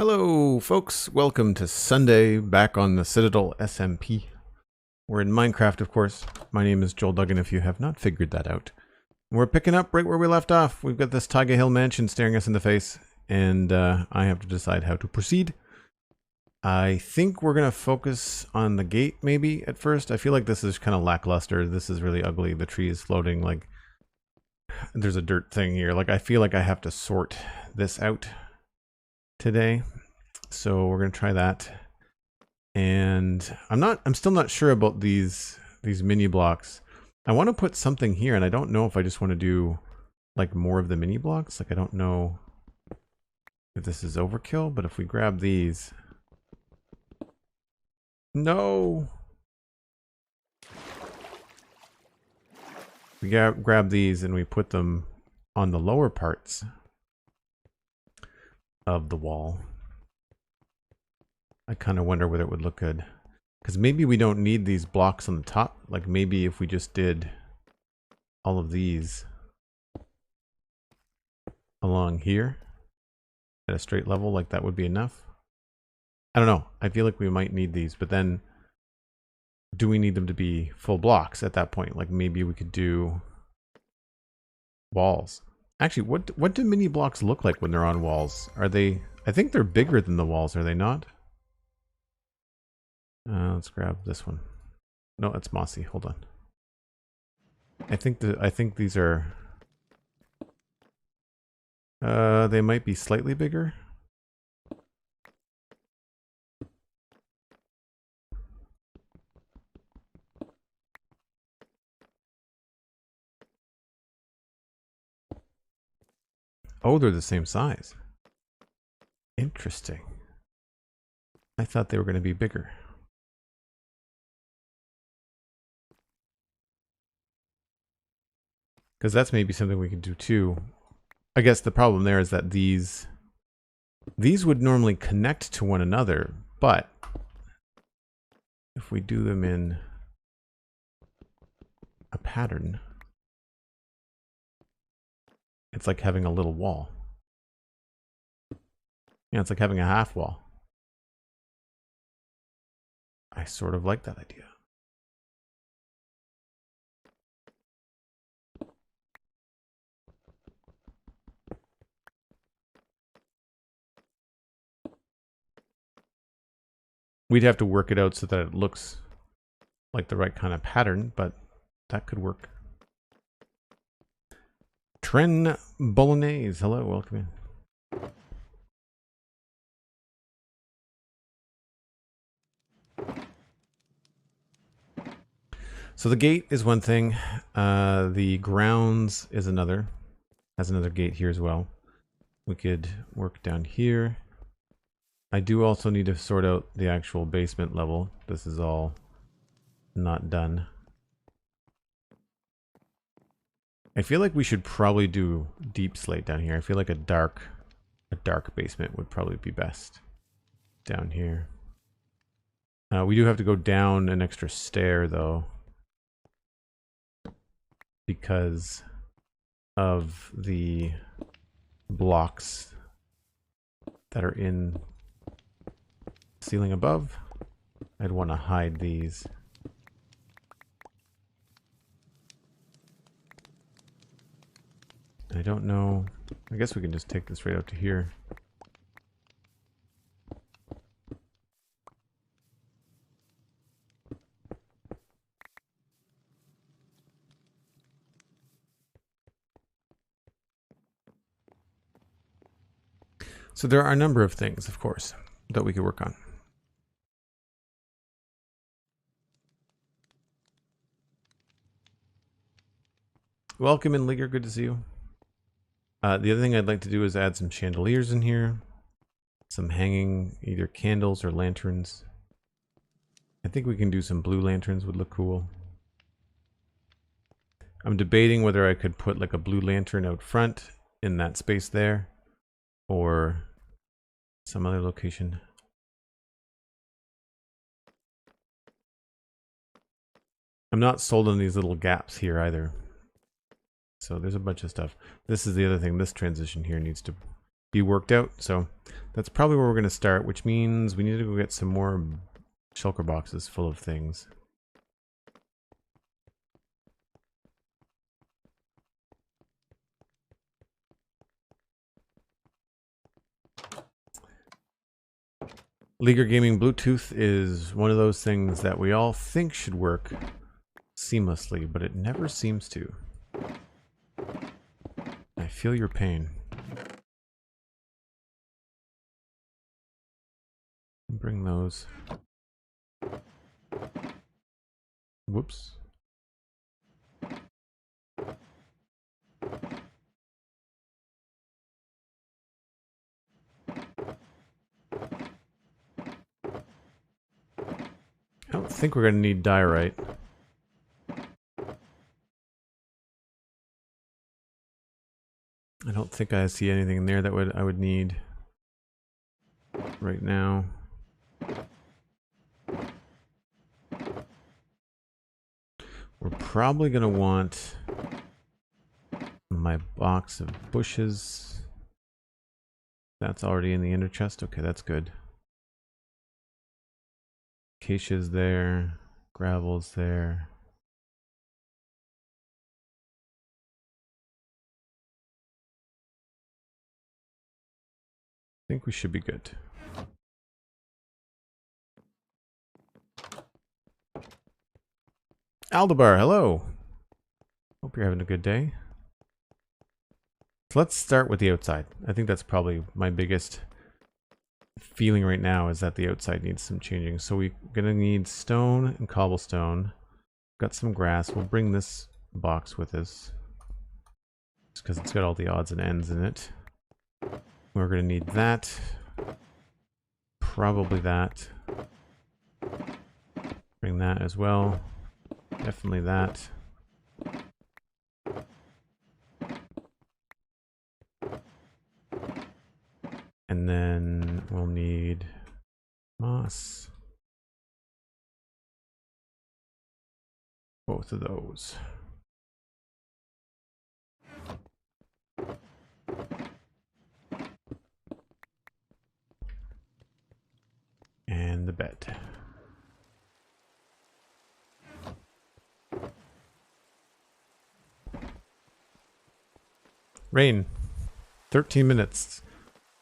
Hello folks, welcome to Sunday back on the Citadel SMP. We're in Minecraft, of course. My name is Joel Duggan if you have not figured that out. We're picking up right where we left off. We've got this Taiga Hill mansion staring us in the face, and I have to decide how to proceed. I think we're going to focus on the gate maybe at first. I feel like this is kind of lackluster. This is really ugly. The tree is floating, like there's a dirt thing here. Like I feel like I have to sort this out today, so we're gonna try that. And I'm still not sure about these mini blocks. I want to put something here, and I don't know if I just want to do like more of the mini blocks. Like I don't know if this is overkill, but if we grab these, no, we grab these and we put them on the lower parts of the wall. I kind of wonder whether it would look good, because maybe we don't need these blocks on the top. Like maybe if we just did all of these along here at a straight level, like that would be enough. I don't know. I feel like we might need these, but then do we need them to be full blocks at that point? Like maybe we could do walls. Actually, what do mini blocks look like when they're on walls? Are they... I think they're bigger than the walls, are they not? Let's grab this one. No, it's mossy. Hold on. I think these are... they might be slightly bigger. Oh, they're the same size. Interesting. I thought they were going to be bigger. Because that's maybe something we can do too. I guess the problem there is that these would normally connect to one another, but if we do them in a pattern, it's like having a little wall. Yeah, it's like having a half wall. I sort of like that idea. We'd have to work it out so that it looks like the right kind of pattern, but that could work. Tren Bolognese, hello, welcome in. So the gate is one thing, the grounds is another. Has another gate here as well. We could work down here. I do also need to sort out the actual basement level. This is all not done. I feel like we should probably do deep slate down here. I feel like a dark basement would probably be best down here. We do have to go down an extra stair though, because of the blocks that are in the ceiling above. I'd want to hide these. I don't know. I guess we can just take this right out to here. So there are a number of things, of course, that we could work on. Welcome in, Ligger. Good to see you. The other thing I'd like to do is add some chandeliers in here. Some hanging either candles or lanterns. I think we can do some blue lanterns, would look cool. I'm debating whether I could put like a blue lantern out front in that space there, or some other location. I'm not sold on these little gaps here either. So there's a bunch of stuff. This is the other thing. This transition here needs to be worked out. So that's probably where we're going to start, which means we need to go get some more shulker boxes full of things. Leaguer Gaming Bluetooth is one of those things that we all think should work seamlessly, but it never seems to. I feel your pain. Bring those. Whoops. I don't think we're going to need diorite. I don't think I see anything in there that I would need right now. We're probably going to want my box of bushes. That's already in the inner chest. Okay, that's good. Acacia's there. Gravel's there. I think we should be good. Aldebar, hello. Hope you're having a good day. So let's start with the outside. I think that's probably my biggest feeling right now, is that the outside needs some changing. So we're gonna need stone and cobblestone. Got some grass. We'll bring this box with us, just because it's got all the odds and ends in it. We're gonna need that. Probably that. Bring that as well. Definitely that. And then we'll need moss. Both of those. And the bed. Rain. 13 minutes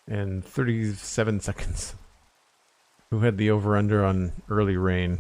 and 37 seconds. Who had the over-under on early rain?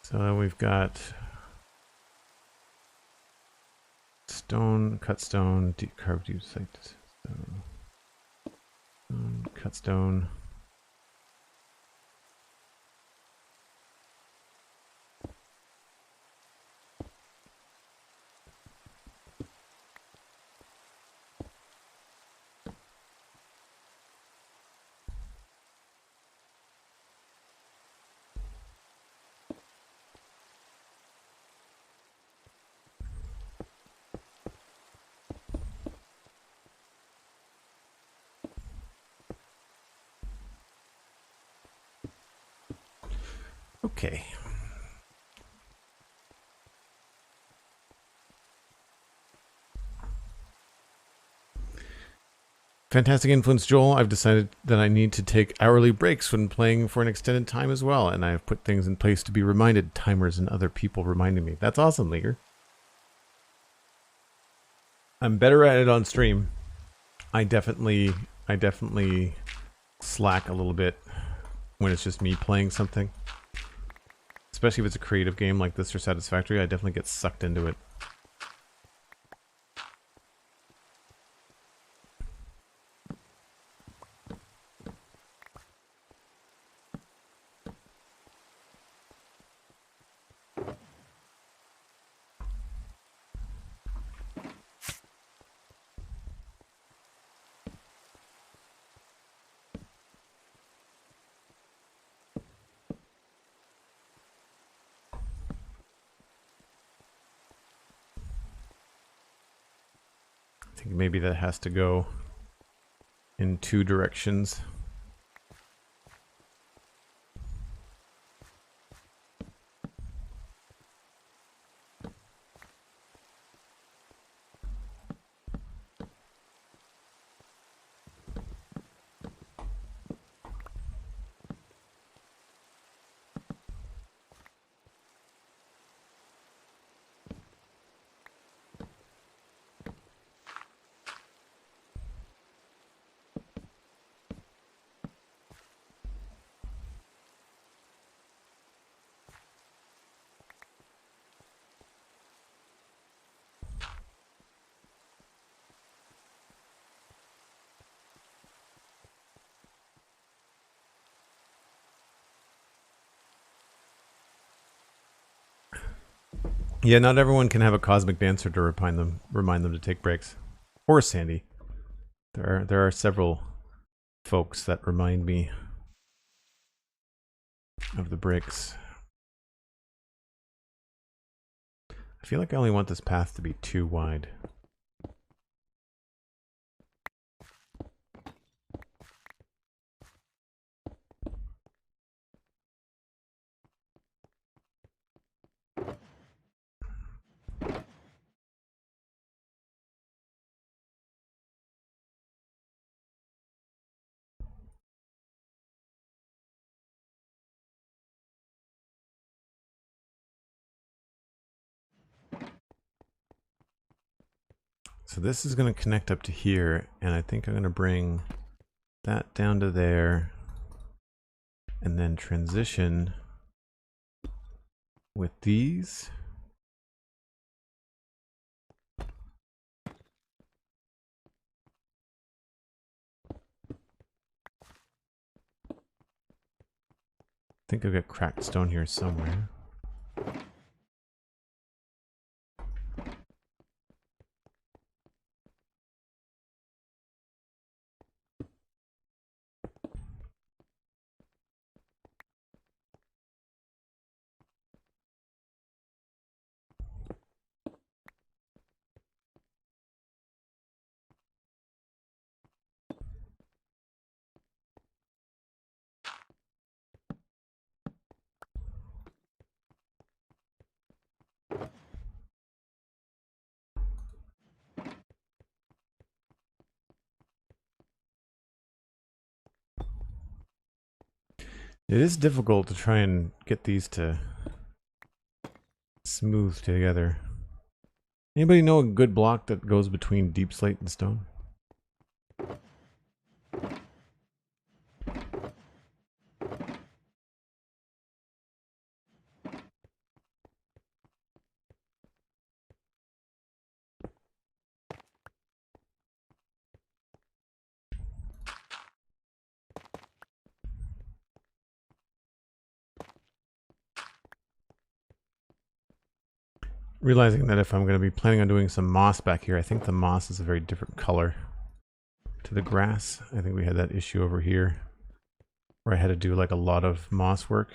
So we've got stone, cut stone, carved use site. Cut stone. Okay. Fantastic influence, Joel. I've decided that I need to take hourly breaks when playing for an extended time as well, and I've put things in place to be reminded, timers and other people reminding me. That's awesome, Leaguer. I'm better at it on stream. I definitely slack a little bit when it's just me playing something. Especially if it's a creative game like this or Satisfactory, I definitely get sucked into it. I think maybe that has to go in 2 directions. Yeah, not everyone can have a cosmic dancer to remind them to take breaks. Or Sandy. There are several folks that remind me of the breaks. I feel like I only want this path to be too wide. So this is going to connect up to here, and I think I'm going to bring that down to there, and then transition with these. I think I've got cracked stone here somewhere. It is difficult to try and get these to smooth together. Anybody know a good block that goes between deep slate and stone? Realizing that if I'm going to be planning on doing some moss back here, I think the moss is a very different color to the grass. I think we had that issue over here where I had to do like a lot of moss work,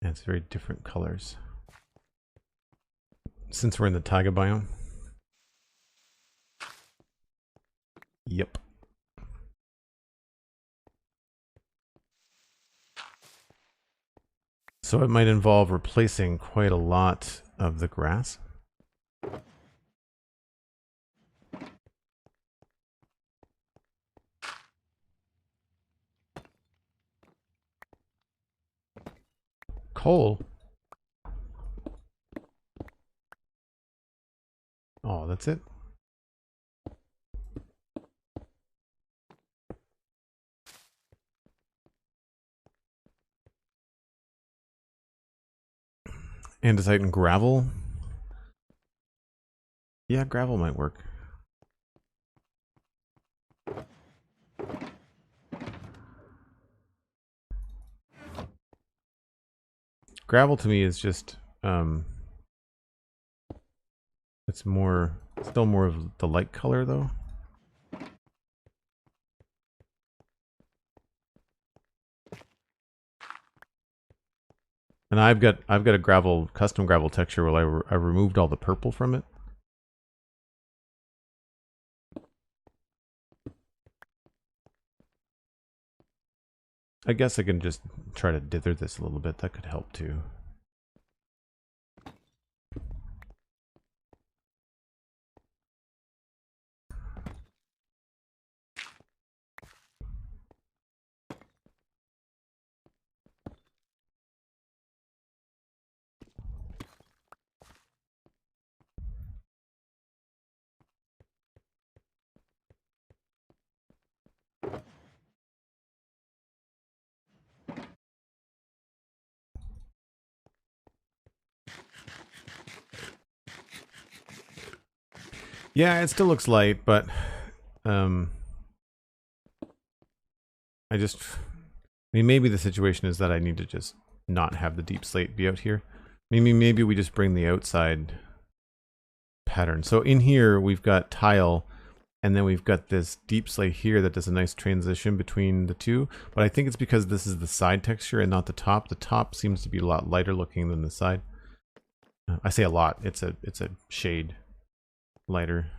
and it's very different colors. Since we're in the Taiga biome. Yep. So it might involve replacing quite a lot of the grass. Coal? Oh, that's it? Andesite and gravel? Yeah, gravel might work. Gravel to me is just, it's more, still more of the light color though. And I've got a gravel, custom gravel texture where I removed all the purple from it. I guess I can just try to dither this a little bit. That could help too. Yeah, it still looks light, but I mean, maybe the situation is that I need to just not have the deep slate be out here. Maybe we just bring the outside pattern. So in here, we've got tile, and then we've got this deep slate here that does a nice transition between the two. But I think it's because this is the side texture and not the top. The top seems to be a lot lighter looking than the side. I say a lot. It's a shade lighter.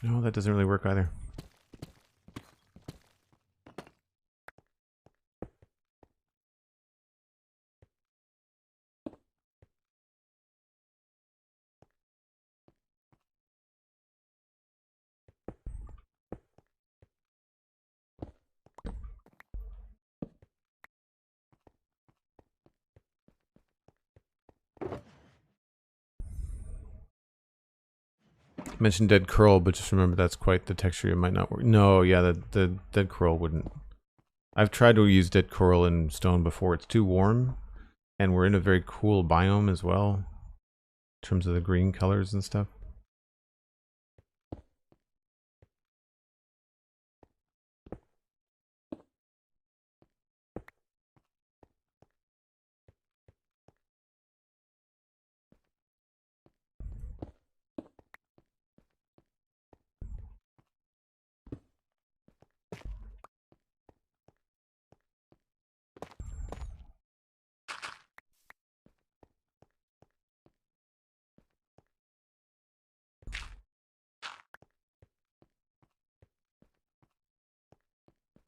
No, that doesn't really work either. I mentioned dead curl, but just remember that's quite the texture. It might not work. No, yeah, the dead curl wouldn't. I've tried to use dead coral in stone before. It's too warm, and we're in a very cool biome as well, in terms of the green colors and stuff.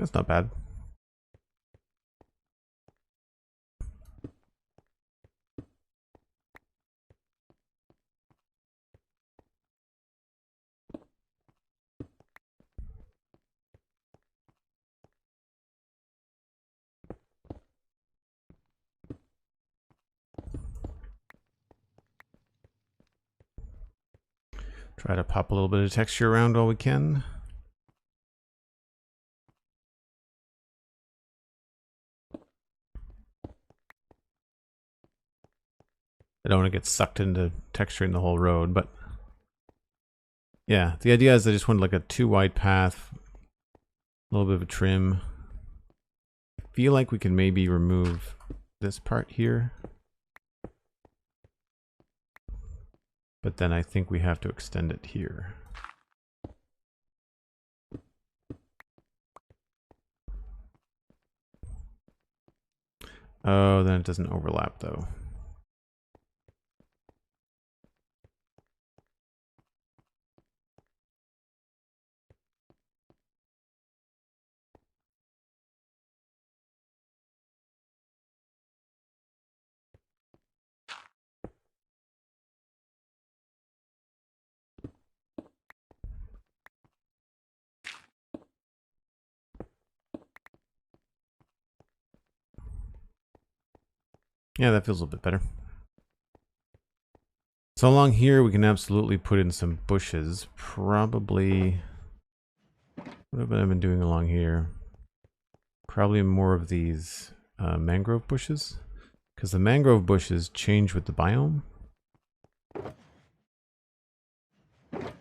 That's not bad. Try to pop a little bit of texture around while we can. I don't want to get sucked into texturing the whole road, but yeah, the idea is I just want like a too wide path, a little bit of a trim. I feel like we can maybe remove this part here, but then I think we have to extend it here. Oh, then it doesn't overlap though. Yeah, that feels a little bit better. So along here, we can absolutely put in some bushes. Probably, what have I been doing along here? Probably more of these mangrove bushes, because the mangrove bushes change with the biome.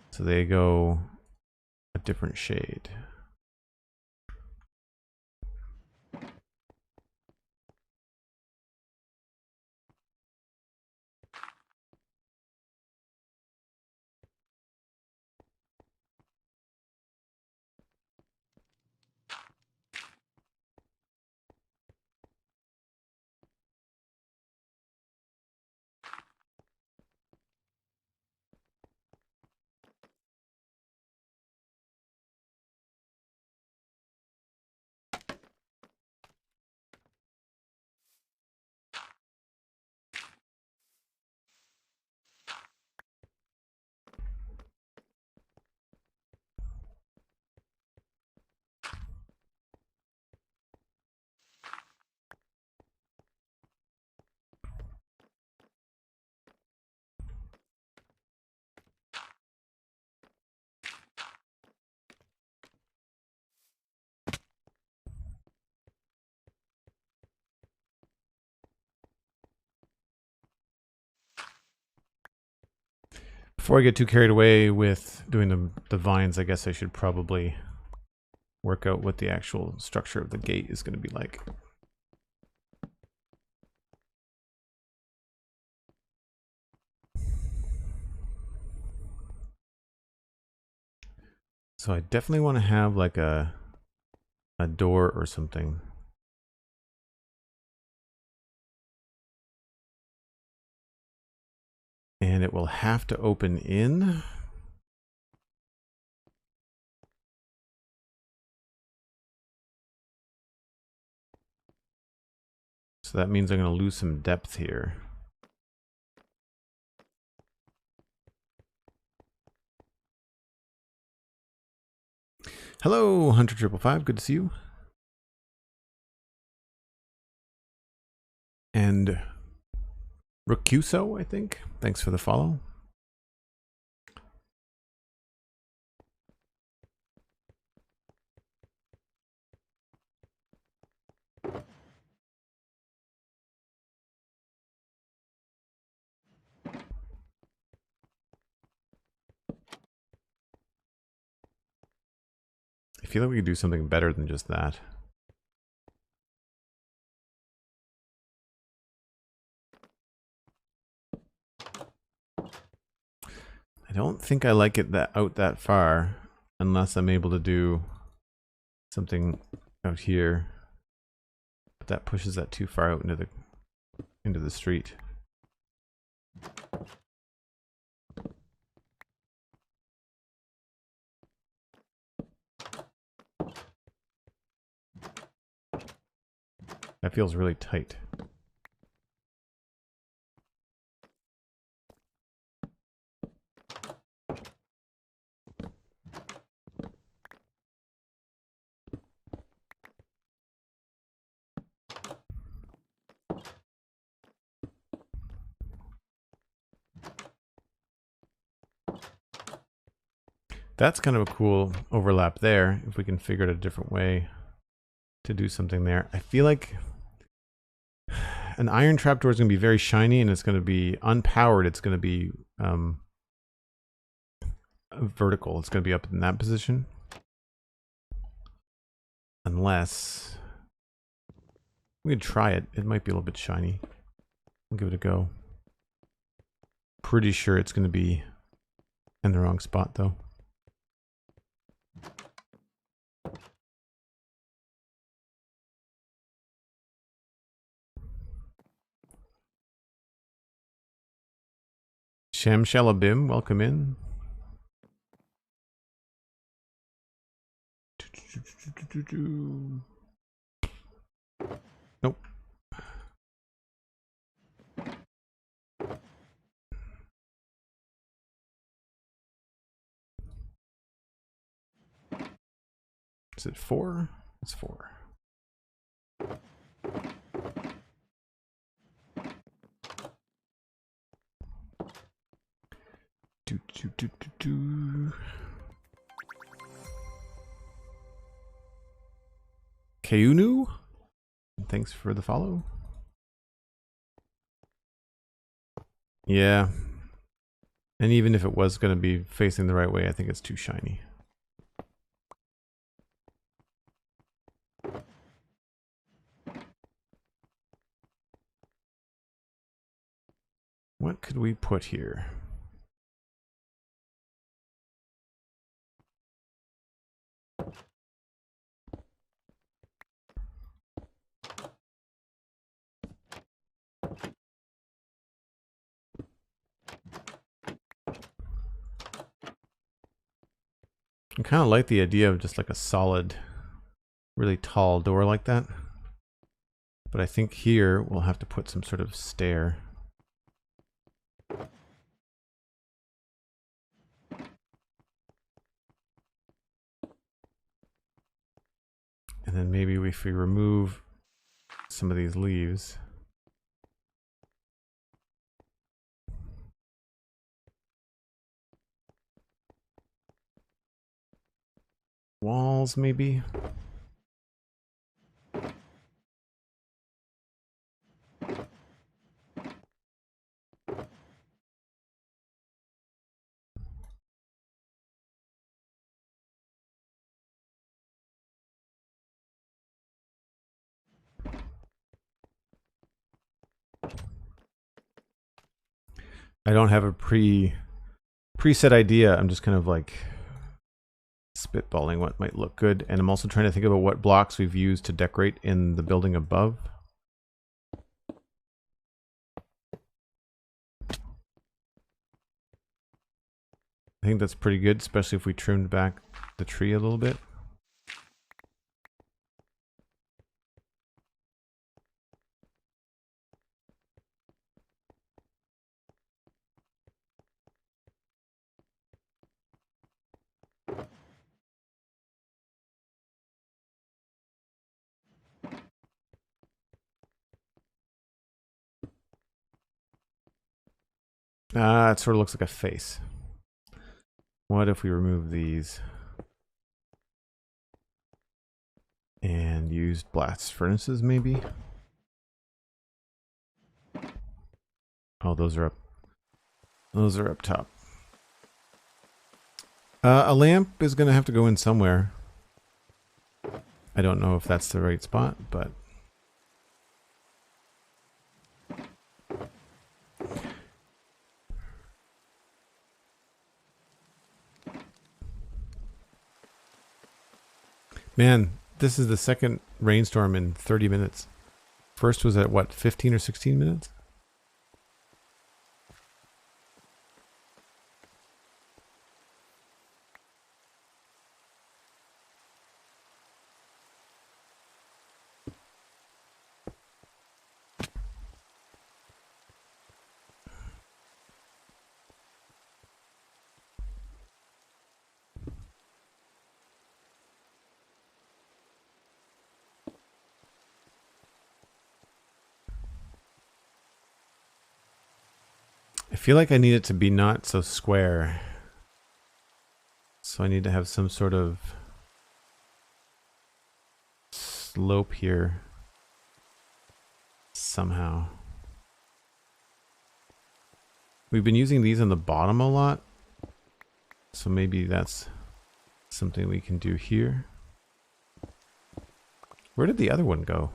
So they go a different shade. Before I get too carried away with doing the vines, I guess I should probably work out what the actual structure of the gate is going to be like. So I definitely want to have like a door or something. And it will have to open in. So that means I'm going to lose some depth here. Hello, Hunter555. Good to see you. And Rakuso, I think. Thanks for the follow. I feel like we could do something better than just that. I don't think I like it out that far unless I'm able to do something out here. But that pushes that too far out into the street. That feels really tight. That's kind of a cool overlap there, if we can figure out a different way to do something there. I feel like an iron trapdoor is going to be very shiny, and it's going to be unpowered. It's going to be vertical. It's going to be up in that position. Unless we could try it. It might be a little bit shiny. We'll give it a go. Pretty sure it's going to be in the wrong spot, though. Shem Shalabim, welcome in. Nope. Is it 4? It's 4. Keunu, thanks for the follow. Yeah. And even if it was going to be facing the right way, I think it's too shiny. What could we put here? I kind of like the idea of just like a solid, really tall door like that. But I think here we'll have to put some sort of stair. And then maybe if we remove some of these leaves. Walls, maybe? I don't have a preset idea. I'm just kind of like spitballing what might look good. And I'm also trying to think about what blocks we've used to decorate in the building above. I think that's pretty good, especially if we trimmed back the tree a little bit. It sort of looks like a face. What if we remove these and used blast furnaces maybe? Oh, those are up. Those are up top. A lamp is going to have to go in somewhere. I don't know if that's the right spot, but... Man, this is the second rainstorm in 30 minutes. First was at what, 15 or 16 minutes? I feel like I need it to be not so square. So I need to have some sort of slope here somehow. We've been using these on the bottom a lot, so maybe that's something we can do here. Where did the other one go?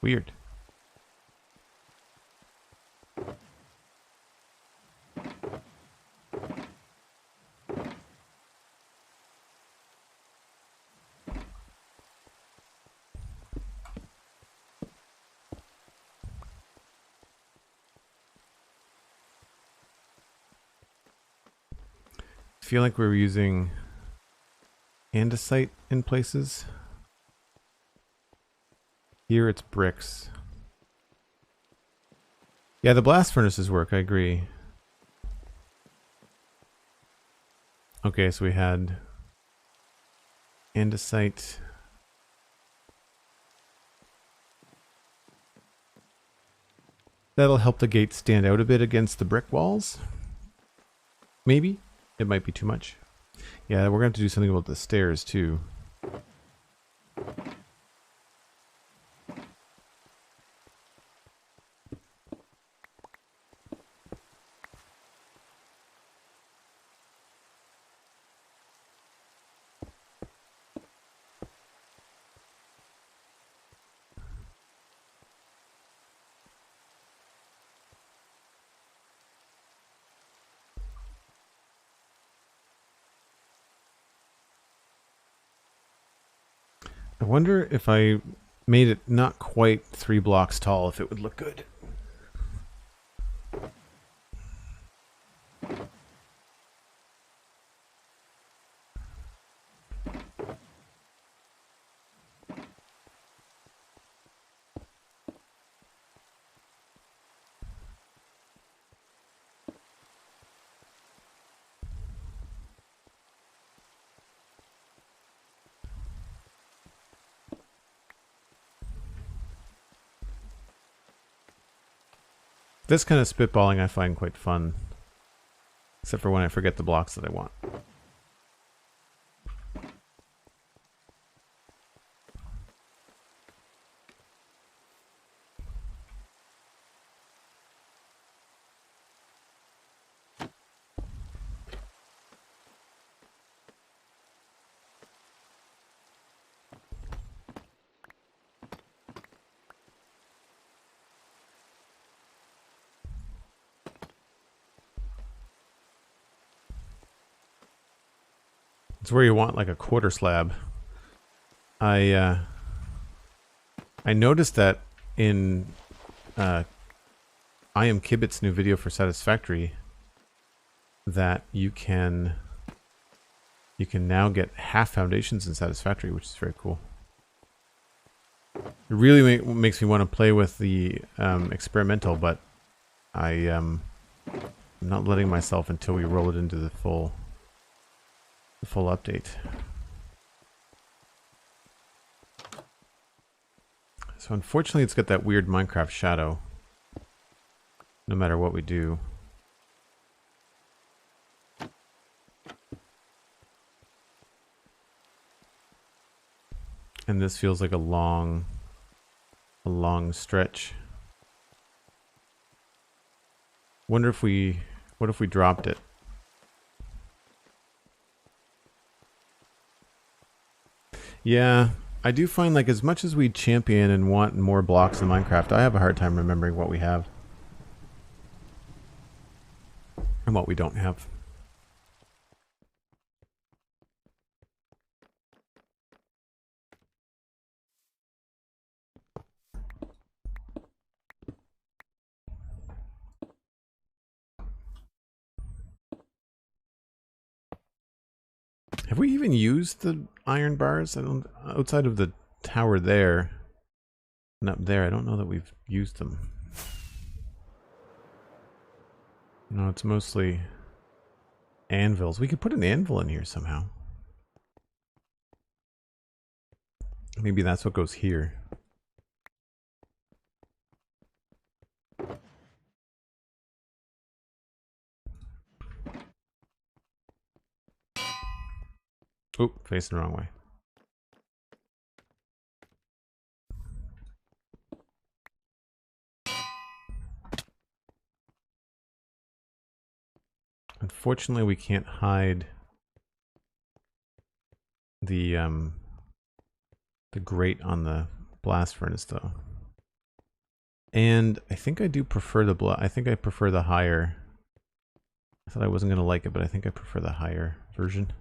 Weird. I feel like we're using andesite in places. Here it's bricks. Yeah, the blast furnaces work, I agree. Okay, so we had andesite. That'll help the gate stand out a bit against the brick walls. Maybe. It might be too much. Yeah, we're going to have to do something about the stairs too. I wonder if I made it not quite 3 blocks tall, if it would look good. This kind of spitballing I find quite fun. Except for when I forget the blocks that I want. It's where you want like a quarter slab. I noticed that in I Am Kibit's new video for Satisfactory that you can now get half foundations in Satisfactory, which is very cool. It really makes me want to play with the experimental, but I'm not letting myself until we roll it into the full update. So unfortunately it's got that weird Minecraft shadow no matter what we do. And this feels like a long stretch. Wonder if what if we dropped it? Yeah, I do find like as much as we champion and want more blocks in Minecraft, I have a hard time remembering what we have. And what we don't have. Have we even used the iron bars? I don't, outside of the tower there and up there, I don't know that we've used them. No, it's mostly anvils. We could put an anvil in here somehow. Maybe that's what goes here. Oop, facing the wrong way. Unfortunately, we can't hide the grate on the blast furnace though. And I think I do prefer I think I prefer the higher. I thought I wasn't going to like it, but I think I prefer the higher version.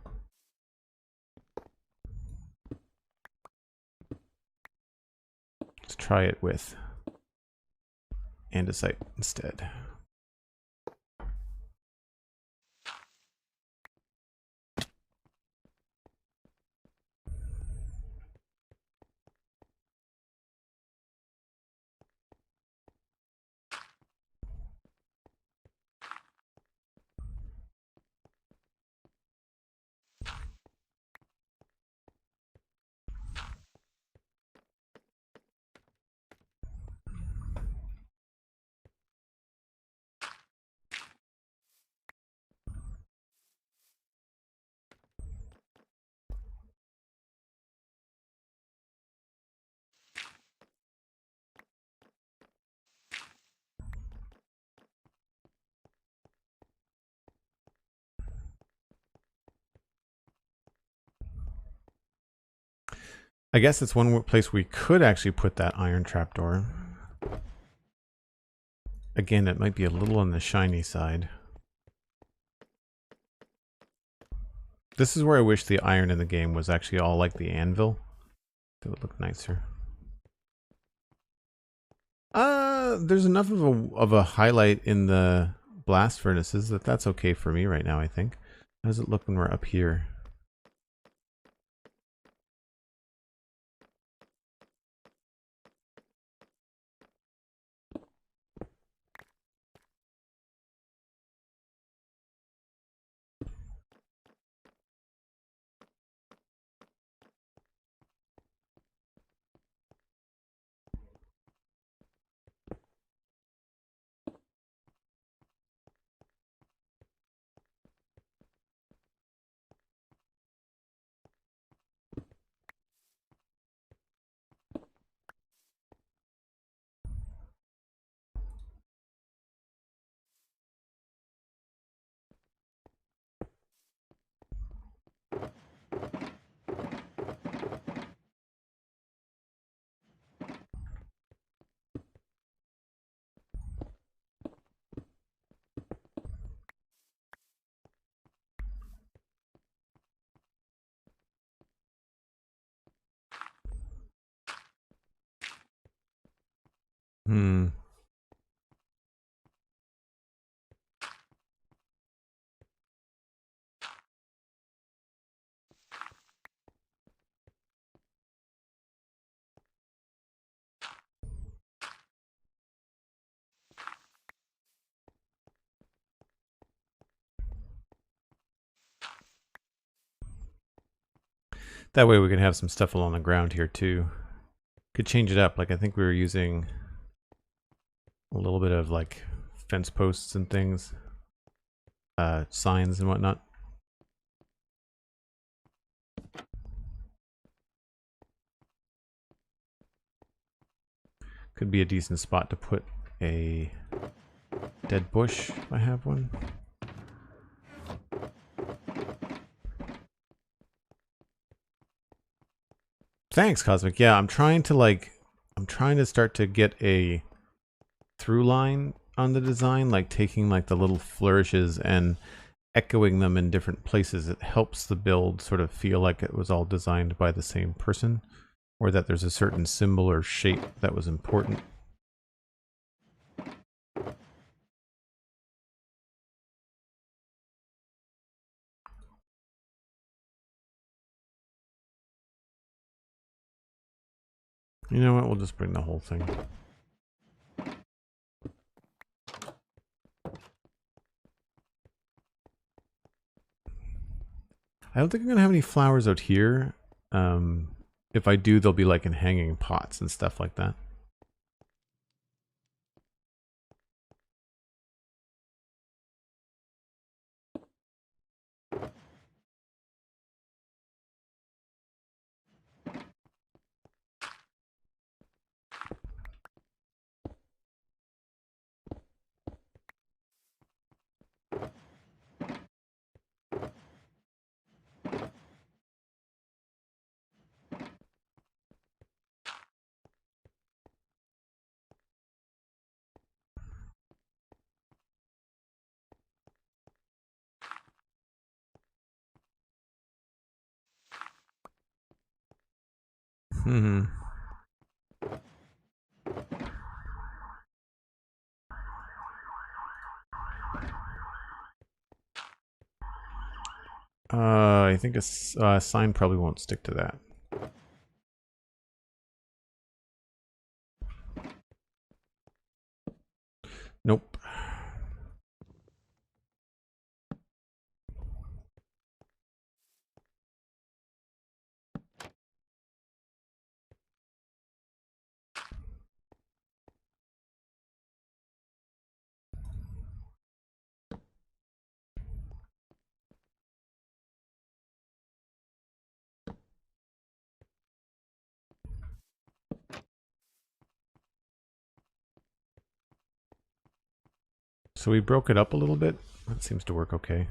Let's try it with andesite instead. I guess it's one place we could actually put that iron trapdoor. Again, it might be a little on the shiny side. This is where I wish the iron in the game was actually all like the anvil. It would look nicer. There's enough of a highlight in the blast furnaces that's okay for me right now, I think. How does it look when we're up here? Hmm. That way we can have some stuff along the ground here too. Could change it up. Like I think we were using a little bit of like fence posts and things, signs and whatnot. Could be a decent spot to put a dead bush if I have one. Thanks, Cosmic. Yeah, I'm trying to start to get a through line on the design, like taking like the little flourishes and echoing them in different places. It helps the build sort of feel like it was all designed by the same person, or that there's a certain symbol or shape that was important. You know what? We'll just bring the whole thing. I don't think I'm going to have any flowers out here. If I do, they'll be like in hanging pots and stuff like that. Hmm. I think a sign probably won't stick to that. Nope. So we broke it up a little bit. That seems to work okay.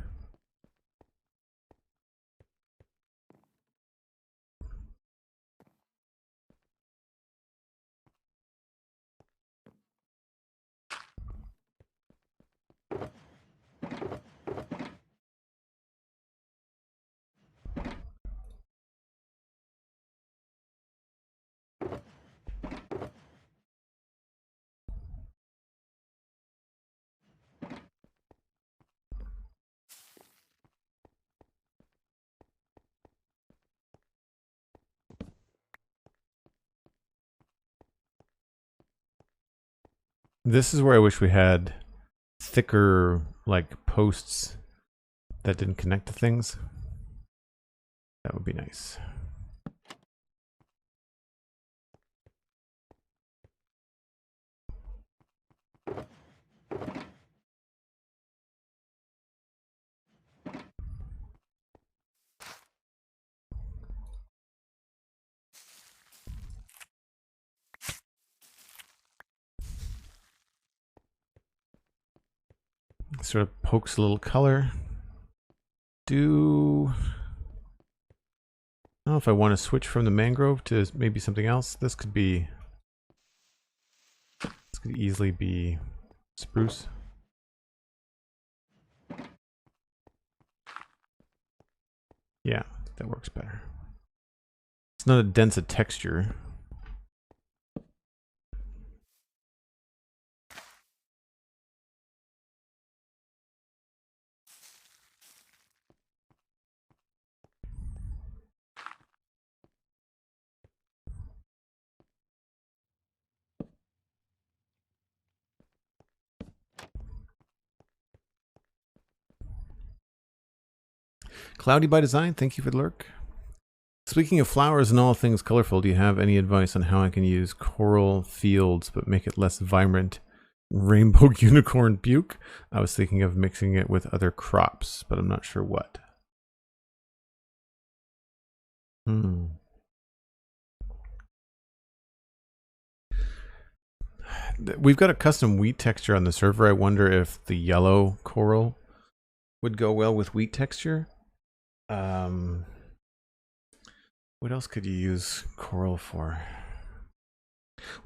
This is where I wish we had thicker, like, posts that didn't connect to things. That would be nice. Sort of pokes a little color. I don't know if I want to switch from the mangrove to maybe something else. This could easily be spruce. Yeah, that works better. It's not as dense a texture. Cloudy by Design, thank you for the lurk. Speaking of flowers and all things colorful, do you have any advice on how I can use coral fields but make it less vibrant? Rainbow unicorn puke? I was thinking of mixing it with other crops, but I'm not sure what. We've got a custom wheat texture on the server. I wonder if the yellow coral would go well with wheat texture. What else could you use coral for?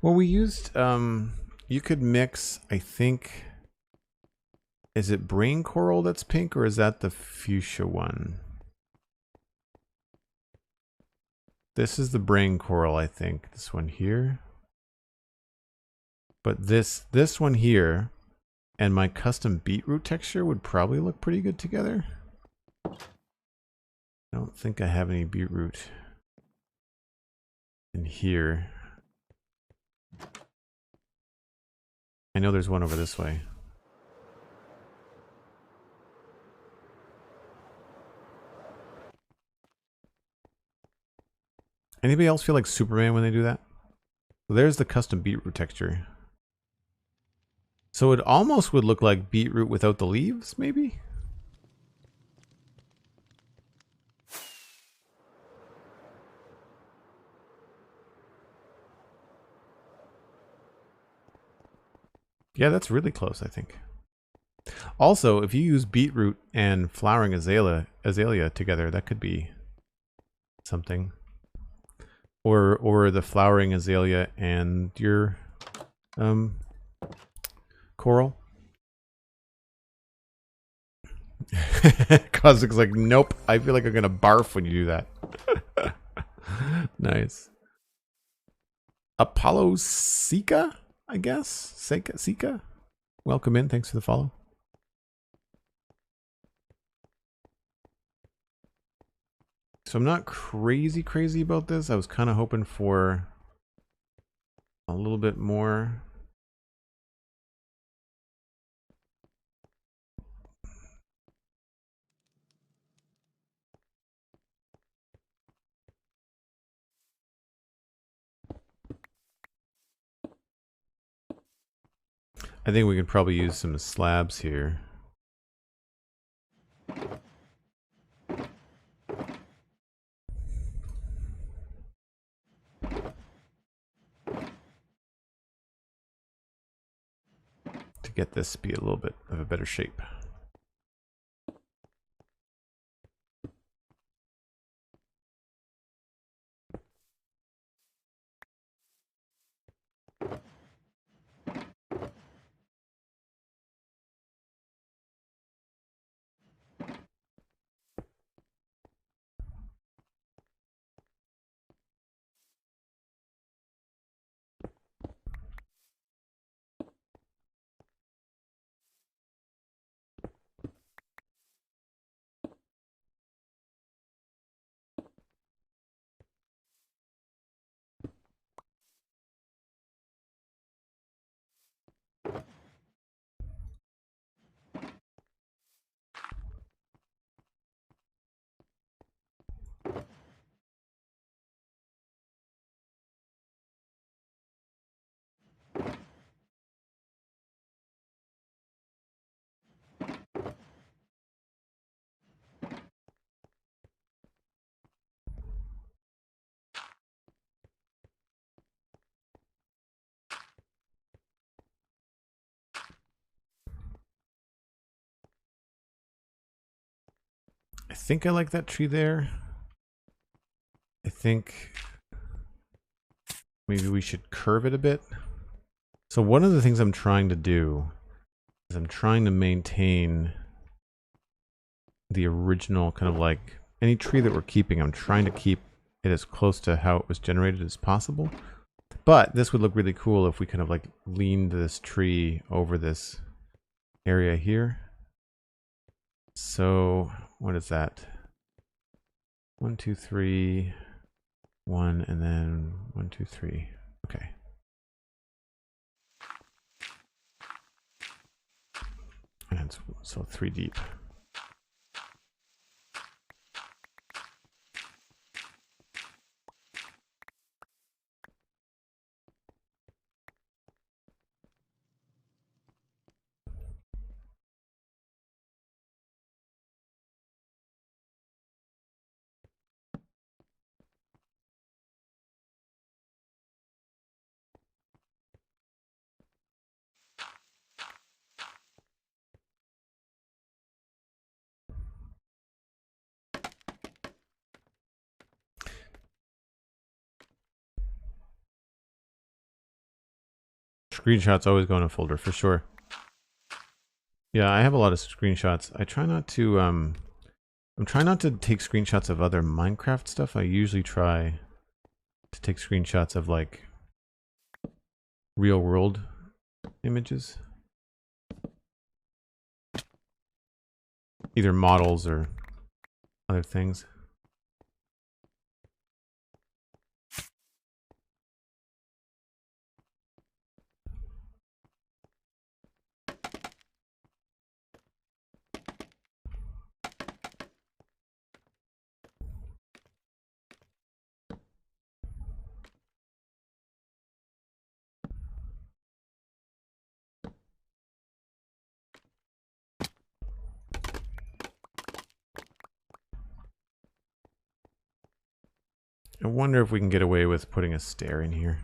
Well, we used, you could mix, I think, is it brain coral that's pink, or is that the fuchsia one? This is the brain coral, I think. This one here. But this one here and my custom beetroot texture would probably look pretty good together. I don't think I have any beetroot in here. I know there's one over this way. Anybody else feel like Superman when they do that? So there's the custom beetroot texture. So it almost would look like beetroot without the leaves, maybe? Yeah, that's really close, I think. Also, if you use beetroot and flowering azalea together, that could be something. Or the flowering azalea and your coral. Cosmic's like, nope. I feel like I'm gonna barf when you do that. Nice. Apollo Sika, I guess. Sika. Welcome in. Thanks for the follow. So I'm not crazy about this. I was kind of hoping for a little bit more. I think we could probably use some slabs here. To get this to be a little bit of a better shape. I think I like that tree there. I think maybe we should curve it a bit. So one of the things I'm trying to do is I'm trying to maintain the original kind of like any tree that we're keeping. I'm trying to keep it as close to how it was generated as possible. But this would look really cool if we kind of like leaned this tree over this area here. So what is that? 1, 2, 3, 1, and then 1, 2, 3. Okay. And so 3 deep. Screenshots always go in a folder for sure. Yeah, I have a lot of screenshots. I try not to I'm trying not to take screenshots of other Minecraft stuff. I usually try to take screenshots of like real world images. Either models or other things. I wonder if we can get away with putting a stair in here.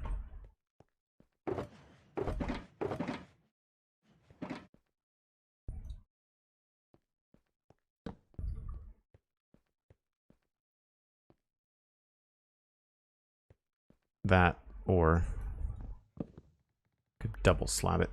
That, or could double slab it.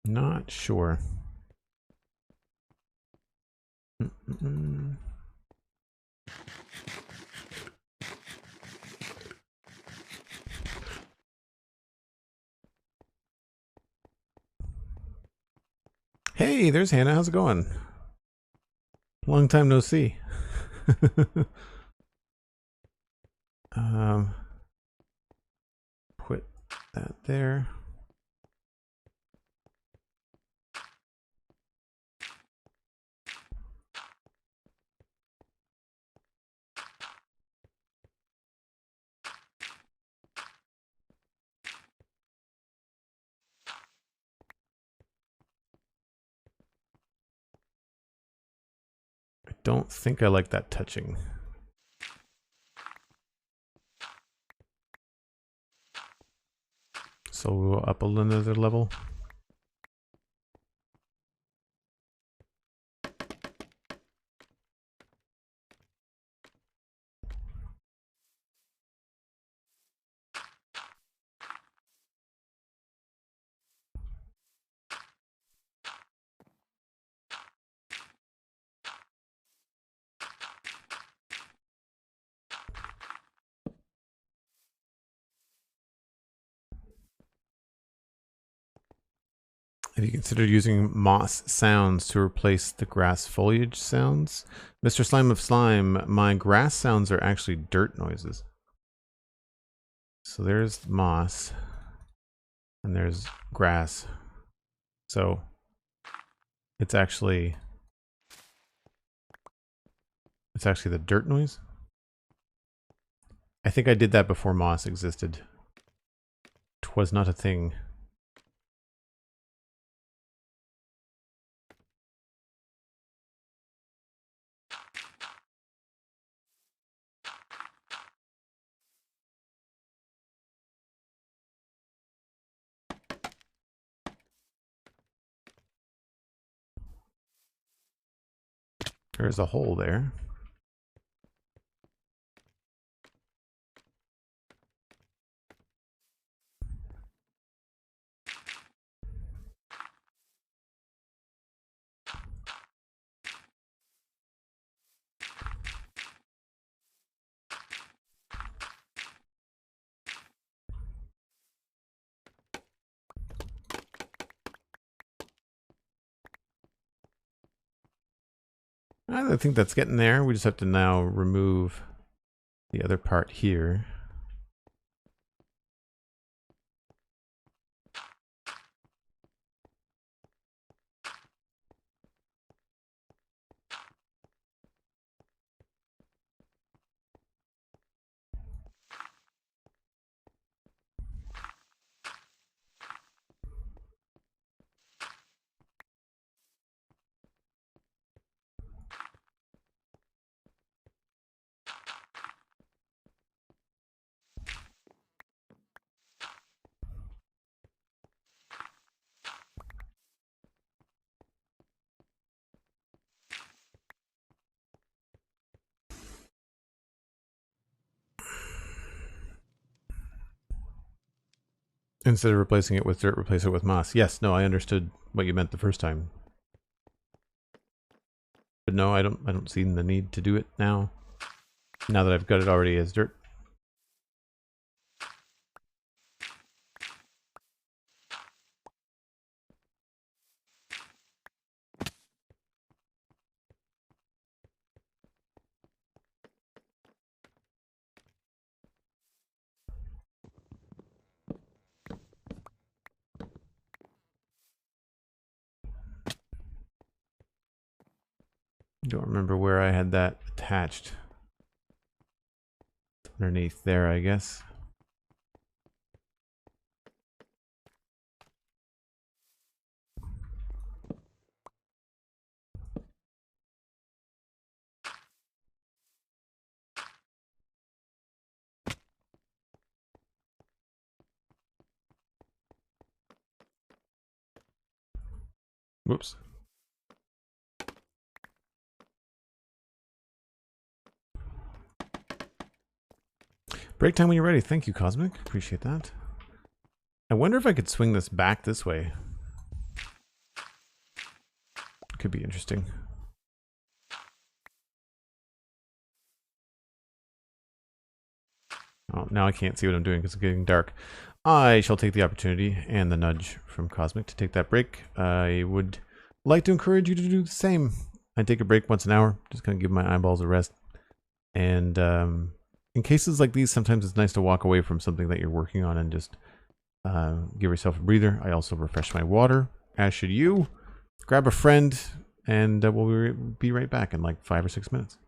Not sure. Hey, there's Hannah. How's it going? Long time no see. Put that there. I don't think I like that touching. So we'll go up another level. Have you considered using moss sounds to replace the grass foliage sounds? Mr. Slime of Slime, my grass sounds are actually dirt noises. So there's moss, and there's grass. So it's actually the dirt noise. I think I did that before moss existed. 'Twas not a thing. There's a hole there. I think that's getting there. We just have to now remove the other part here. Instead of replacing it with dirt, replace it with moss. Yes, no, I understood what you meant the first time. But no, I don't see the need to do it now. Now that I've got it already as dirt. Don't remember where I had that attached. Underneath there, I guess. Whoops. Break time when you're ready. Thank you, Cosmic. Appreciate that. I wonder if I could swing this back this way. Could be interesting. Oh, now I can't see what I'm doing because it's getting dark. I shall take the opportunity and the nudge from Cosmic to take that break. I would like to encourage you to do the same. I take a break once an hour, just kind of give my eyeballs a rest. And in cases like these, sometimes it's nice to walk away from something that you're working on and just give yourself a breather. I also refresh my water, as should you. Grab a friend, and we'll be right back in like 5 or 6 minutes.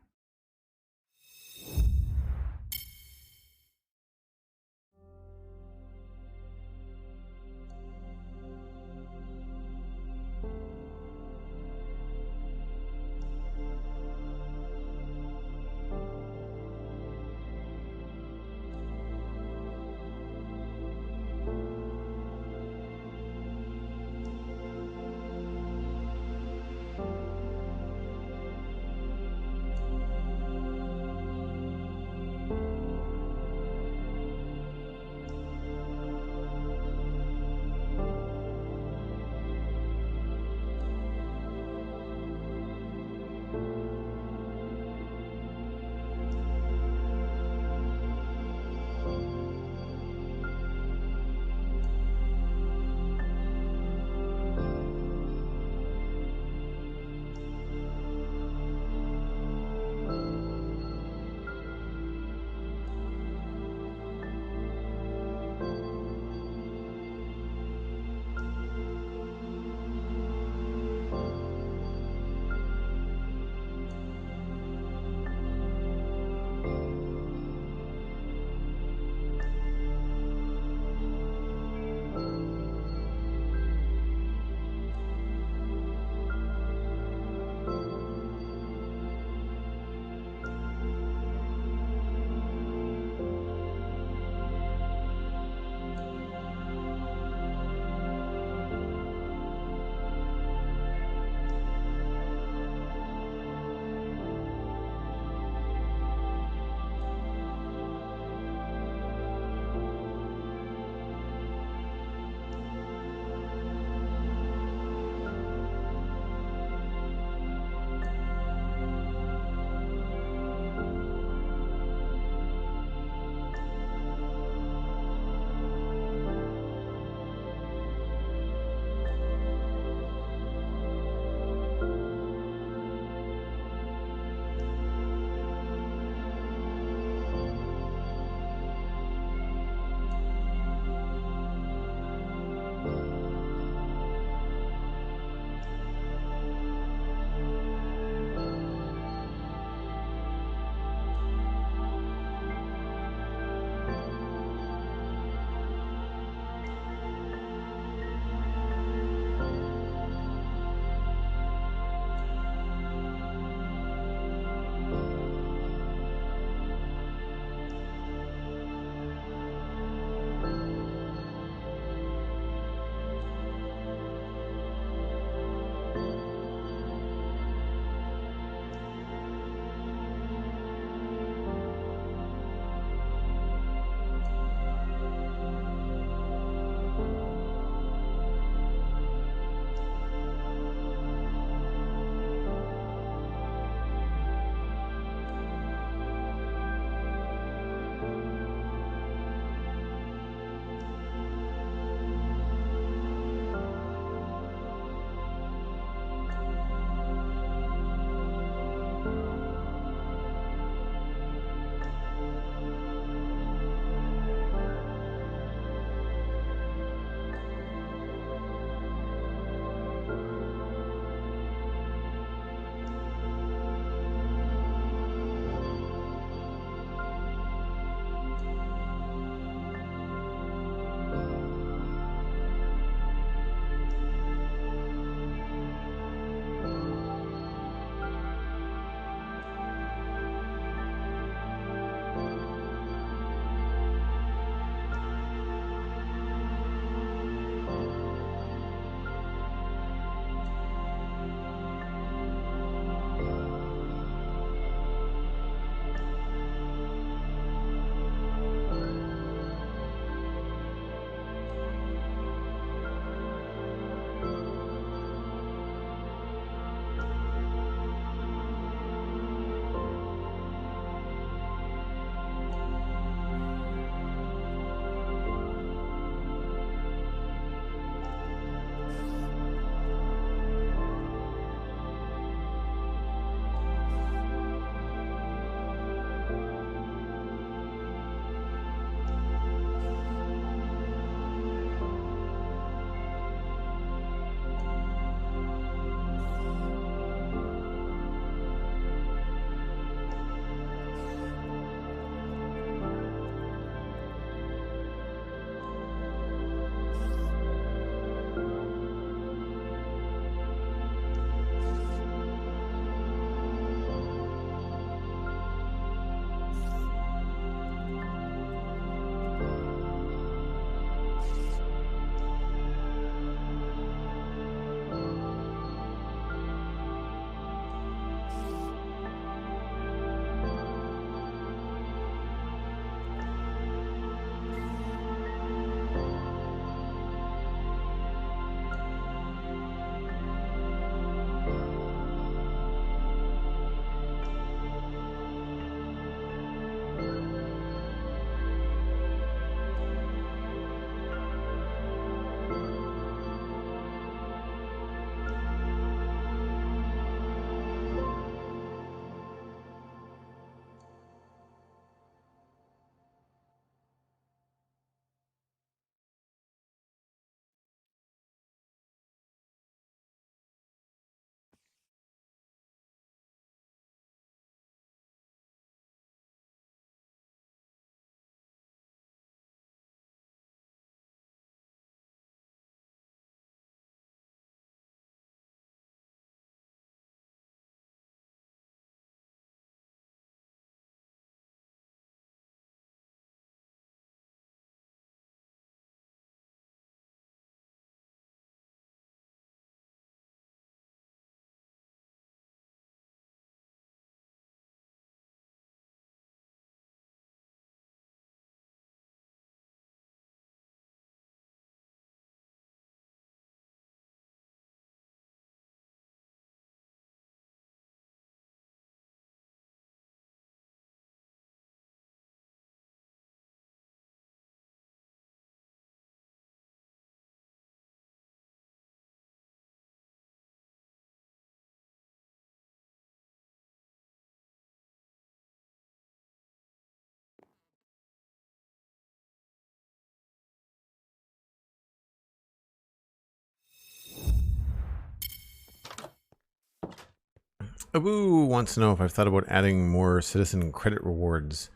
Abu wants to know if I've thought about adding more citizen credit rewards,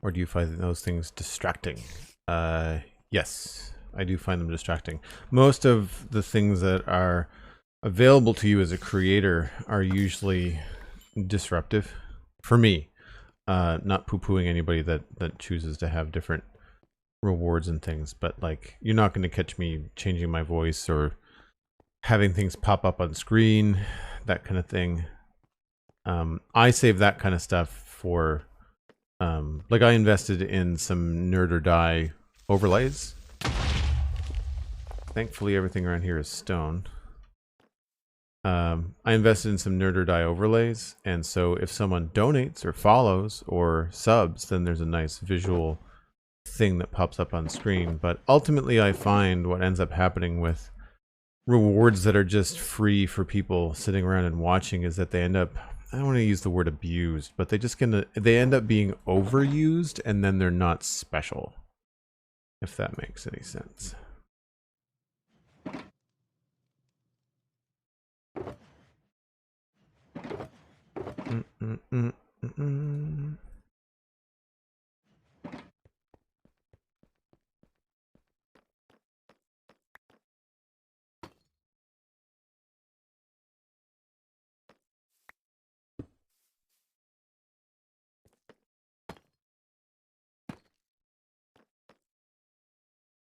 or do you find those things distracting? Yes, I do find them distracting. Most of the things that are available to you as a creator are usually disruptive for me. Not poo-pooing anybody that chooses to have different rewards and things, but like, you're not going to catch me changing my voice or having things pop up on screen, that kind of thing. I save that kind of stuff for like, I invested in some Nerd or Die overlays. Thankfully everything around here is stone. I invested in some Nerd or Die overlays, and so if someone donates or follows or subs, then there's a nice visual thing that pops up on screen. But ultimately I find what ends up happening with rewards that are just free for people sitting around and watching is that they end up, I don't want to use the word abused, but they end up being overused, and then they're not special, if that makes any sense.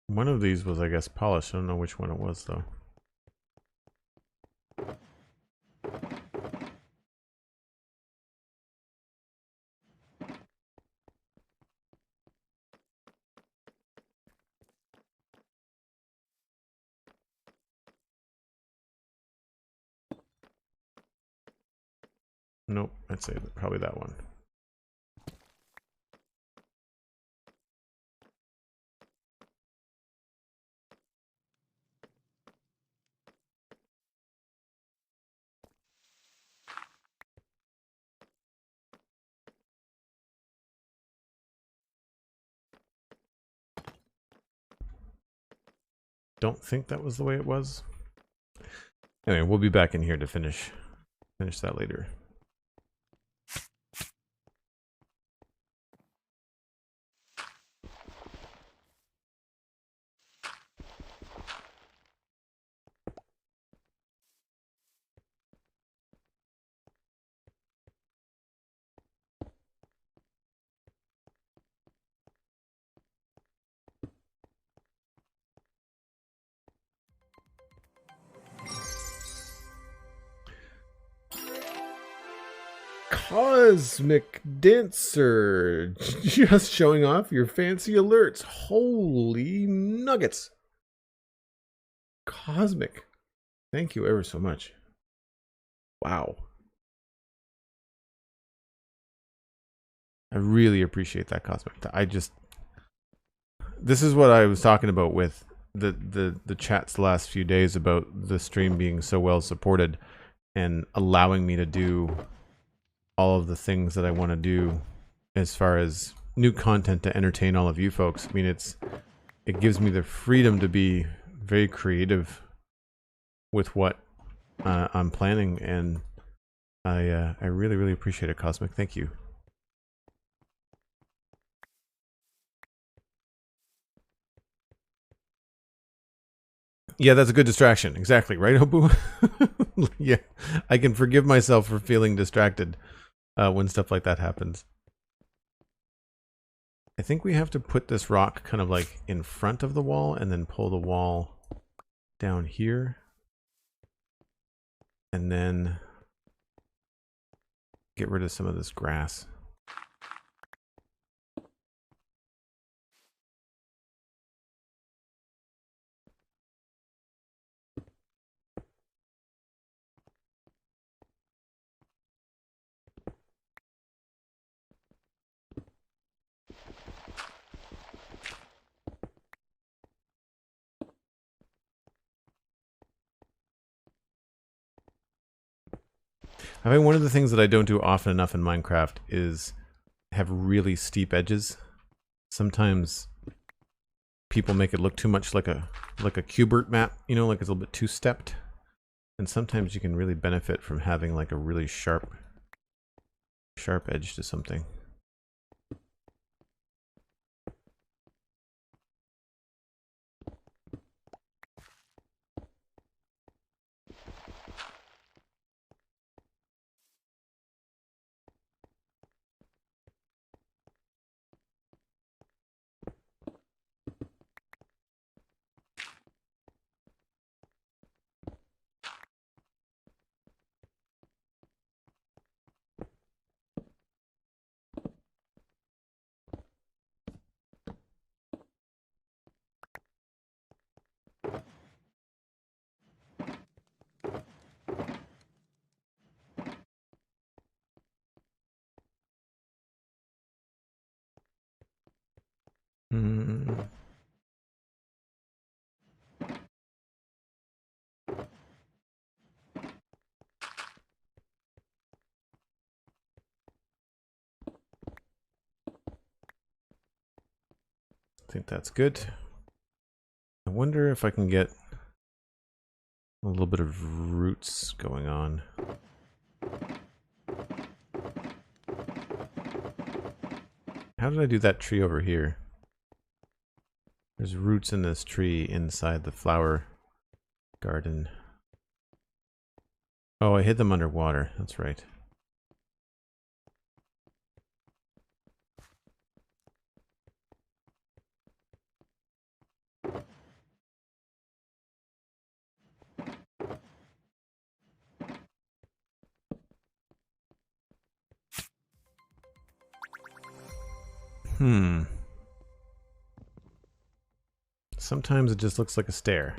One of these was, I guess, polished. I don't know which one it was, though. Nope, I'd say probably that one. Don't think that was the way it was. Anyway, we'll be back in here to finish that later. Cosmic Dancer, just showing off your fancy alerts. Holy nuggets. Cosmic, thank you ever so much. Wow. I really appreciate that, Cosmic. This is what I was talking about with the chats the last few days about the stream being so well supported and allowing me to do all of the things that I want to do as far as new content to entertain all of you folks. I mean, it gives me the freedom to be very creative with what I'm planning, and I really, really appreciate it, Cosmic. Thank you. Yeah, that's a good distraction. Exactly, right, Obu? Yeah, I can forgive myself for feeling distracted when stuff like that happens. I think we have to put this rock kind of like in front of the wall and then pull the wall down here. And then get rid of some of this grass. I mean, one of the things that I don't do often enough in Minecraft is have really steep edges. Sometimes people make it look too much like a Cubert map, you know, like it's a little bit too stepped. And sometimes you can really benefit from having like a really sharp sharp edge to something. Hmm. I think that's good. I wonder if I can get a little bit of roots going on. How did I do that tree over here? There's roots in this tree inside the flower garden. Oh, I hid them underwater. That's right. Sometimes it just looks like a stair.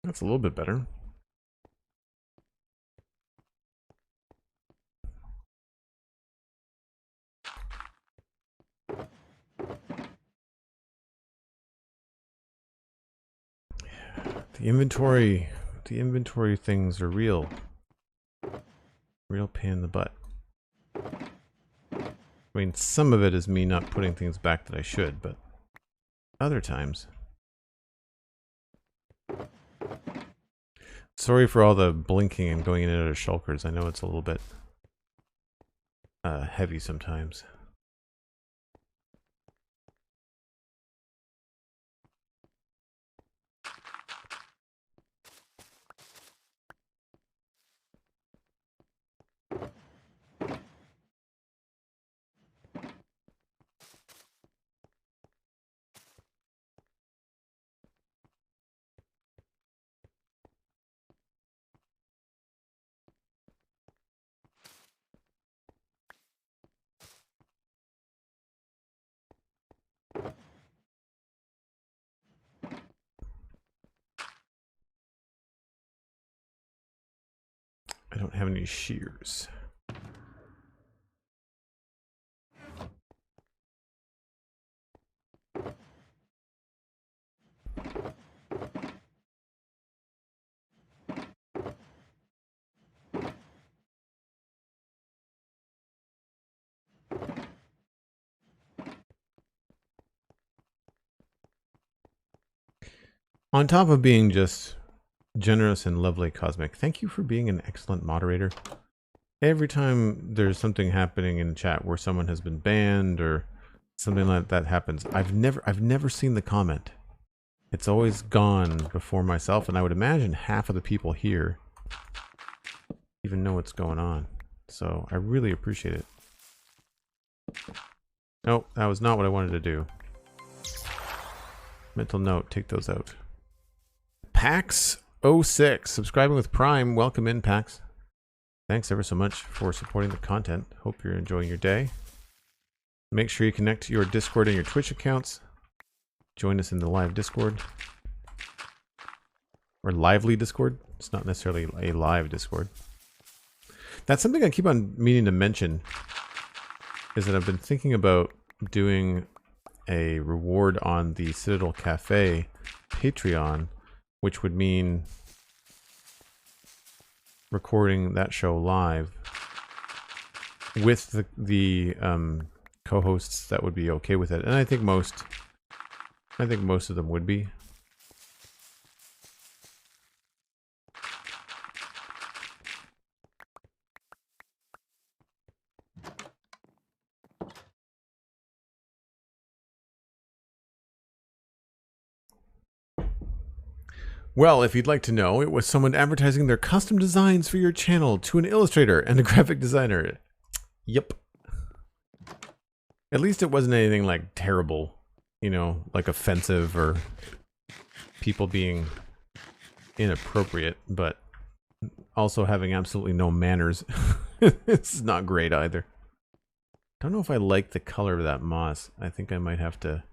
That's a little bit better. The inventory things are real pain in the butt. I mean, some of it is me not putting things back that I should, but other times. Sorry for all the blinking and going in and out of shulkers. I know it's a little bit heavy sometimes. I don't have any shears. On top of being just generous and lovely, Cosmic, thank you for being an excellent moderator. Every time there's something happening in chat where someone has been banned or something like that happens, I've never seen the comment. It's always gone before myself, and I would imagine half of the people here even know what's going on. So I really appreciate it. Nope, that was not what I wanted to do. Mental note, take those out. Pax06, subscribing with Prime. Welcome in, Pax. Thanks ever so much for supporting the content. Hope you're enjoying your day. Make sure you connect your Discord and your Twitch accounts. Join us in the live Discord. Or lively Discord. It's not necessarily a live Discord. That's something I keep on meaning to mention, is that I've been thinking about doing a reward on the Citadel Cafe Patreon, which would mean recording that show live with the co-hosts that would be okay with it. And I think most of them would be. Well, if you'd like to know, it was someone advertising their custom designs for your channel to an illustrator and a graphic designer. Yep. At least it wasn't anything like terrible, you know, like offensive or people being inappropriate, but also having absolutely no manners. This is not great either. Don't know if I like the color of that moss. I think I might have to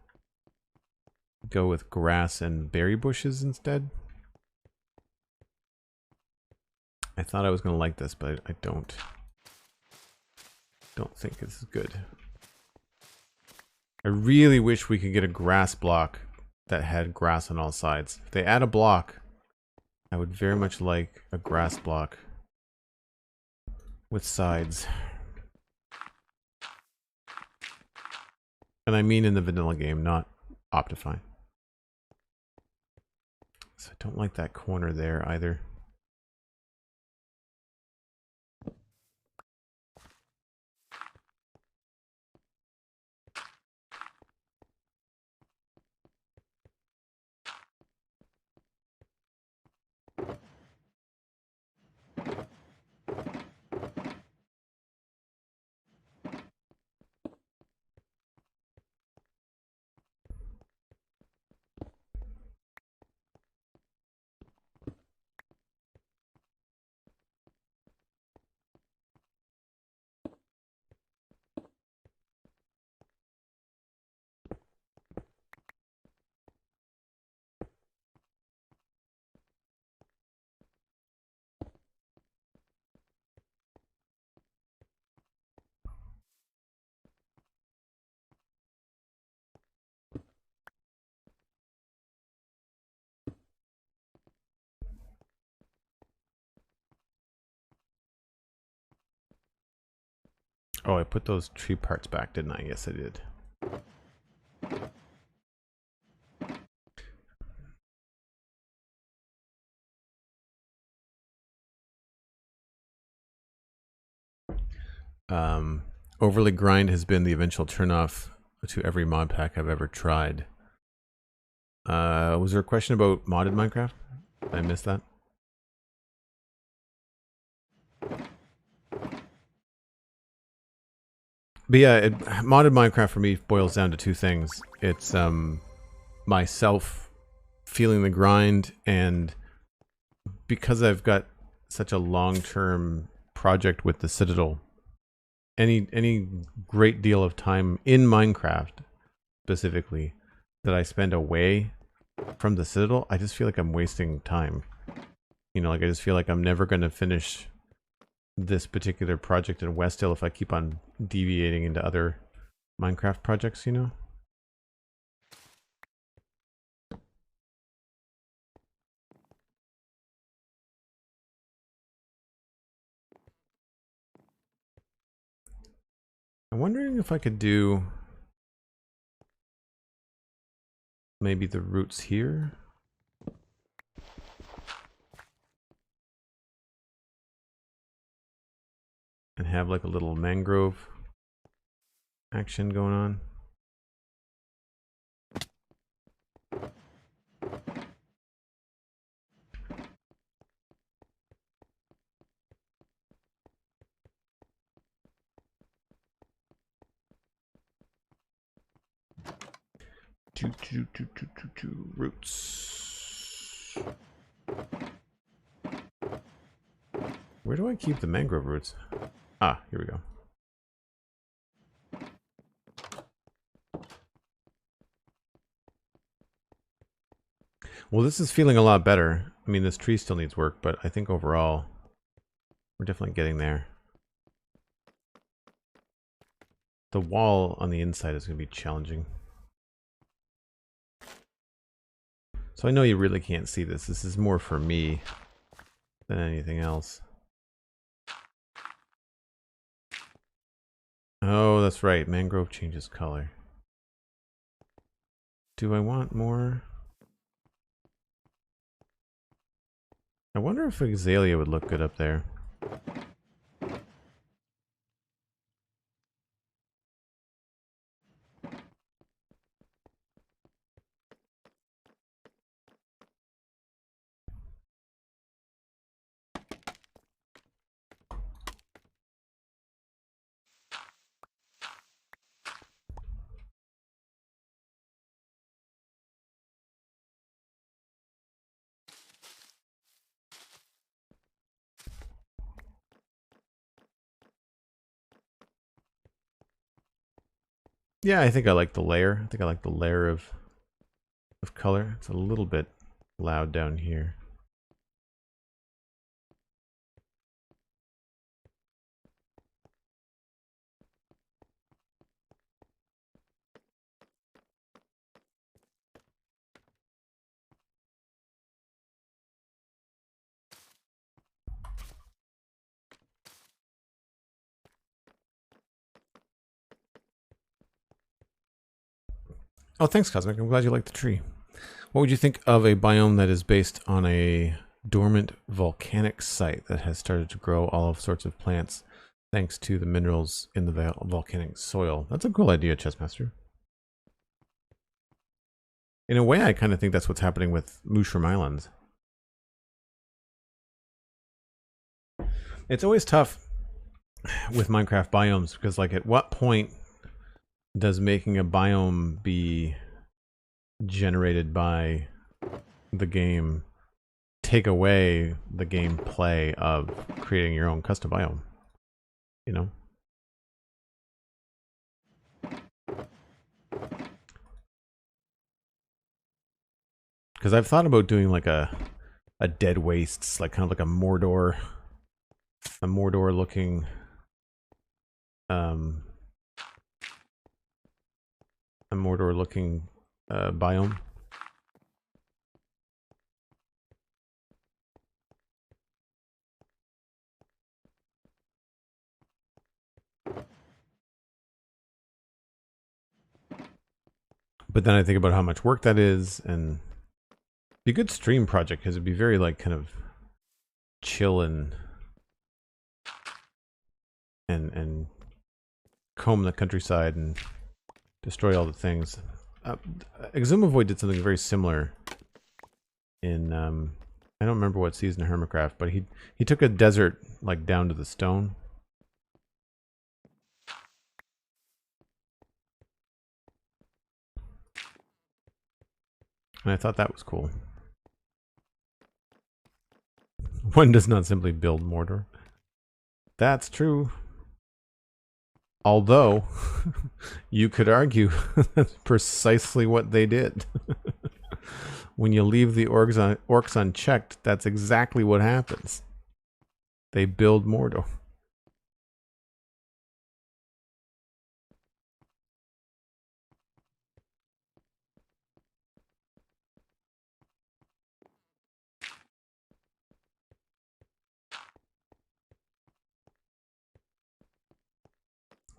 go with grass and berry bushes instead. I thought I was going to like this, but I don't think this is good. I really wish we could get a grass block that had grass on all sides. If they add a block, I would very much like a grass block with sides. And I mean in the vanilla game, not Optifine. So I don't like that corner there either. Oh, I put those tree parts back, didn't I? Yes, I did. Overly grind has been the eventual turnoff to every mod pack I've ever tried. Was there a question about modded Minecraft? Did I miss that? But yeah, modded Minecraft for me boils down to two things. It's myself feeling the grind, and because I've got such a long-term project with the Citadel, any great deal of time in Minecraft specifically that I spend away from the Citadel, I just feel like I'm wasting time. You know, like I just feel like I'm never going to finish this particular project in Westhill if I keep on deviating into other Minecraft projects, you know? I'm wondering if I could do maybe the roots here. And have like a little mangrove action going on. Roots. Where do I keep the mangrove roots? Ah, here we go. Well, this is feeling a lot better. I mean, this tree still needs work, but I think overall, we're definitely getting there. The wall on the inside is going to be challenging. So I know you really can't see this. This is more for me than anything else. Oh, that's right. Mangrove changes color. Do I want more? I wonder if azalea would look good up there. Yeah, I think I like the layer. I think I like the layer of color. It's a little bit loud down here. Oh, thanks, Cosmic. I'm glad you like the tree. What would you think of a biome that is based on a dormant volcanic site that has started to grow all sorts of plants thanks to the minerals in the volcanic soil? That's a cool idea, Chessmaster. In a way, I kind of think that's what's happening with Mushroom Islands. It's always tough with Minecraft biomes because, like, at what point does making a biome be generated by the game take away the gameplay of creating your own custom biome? You know? Because I've thought about doing like a dead wastes, like kind of like a Mordor looking biome. But then I think about how much work that is, and it'd be a good stream project because it'd be very like kind of chill and comb the countryside and destroy all the things. Exumavoid did something very similar in I don't remember what season of Hermitcraft, but he took a desert like down to the stone. And I thought that was cool. One does not simply build Mordor. That's true. Although, you could argue that's precisely what they did. When you leave the orcs unchecked, that's exactly what happens. They build Mordor.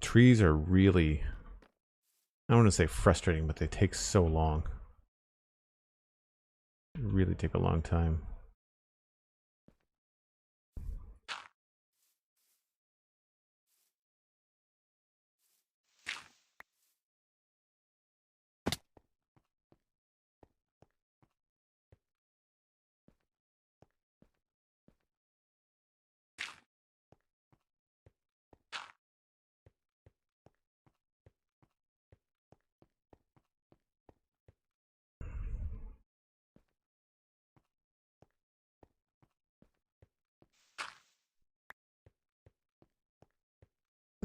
Trees are really, I don't want to say frustrating, but they take so long. They really take a long time.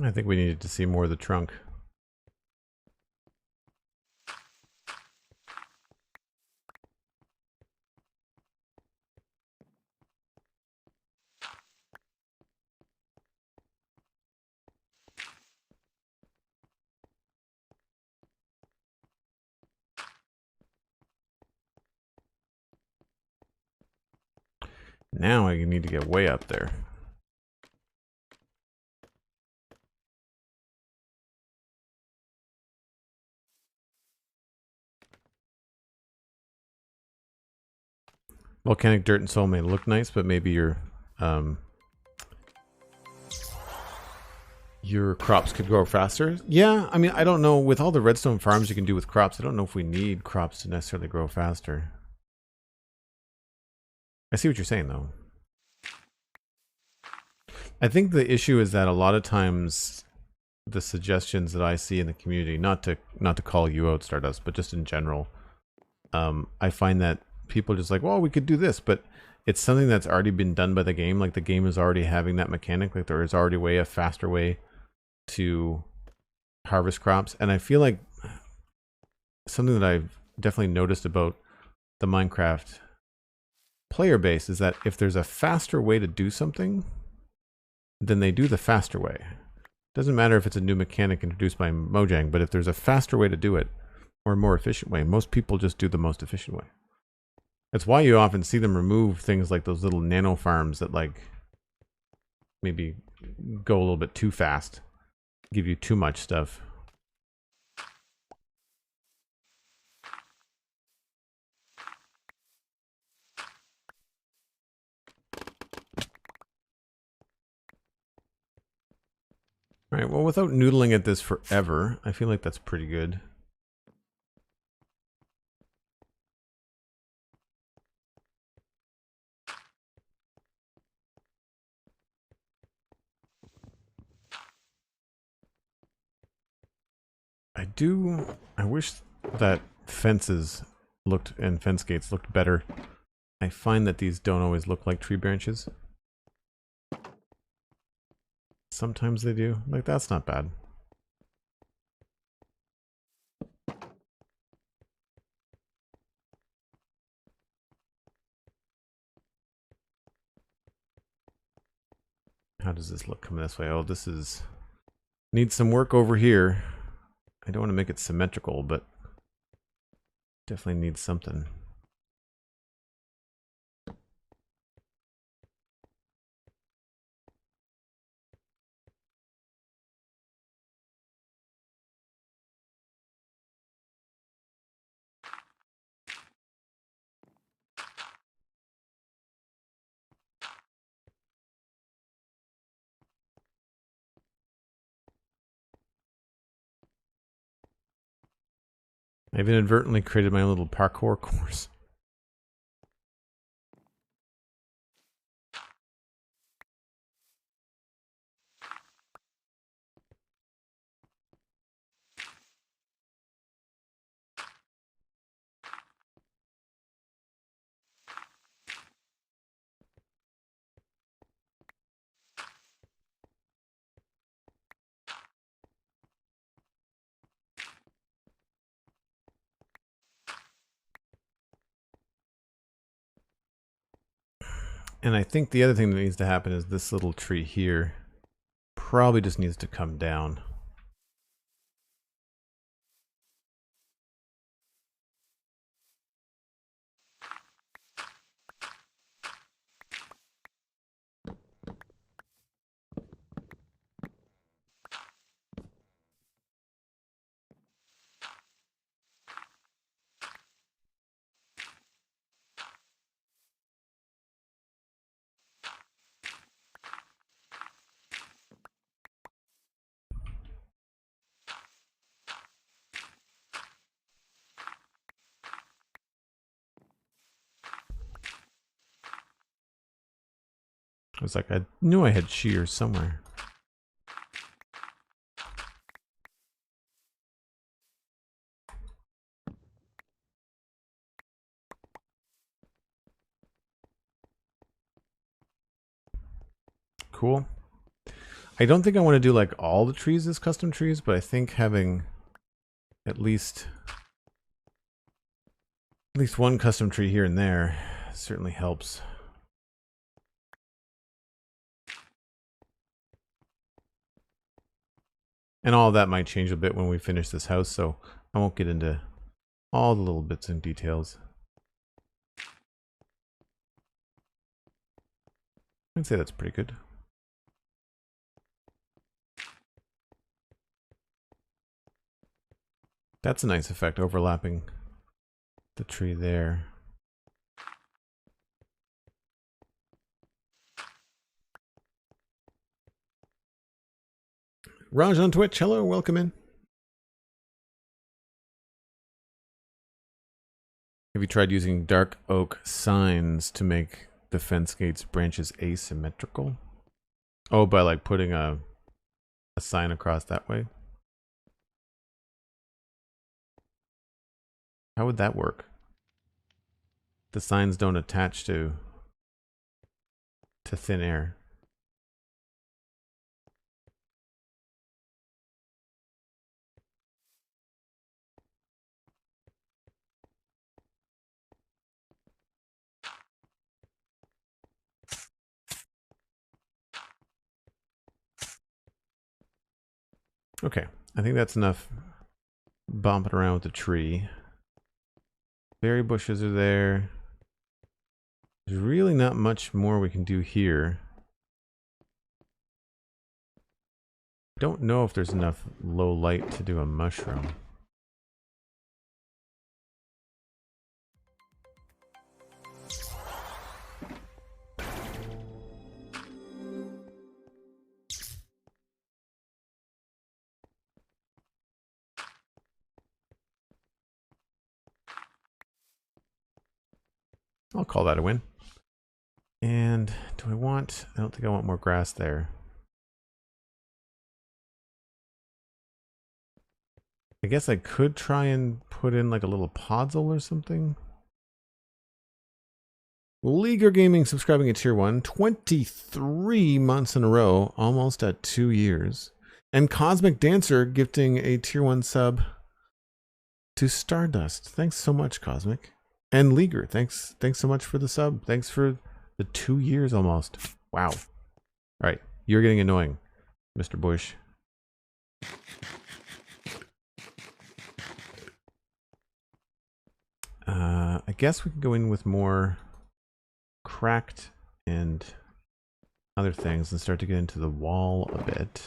I think we needed to see more of the trunk. Now I need to get way up there. Volcanic dirt and soil may look nice, but maybe your crops could grow faster. Yeah, I mean, I don't know. With all the redstone farms you can do with crops, I don't know if we need crops to necessarily grow faster. I see what you're saying, though. I think the issue is that a lot of times the suggestions that I see in the community, not to call you out, Stardust, but just in general, I find that people are just like, well, we could do this, but it's something that's already been done by the game. Like the game is already having that mechanic. Like there is already a faster way to harvest crops. And I feel like something that I've definitely noticed about the Minecraft player base is that if there's a faster way to do something, then they do the faster way. Doesn't matter if it's a new mechanic introduced by Mojang, but if there's a faster way to do it or a more efficient way, most people just do the most efficient way. That's why you often see them remove things like those little nano farms that like maybe go a little bit too fast, give you too much stuff. All right, well, without noodling at this forever, I feel like that's pretty good. I wish that fences looked, and fence gates looked better. I find that these don't always look like tree branches. Sometimes they do. Like, that's not bad. How does this look coming this way? Oh, this is... needs some work over here. I don't want to make it symmetrical, but definitely needs something. I've inadvertently created my own little parkour course. And I think the other thing that needs to happen is this little tree here probably just needs to come down. I was like, I knew I had shears somewhere. Cool. I don't think I want to do like all the trees as custom trees, but I think having at least one custom tree here and there certainly helps. And all of that might change a bit when we finish this house, so I won't get into all the little bits and details. I'd say that's pretty good. That's a nice effect, overlapping the tree there. Raj on Twitch, hello, welcome in. Have you tried using dark oak signs to make the fence gates branches asymmetrical? Oh, by like putting a sign across that way? How would that work? The signs don't attach to thin air. Okay, I think that's enough bumping around with the tree. Berry bushes are there. There's really not much more we can do here. Don't know if there's enough low light to do a mushroom. I'll call that a win. And do I want... I don't think I want more grass there. I guess I could try and put in like a little podzol or something. Leaguer Gaming subscribing at tier 1. 23 months in a row. Almost at 2 years. And Cosmic Dancer gifting a tier 1 sub to Stardust. Thanks so much, Cosmic. And Leaguer, thanks so much for the sub. Thanks for the 2 years almost. Wow. All right, you're getting annoying, Mr. Bush. I guess we can go in with more cracked and other things and start to get into the wall a bit.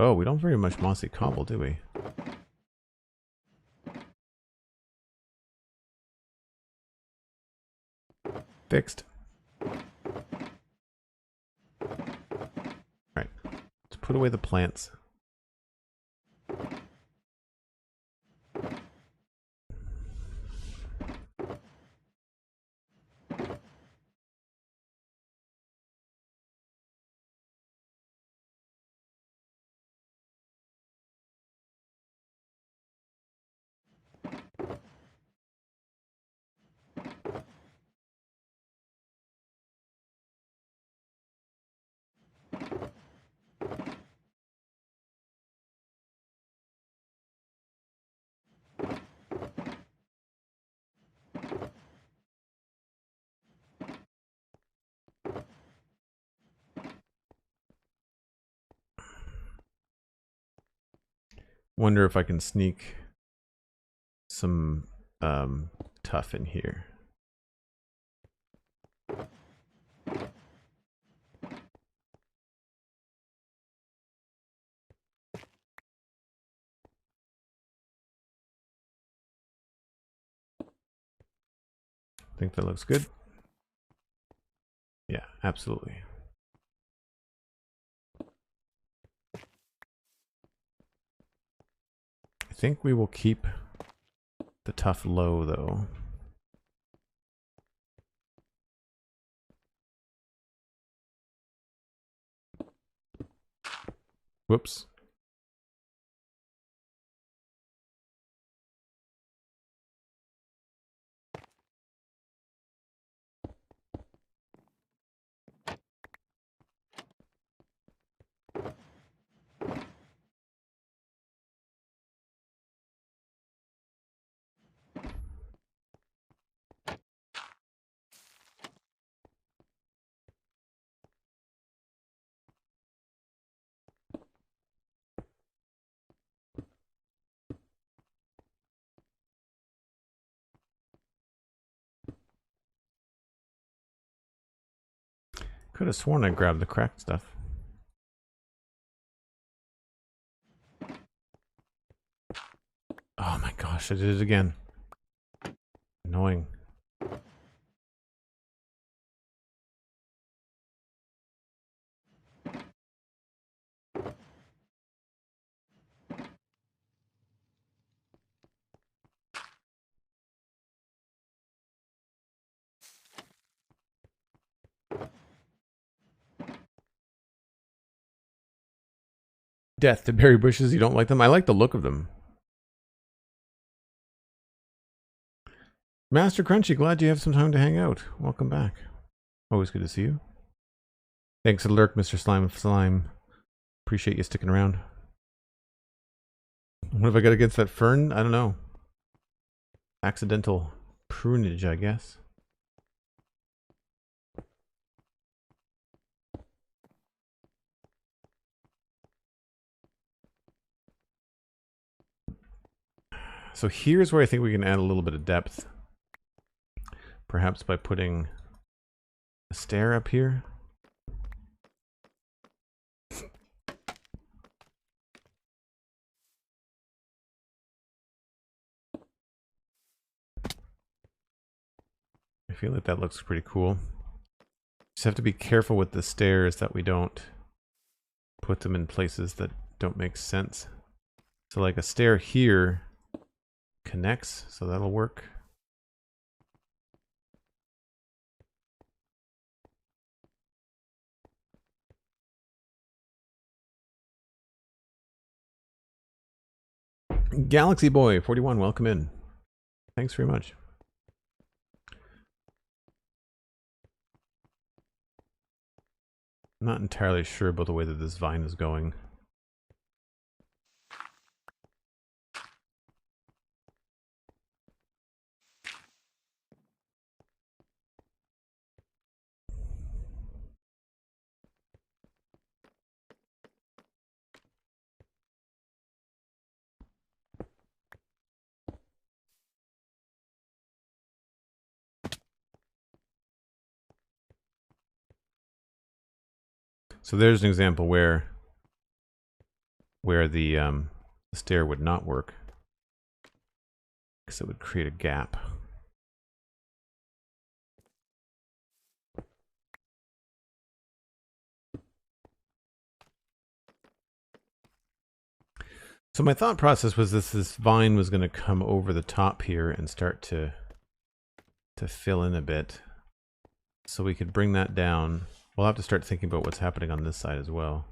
Oh, we don't have very much mossy cobble, do we? Fixed. Alright, let's put away the plants. Wonder if I can sneak some tough in here. I think that looks good. Yeah, absolutely. I think we will keep the tough low though. Whoops. Could have sworn I grabbed the cracked stuff. Oh my gosh, I did it again. Annoying. Death to berry bushes, you don't like them? I like the look of them. Master Crunchy, glad you have some time to hang out. Welcome back. Always good to see you. Thanks for the lurk, Mr. Slime of Slime. Appreciate you sticking around. What have I got against that fern? I don't know. Accidental prunage, I guess. So here's where I think we can add a little bit of depth. Perhaps by putting a stair up here. I feel like that looks pretty cool. Just have to be careful with the stairs that we don't put them in places that don't make sense. So like a stair here connects, so that'll work. Galaxy Boy 41, welcome in. Thanks very much. I'm not entirely sure about the way that this vine is going. So there's an example where the stair would not work, because it would create a gap. So my thought process was this vine was going to come over the top here and start to fill in a bit, so we could bring that down. We'll have to start thinking about what's happening on this side as well.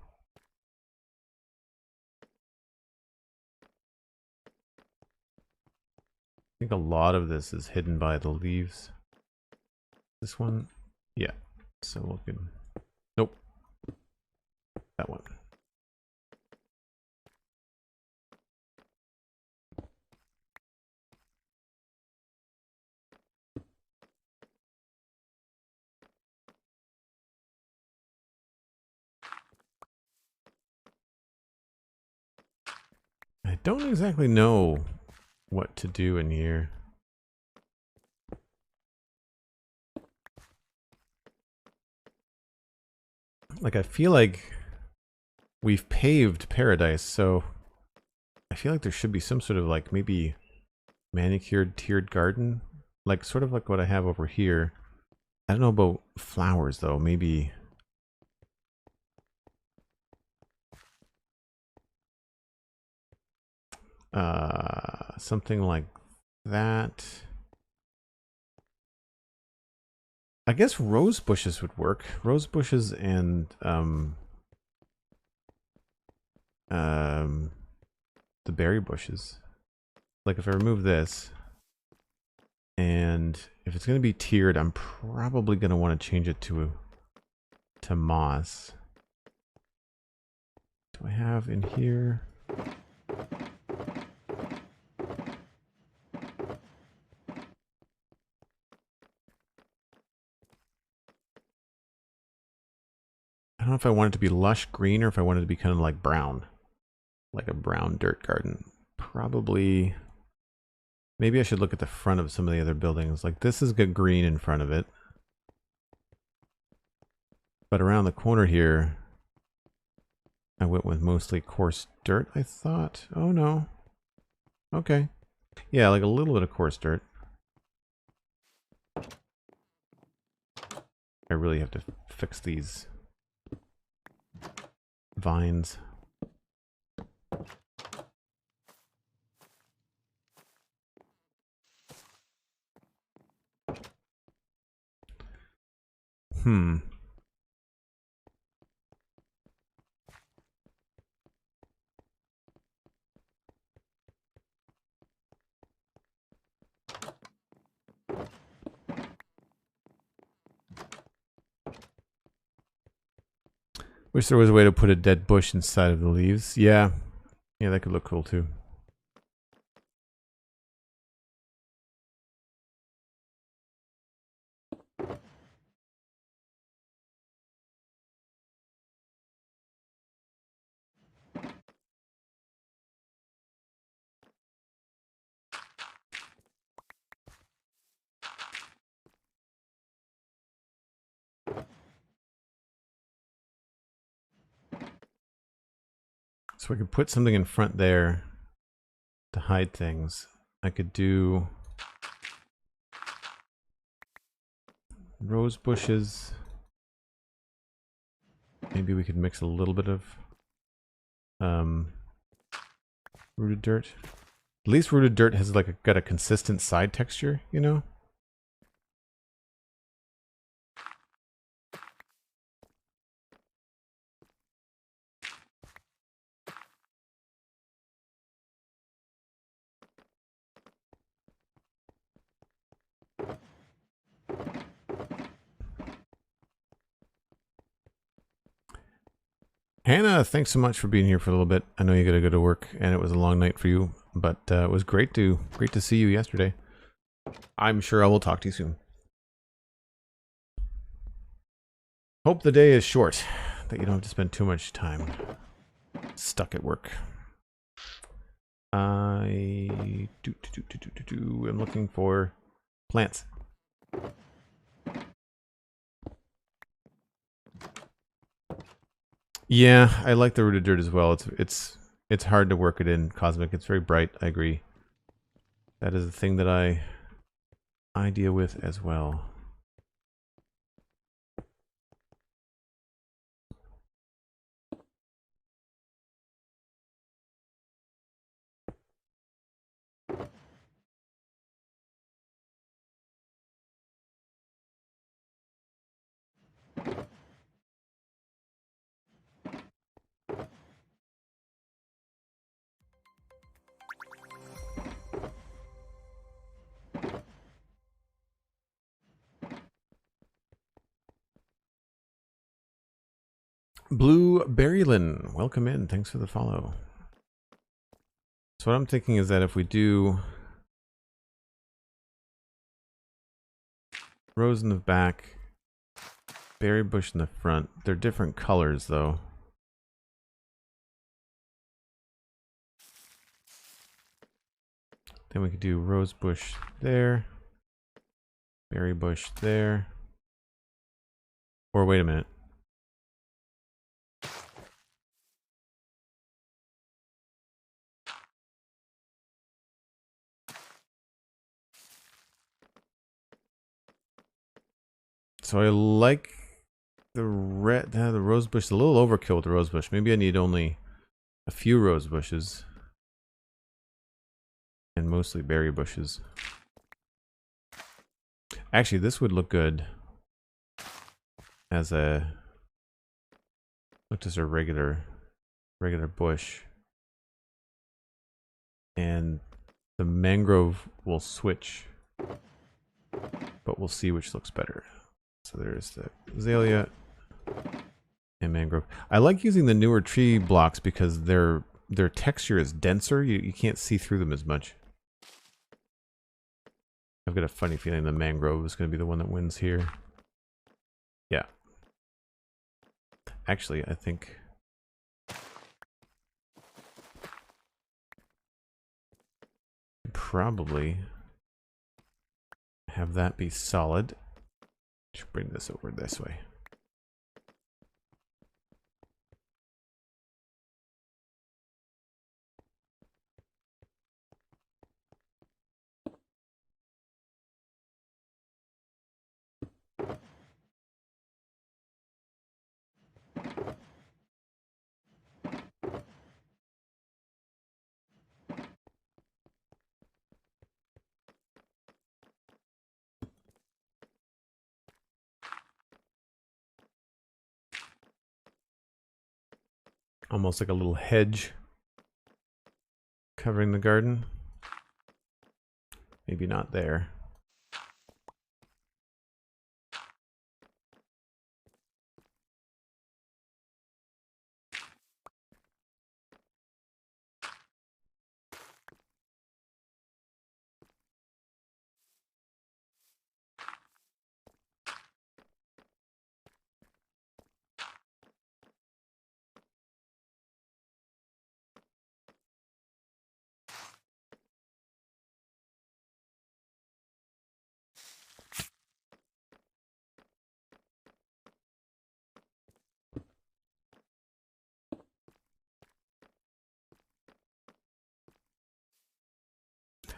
I think a lot of this is hidden by the leaves. This one? Yeah. So we'll get... Nope. That one. I don't exactly know what to do in here. Like, I feel like we've paved paradise, so I feel like there should be some sort of, like, maybe manicured tiered garden, like sort of like what I have over here. I don't know about flowers though. Maybe something like that. I guess rose bushes would work. Rose bushes and the berry bushes. Like if I remove this, and if it's going to be tiered, I'm probably going to want to change it to moss. Do I have in here? I don't know if I want it to be lush green or if I want it to be kind of like brown. Like a brown dirt garden. Probably... Maybe I should look at the front of some of the other buildings. Like this has got green in front of it. But around the corner here, I went with mostly coarse dirt, I thought. Oh no. Okay. Yeah, like a little bit of coarse dirt. I really have to fix these vines. Wish there was a way to put a dead bush inside of the leaves. Yeah. Yeah, that could look cool too. So I could put something in front there to hide things. I could do rose bushes. Maybe we could mix a little bit of rooted dirt. At least rooted dirt has like got a consistent side texture, you know? Hannah, thanks so much for being here for a little bit. I know you gotta go to work, and it was a long night for you, but it was great to see you yesterday. I'm sure I will talk to you soon. Hope the day is short, that you don't have to spend too much time stuck at work. I'm looking for plants. Yeah, I like the rooted dirt as well. It's hard to work it in Cosmic. It's very bright. I agree. That is the thing that I deal with as well. Blue Berrylin, welcome in. Thanks for the follow. So what I'm thinking is that if we do rose in the back, berry bush in the front, they're different colors though. Then we could do rose bush there, berry bush there. Or wait a minute. So I like the red, the rose bush. A little overkill with the rose bush. Maybe I need only a few rose bushes and mostly berry bushes. Actually, this would look good as a regular bush, and the mangrove will switch, but we'll see which looks better. So there's the azalea and mangrove. I like using the newer tree blocks because their texture is denser. You can't see through them as much. I've got a funny feeling the mangrove is going to be the one that wins here. Yeah. Actually, I think probably have that be solid. Should bring this over this way. almost like a little hedge covering the garden. Maybe not there.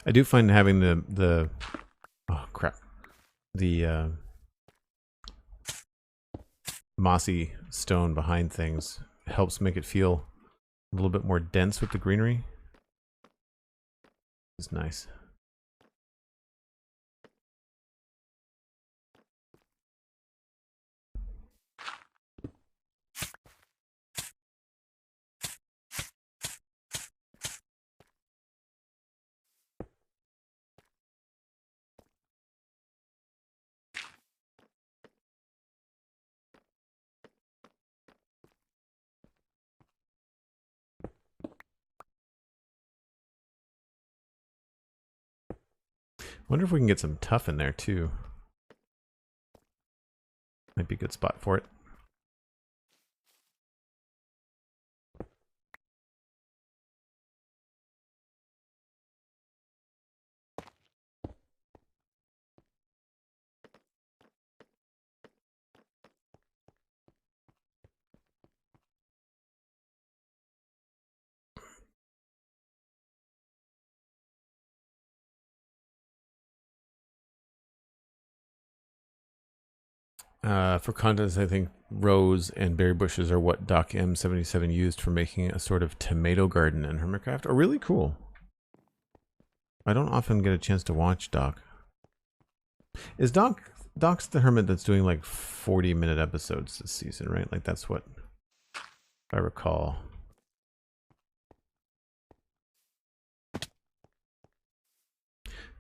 I do find having the oh crap, the mossy stone behind things helps make it feel a little bit more dense with the greenery. It's nice. Wonder if we can get some tuff in there too. Might be a good spot for it. For context, I think rose and berry bushes are what Doc M77 used for making a sort of tomato garden in Hermitcraft. Oh, really cool. I don't often get a chance to watch Doc. Is Doc's the hermit that's doing like 40-minute episodes this season, right? Like that's what I recall. I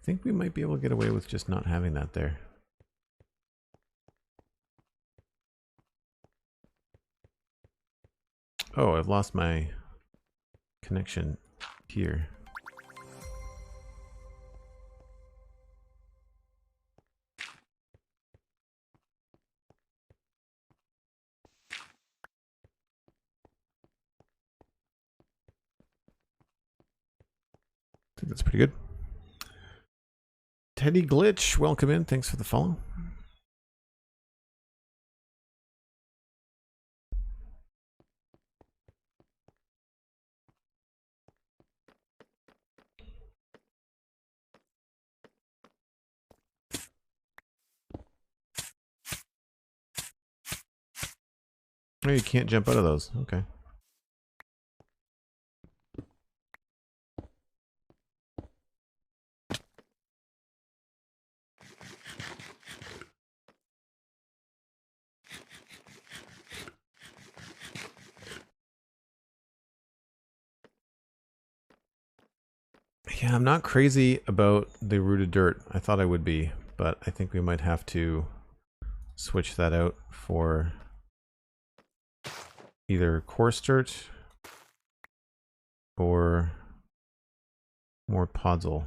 think we might be able to get away with just not having that there. Oh, I've lost my connection here. I think that's pretty good. Teddy Glitch, welcome in. Thanks for the follow. Oh, you can't jump out of those. Okay. Yeah, I'm not crazy about the rooted dirt. I thought I would be, but I think we might have to switch that out for either coarse dirt or more podzol.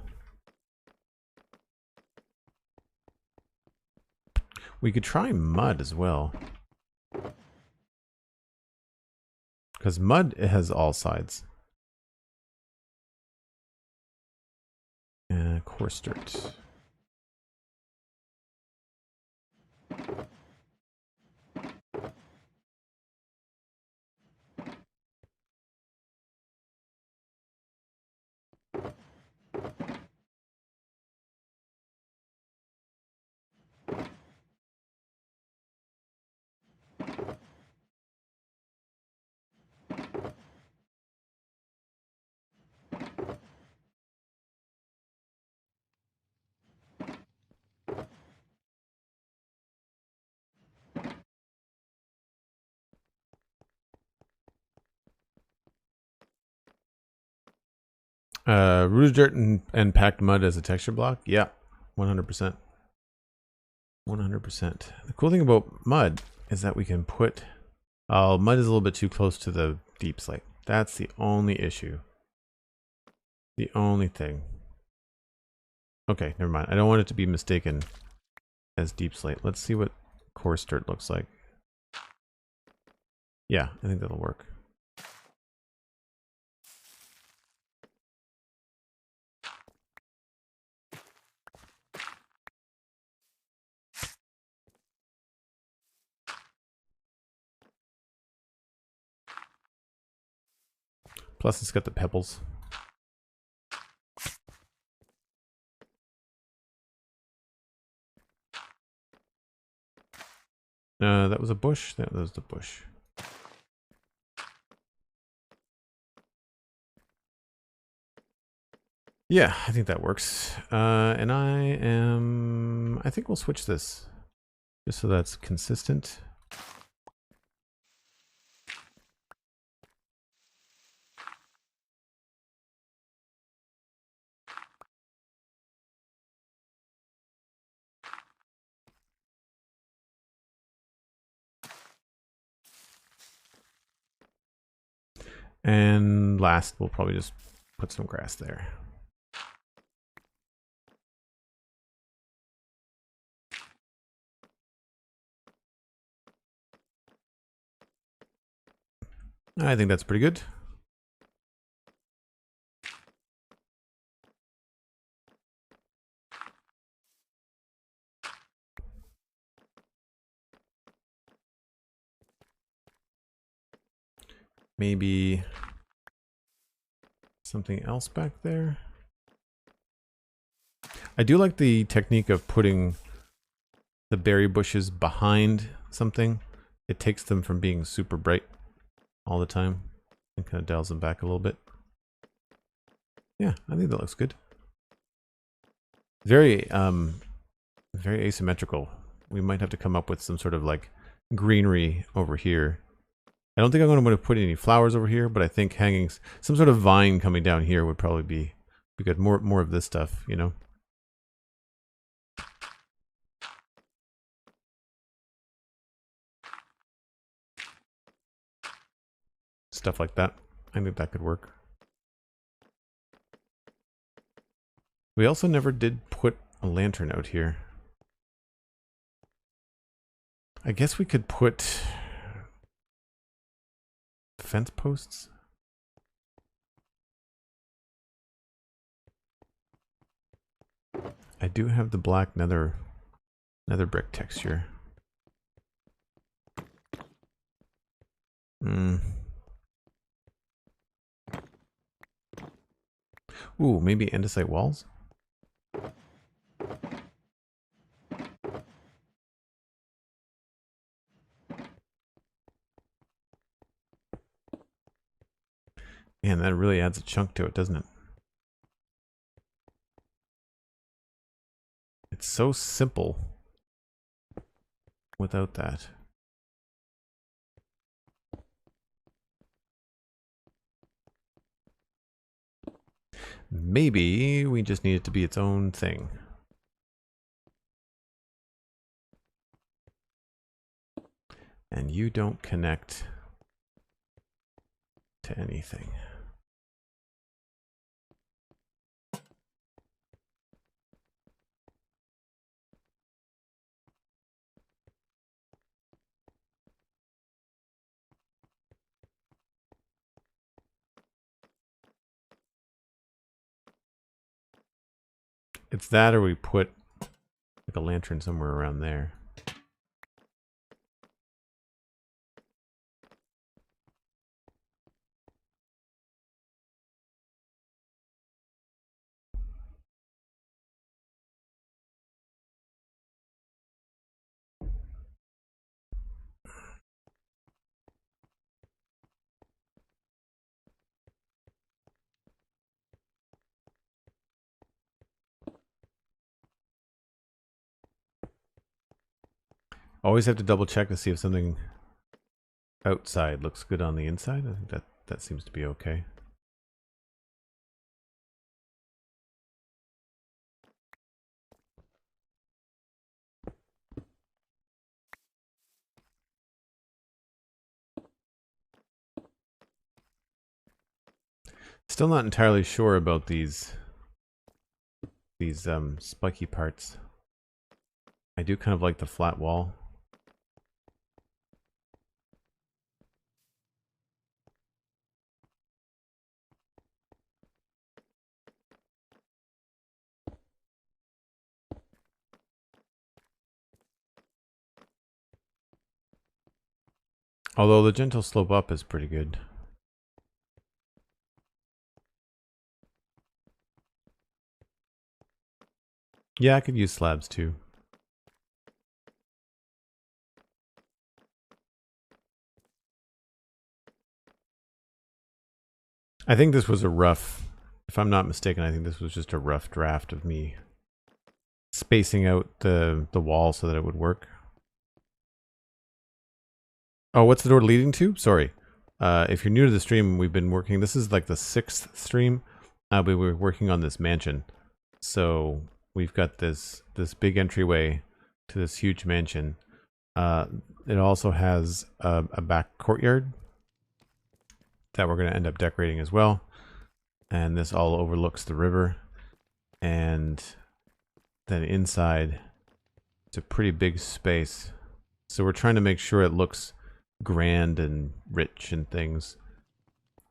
We could try mud as well, because mud, it has all sides. Coarse dirt. Rouge dirt and packed mud as a texture block? Yeah, 100%. 100%. The cool thing about mud is that we can put... Oh, mud is a little bit too close to the deep slate. That's the only issue. The only thing. Okay, never mind. I don't want it to be mistaken as deep slate. Let's see what coarse dirt looks like. Yeah, I think that'll work. Plus it's got the pebbles. That was a bush? That was the bush. Yeah, I think that works. And I think we'll switch this. Just so that's consistent. And last, we'll probably just put some grass there. I think that's pretty good. Maybe something else back there. I do like the technique of putting the berry bushes behind something. It takes them from being super bright all the time and kind of dials them back a little bit. Yeah, I think that looks good. Very very asymmetrical. We might have to come up with some sort of like greenery over here. I don't think I'm going to put any flowers over here, but I think hanging some sort of vine coming down here would probably be good. More of this stuff, you know. Stuff like that. I think that could work. We also never did put a lantern out here. I guess we could put fence posts. I do have the black nether brick texture. Ooh, maybe andesite walls? Man, that really adds a chunk to it, doesn't it? It's so simple without that. Maybe we just need it to be its own thing. And you don't connect to anything. It's that, or we put like a lantern somewhere around there. Always have to double check to see if something outside looks good on the inside. I think that seems to be okay. Still not entirely sure about these spiky parts. I do kind of like the flat wall. Although the gentle slope up is pretty good. Yeah, I could use slabs too. I think this was a rough, if I'm not mistaken, I think this was just a rough draft of me spacing out the wall so that it would work. Oh, what's the door leading to? Sorry. If you're new to the stream, we've been working, this is like the 6th stream. We were working on this mansion. So we've got this big entryway to this huge mansion. It also has a back courtyard that we're going to end up decorating as well. And this all overlooks the river. And then inside, it's a pretty big space. So we're trying to make sure it looks grand and rich and things.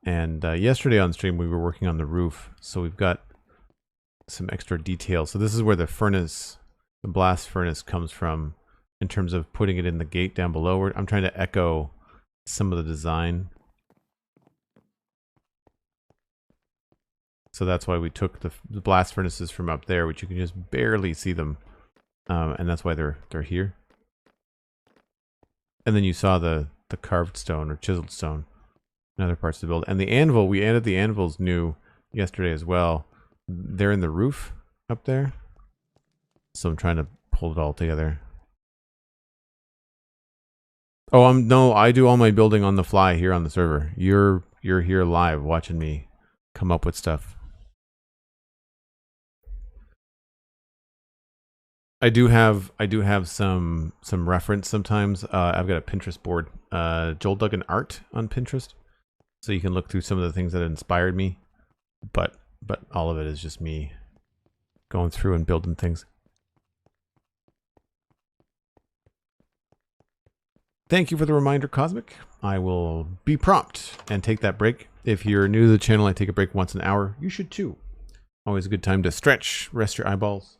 And yesterday on stream, we were working on the roof. So we've got some extra detail. So this is where the furnace, the blast furnace comes from in terms of putting it in the gate down below. I'm trying to echo some of the design. So that's why we took the blast furnaces from up there, which you can just barely see them. And that's why they're here. And then you saw the carved stone or chiseled stone in other parts of the build. And the anvil, we added the anvils new yesterday as well. They're in the roof up there. So I'm trying to pull it all together. Oh, no, I do all my building on the fly here on the server. You're here live watching me come up with stuff. I do have some reference sometimes. I've got a Pinterest board, Joel Duggan art on Pinterest, so you can look through some of the things that inspired me. But all of it is just me going through and building things. Thank you for the reminder, Cosmic. I will be prompt and take that break. If you're new to the channel, I take a break once an hour. You should too. Always a good time to stretch, rest your eyeballs,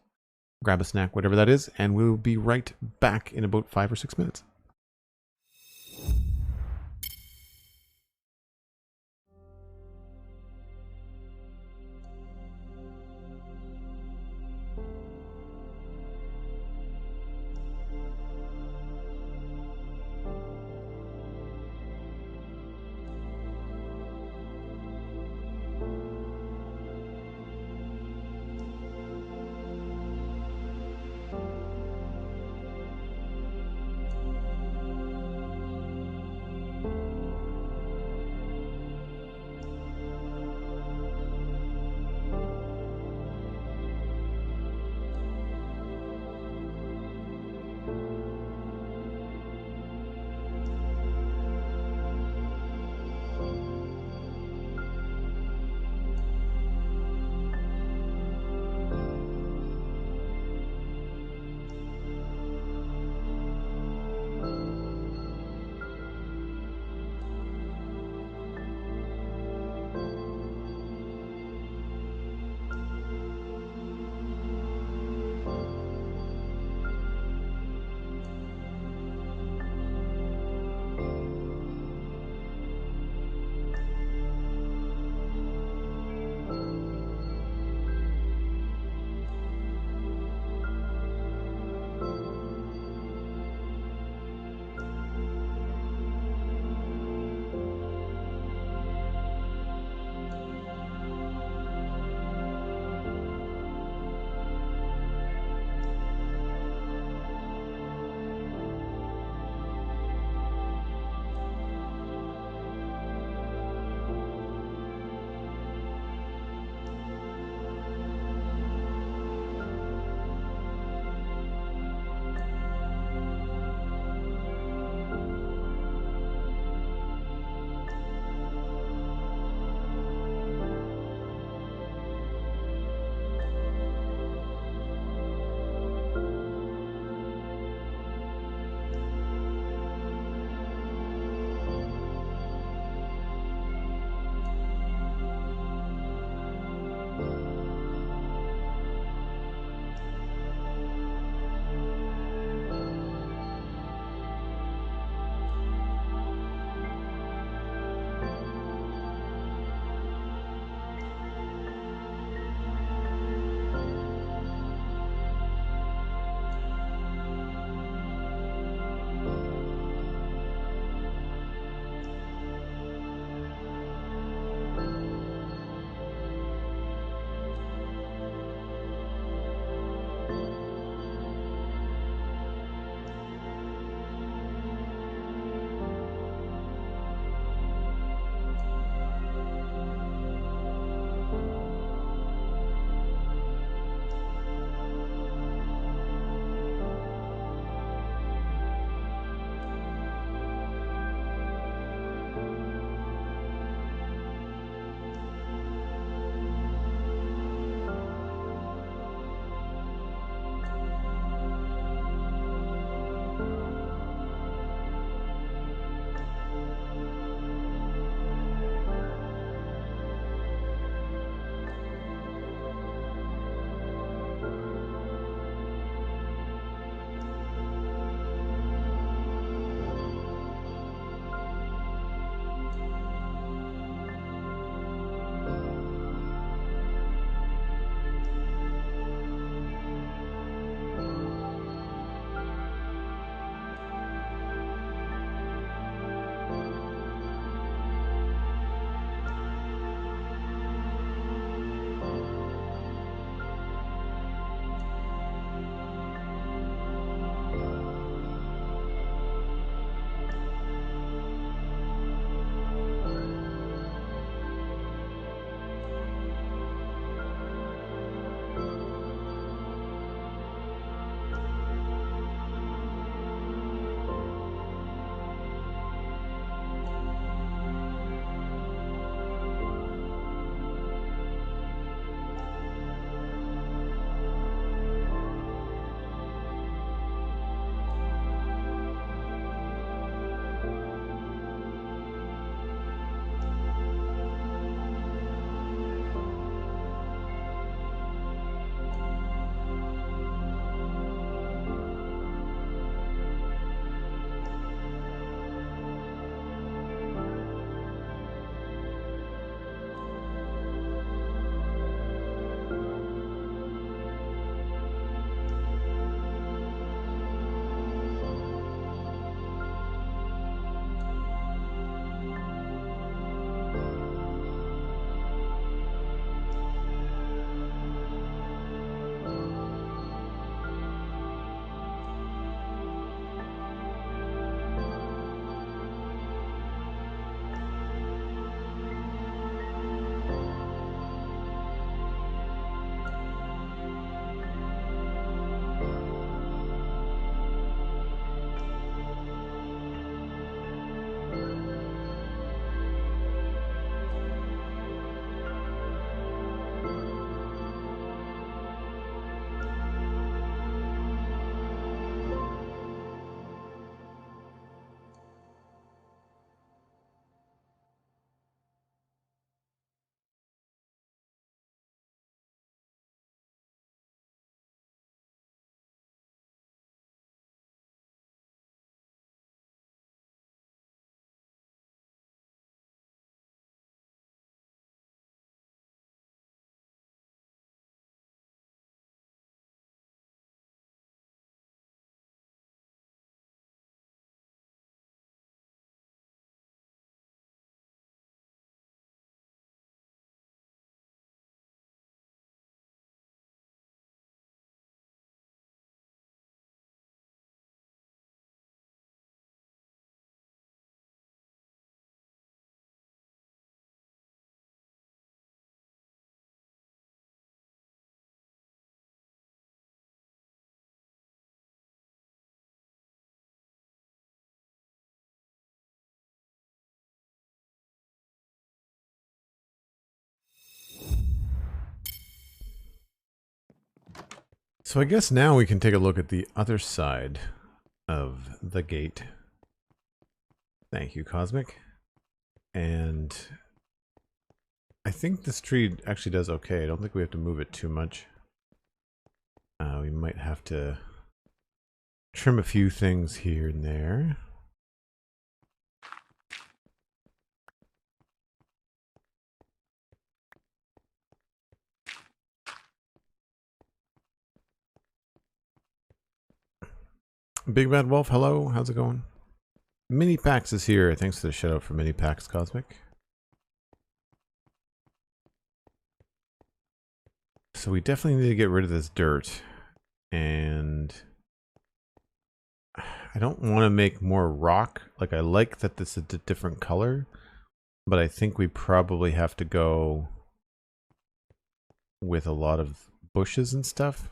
grab a snack, whatever that is, and we'll be right back in about 5 or 6 minutes. So I guess now we can take a look at the other side of the gate. Thank you, Cosmic. And I think this tree actually does okay. I don't think we have to move it too much. We might have to trim a few things here and there. Big Bad Wolf, hello. How's it going? Mini Pax is here. Thanks for the shout out for Mini Pax, Cosmic. So we definitely need to get rid of this dirt. And I don't want to make more rock. Like, I like that this is a different color, but I think we probably have to go with a lot of bushes and stuff.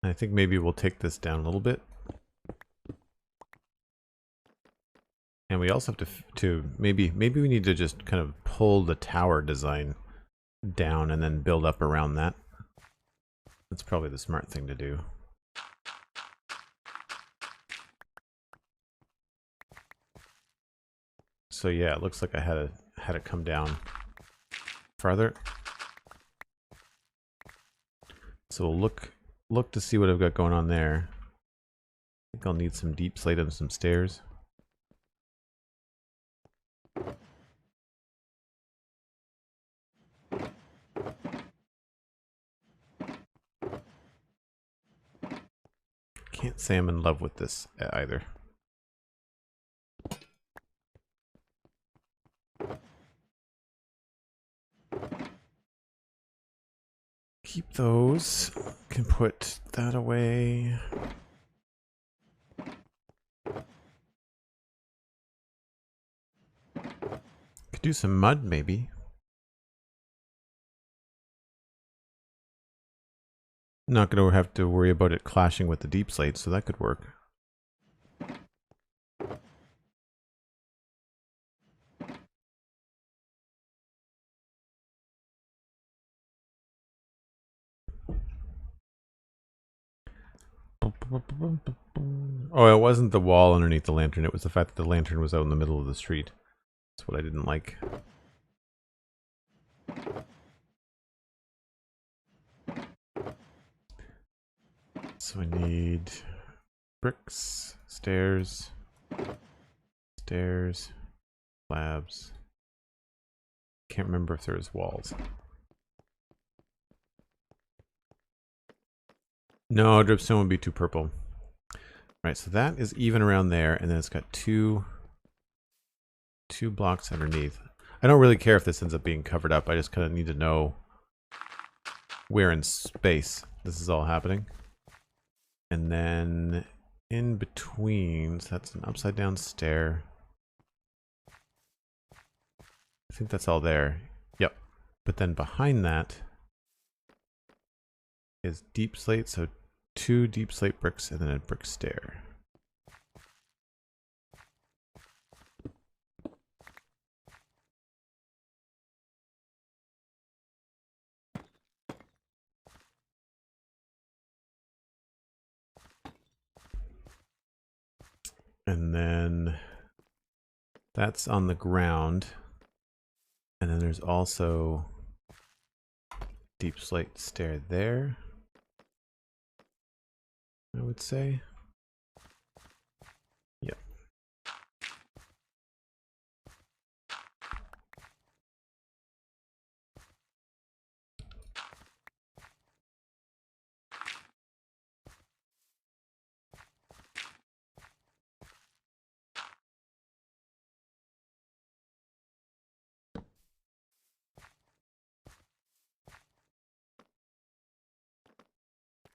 I think maybe we'll take this down a little bit. And we also have to maybe we need to just kind of pull the tower design down and then build up around that. That's probably the smart thing to do. So yeah, it looks like I had it come down farther. So we'll look to see what I've got going on there. I think I'll need some deep slate and some stairs. Can't say I'm in love with this either. Keep those. Can put that away. Could do some mud maybe. Not going to have to worry about it clashing with the deep slate, so that could work. Oh, it wasn't the wall underneath the lantern. It was the fact that the lantern was out in the middle of the street. That's what I didn't like. So I need bricks, stairs, slabs. Can't remember if there's walls. No, dripstone would be too purple. Right, so that is even around there, and then it's got two blocks underneath. I don't really care if this ends up being covered up. I just kind of need to know where in space this is all happening. And then in between, so that's an upside down stair. I think that's all there. Yep. But then behind that is deep slate, so 2 deep slate bricks and then a brick stair. And then that's on the ground. And then there's also deep slate stair there, I would say. Yep.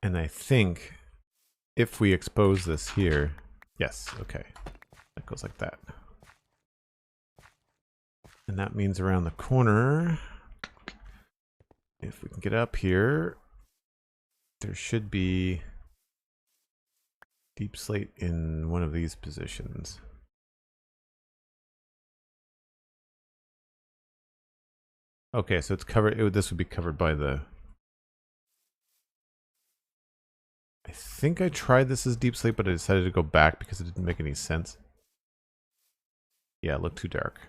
And I think if we expose this here, yes, okay. That goes like that. And that means around the corner, if we can get up here, there should be deep slate in one of these positions. Okay, so it's covered. This would be covered by the... I think I tried this as deep slate, but I decided to go back because it didn't make any sense. Yeah, it looked too dark.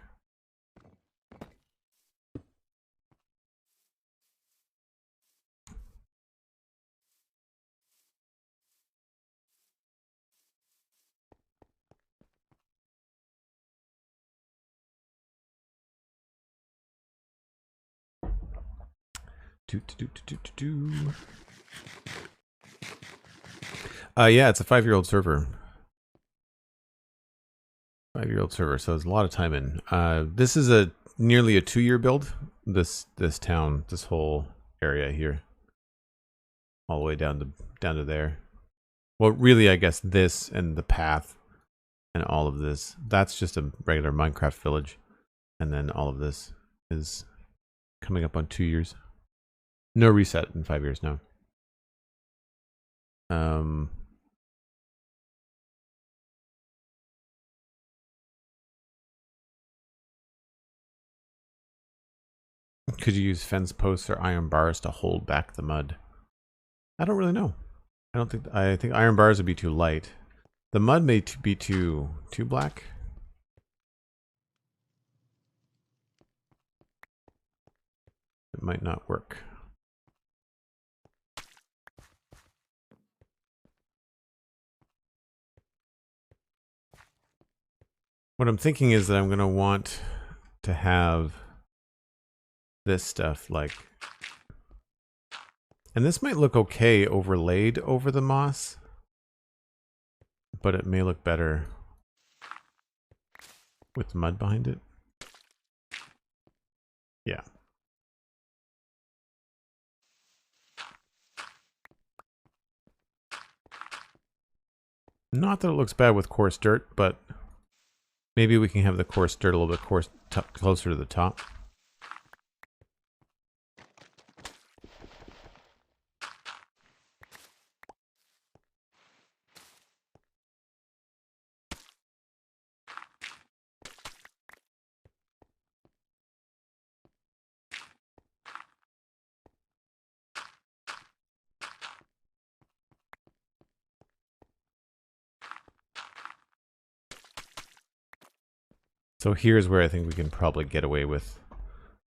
Yeah, it's a 5-year-old server. 5-year-old server, so there's a lot of time in. This is nearly a 2-year build. This town, this whole area here, all the way down to there. Well, really, I guess this and the path and all of this. That's just a regular Minecraft village, and then all of this is coming up on 2 years. No reset in 5 years now. Could you use fence posts or iron bars to hold back the mud? I don't really know. I think iron bars would be too light. The mud may be too black. It might not work. What I'm thinking is that I'm going to want to have this stuff like, and this might look okay overlaid over the moss, but it may look better with mud behind it. Yeah. Not that it looks bad with coarse dirt, but maybe we can have the coarse dirt a little bit closer to the top. So here's where I think we can probably get away with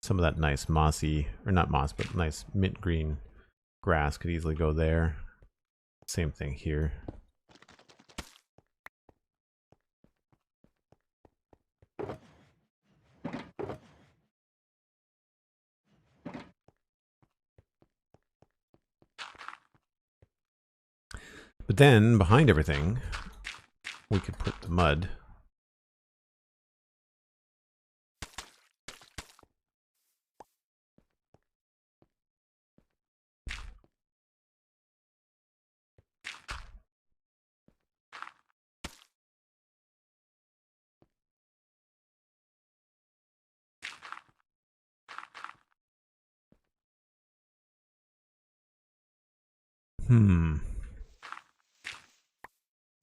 some of that nice mossy, or not moss, but nice mint green grass could easily go there. Same thing here. But then behind everything, we could put the mud.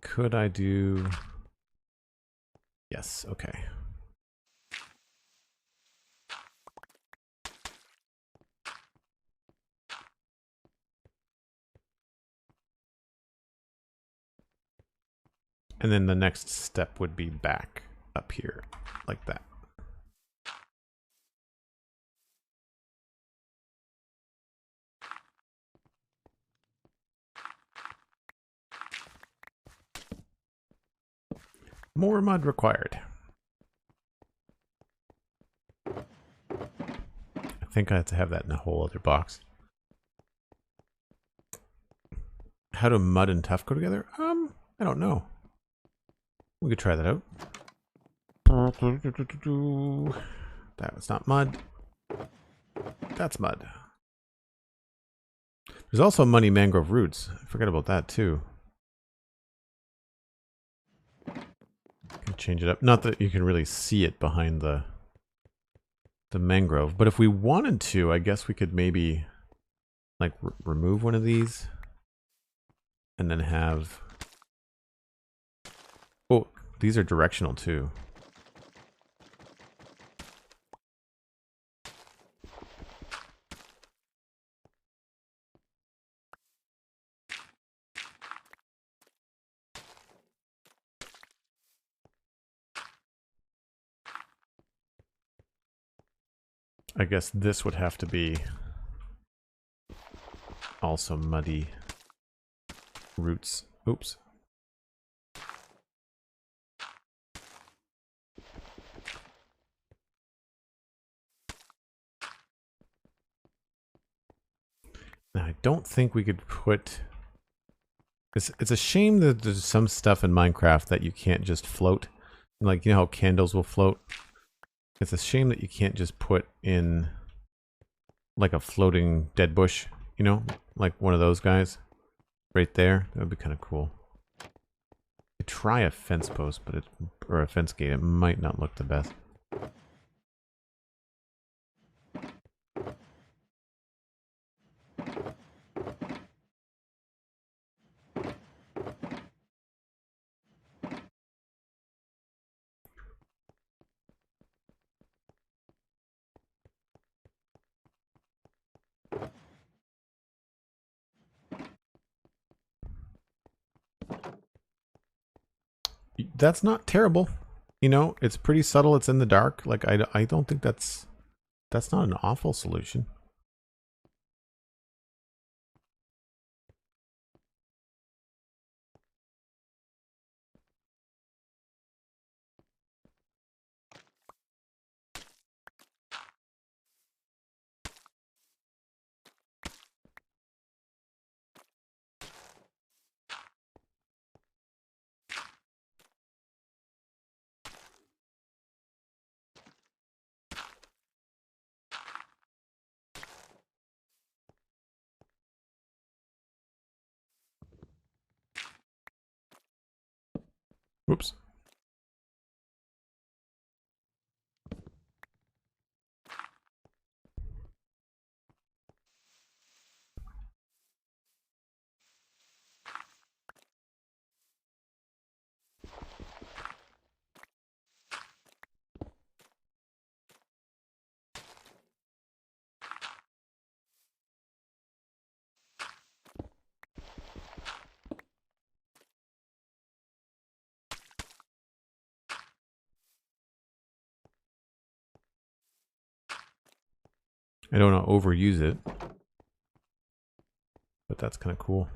Could I do... Yes, okay. And then the next step would be back up here, like that. More mud required. I think I have to have that in a whole other box. How do mud and tuff go together? I don't know. We could try that out. That was not mud. That's mud. There's also muddy mangrove roots. I forgot about that too. Can change it up. Not that you can really see it behind the mangrove, but if we wanted to, I guess we could maybe like remove one of these and then have... Oh, these are directional too. I guess this would have to be also muddy roots. Oops. Now, I don't think we could put... It's a shame that there's some stuff in Minecraft that you can't just float. Like, you know how candles will float? It's a shame that you can't just put in like a floating dead bush, you know? Like one of those guys right there. That would be kind of cool. You try a fence post, but or a fence gate, it might not look the best. That's not terrible. You know, it's pretty subtle. It's in the dark. Like, I don't think that's not an awful solution. Whoops. I don't want to overuse it, but that's kind of cool.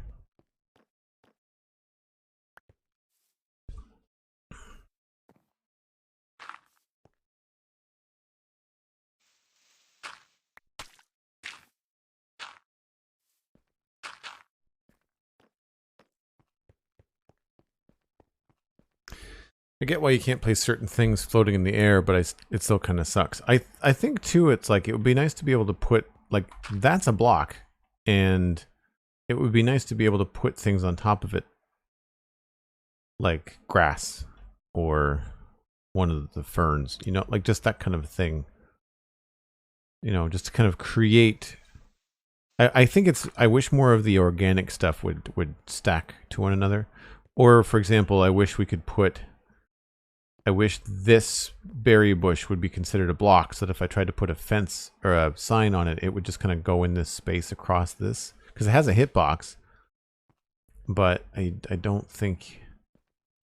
I get why you can't place certain things floating in the air, but it still kind of sucks. I think too, it's like, it would be nice to be able to put, like, that's a block, and it would be nice to be able to put things on top of it, like grass or one of the ferns, you know, like just that kind of thing. You know, just to kind of create. I think it's, I wish more of the organic stuff would stack to one another. Or, for example, I wish this berry bush would be considered a block, so that if I tried to put a fence or a sign on it, it would just kind of go in this space across this. Because it has a hitbox, but I don't think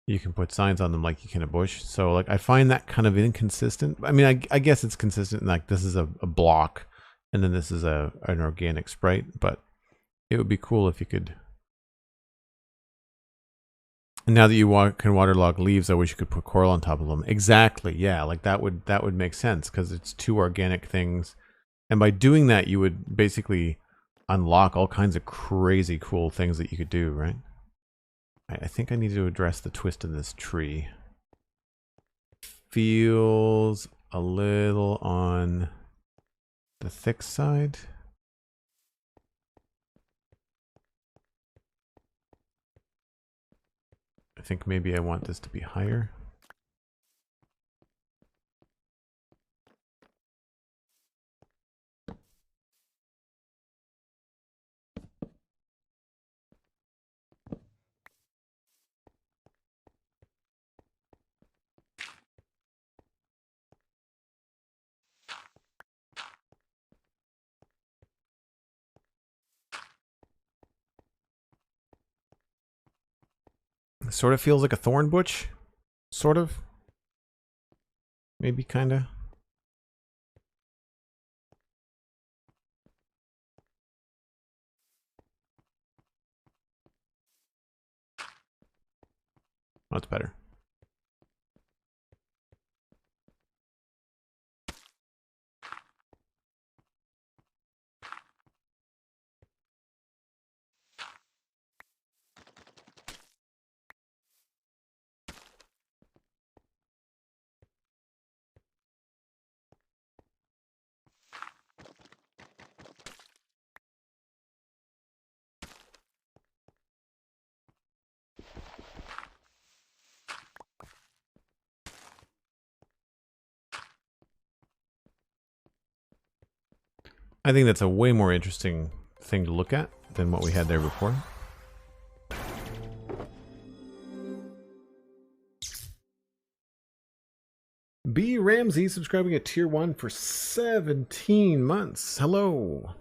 you can put signs on them like you can a bush. So, like, I find that kind of inconsistent. I mean, I guess it's consistent, like this is a block, and then this is an organic sprite, but it would be cool if you could... And now that you can waterlog leaves, I wish you could put coral on top of them. Exactly, yeah, like that would make sense, because it's two organic things. And by doing that, you would basically unlock all kinds of crazy cool things that you could do, right? I think I need to address the twist in this tree. Feels a little on the thick side. think maybe I want this to be higher. Sort of feels like a thorn bush. Sort of. Maybe kinda. That's better. I think that's a way more interesting thing to look at than what we had there before. B. Ramsey subscribing at tier 1 for 17 months. Hello.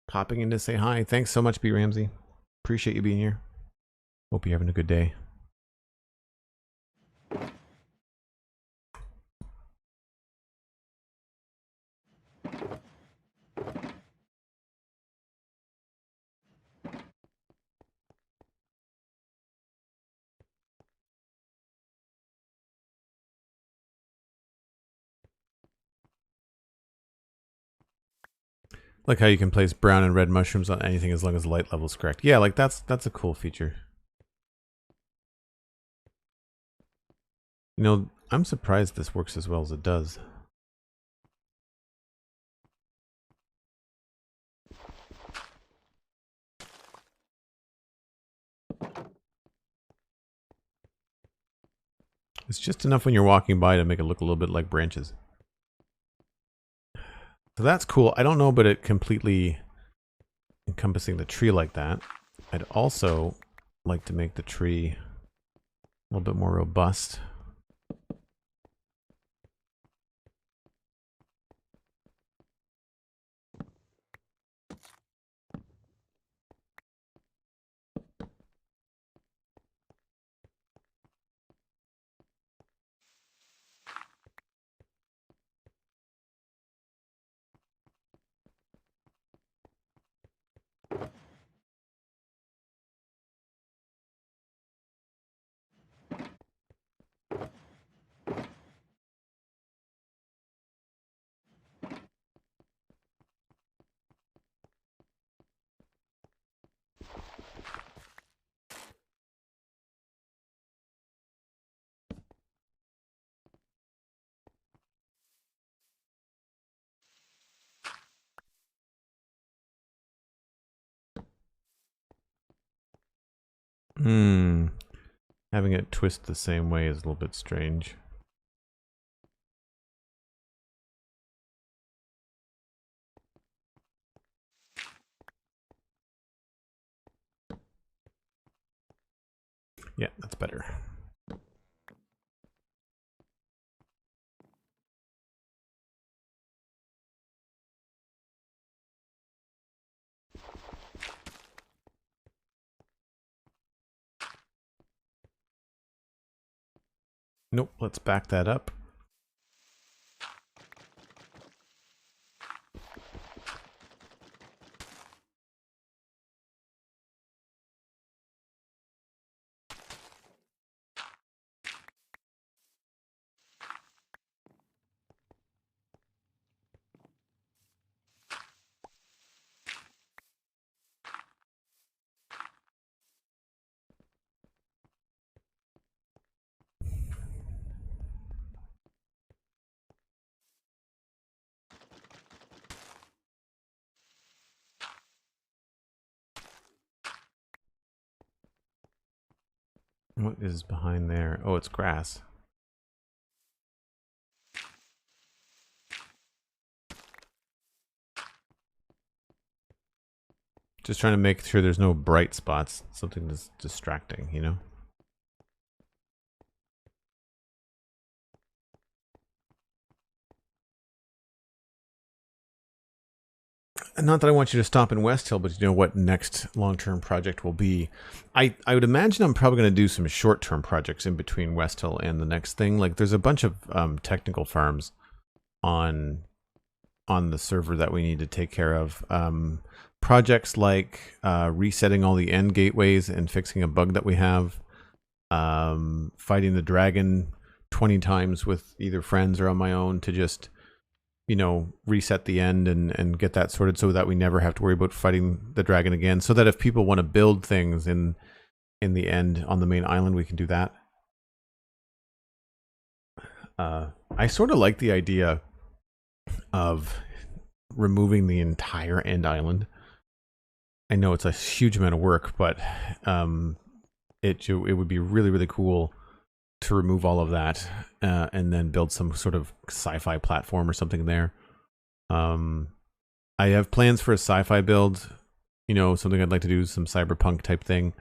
Popping in to say hi. Thanks so much, B. Ramsey. Appreciate you being here. Hope you're having a good day. Like how you can place brown and red mushrooms on anything as long as the light level is correct. Yeah, like that's a cool feature. You know, I'm surprised this works as well as it does. It's just enough when you're walking by to make it look a little bit like branches. So that's cool. I don't know about it completely encompassing the tree like that. I'd also like to make the tree a little bit more robust. Having it twist the same way is a little bit strange. Yeah, that's better. Nope, let's back that up. What is behind there? Oh, it's grass. Just trying to make sure there's no bright spots. Something that's distracting, you know? And not that I want you to stop in West Hill, but you know what next long-term project will be. I would imagine I'm probably going to do some short-term projects in between West Hill and the next thing. Like there's a bunch of technical farms on the server that we need to take care of. Projects like resetting all the end gateways and fixing a bug that we have. Fighting the dragon 20 times with either friends or on my own to just, you know, reset the end and get that sorted so that we never have to worry about fighting the dragon again. So that if people want to build things in the end on the main island, we can do that. I sort of like the idea of removing the entire end island. I know it's a huge amount of work, but it would be really, really cool to remove all of that and then build some sort of sci-fi platform or something there. I have plans for a sci-fi build, you know, something I'd like to do, some cyberpunk type thing.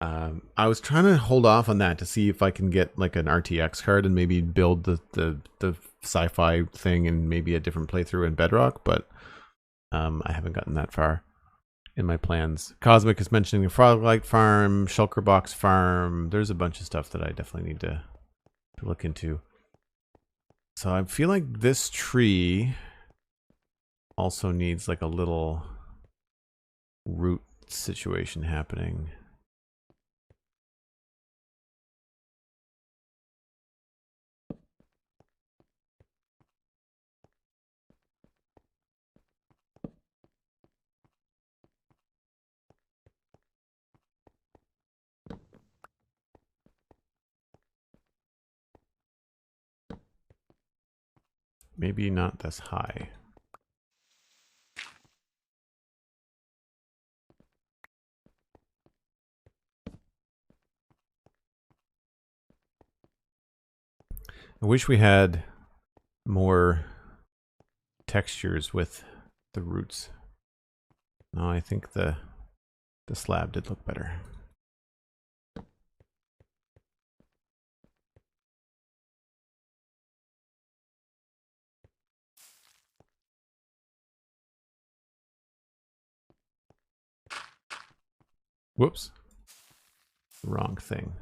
I was trying to hold off on that to see if I can get like an RTX card and maybe build the sci-fi thing and maybe a different playthrough in Bedrock, but I haven't gotten that far in my plans. Cosmic is mentioning a Froglight farm, Shulkerbox farm. There's a bunch of stuff that I definitely need to look into. So I feel like this tree also needs like a little root situation happening. Maybe not this high. I wish we had more textures with the roots. No, I think the slab did look better. Whoops. Wrong thing.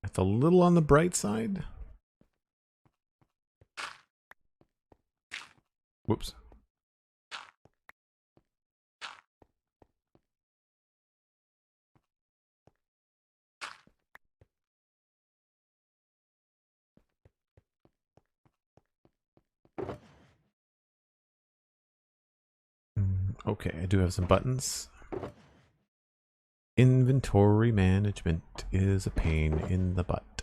That's a little on the bright side. Whoops. Okay, I do have some buttons. Inventory management is a pain in the butt.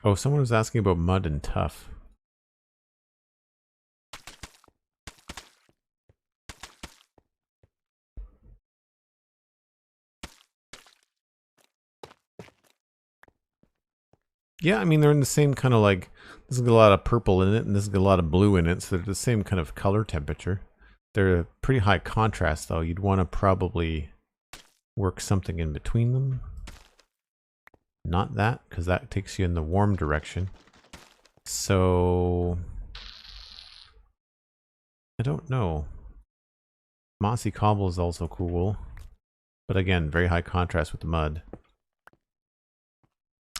Oh, someone was asking about mud and tough. Yeah, I mean, they're in the same kind of like, this has got a lot of purple in it and this has got a lot of blue in it, so they're the same kind of color temperature. They're a pretty high contrast though. You'd want to probably work something in between them. Not that, because that takes you in the warm direction. So I don't know. Mossy cobble is also cool, but again, very high contrast with the mud.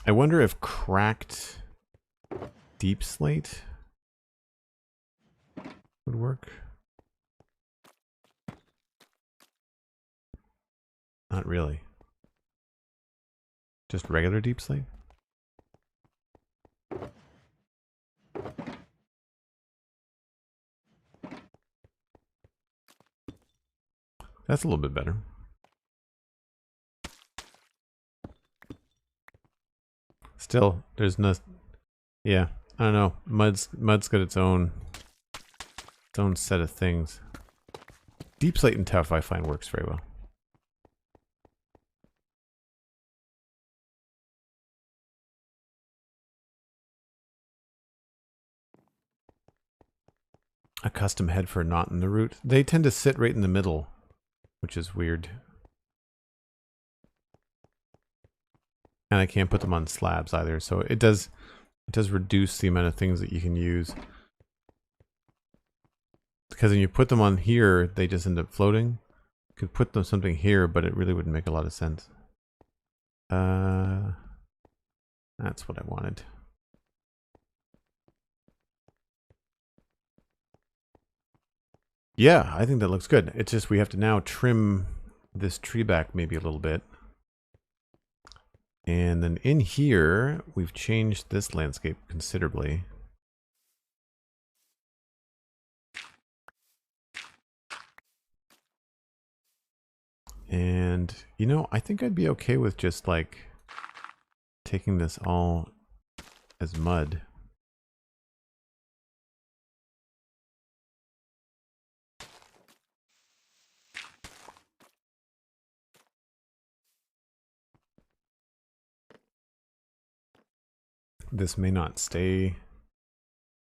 I wonder if cracked deep slate would work. Not really. Just regular deep slate? That's a little bit better. Still, there's no... Yeah, I don't know. Mud's got its own set of things. Deep slate and tough I find works very well. A custom head for a knot in the root. They tend to sit right in the middle, which is weird. And I can't put them on slabs either, so it does reduce the amount of things that you can use. Because when you put them on here, they just end up floating. You could put them something here, but it really wouldn't make a lot of sense. That's what I wanted. Yeah, I think that looks good. It's just we have to now trim this tree back maybe a little bit. And then in here, we've changed this landscape considerably. And, you know, I think I'd be okay with just like taking this all as mud. This may not stay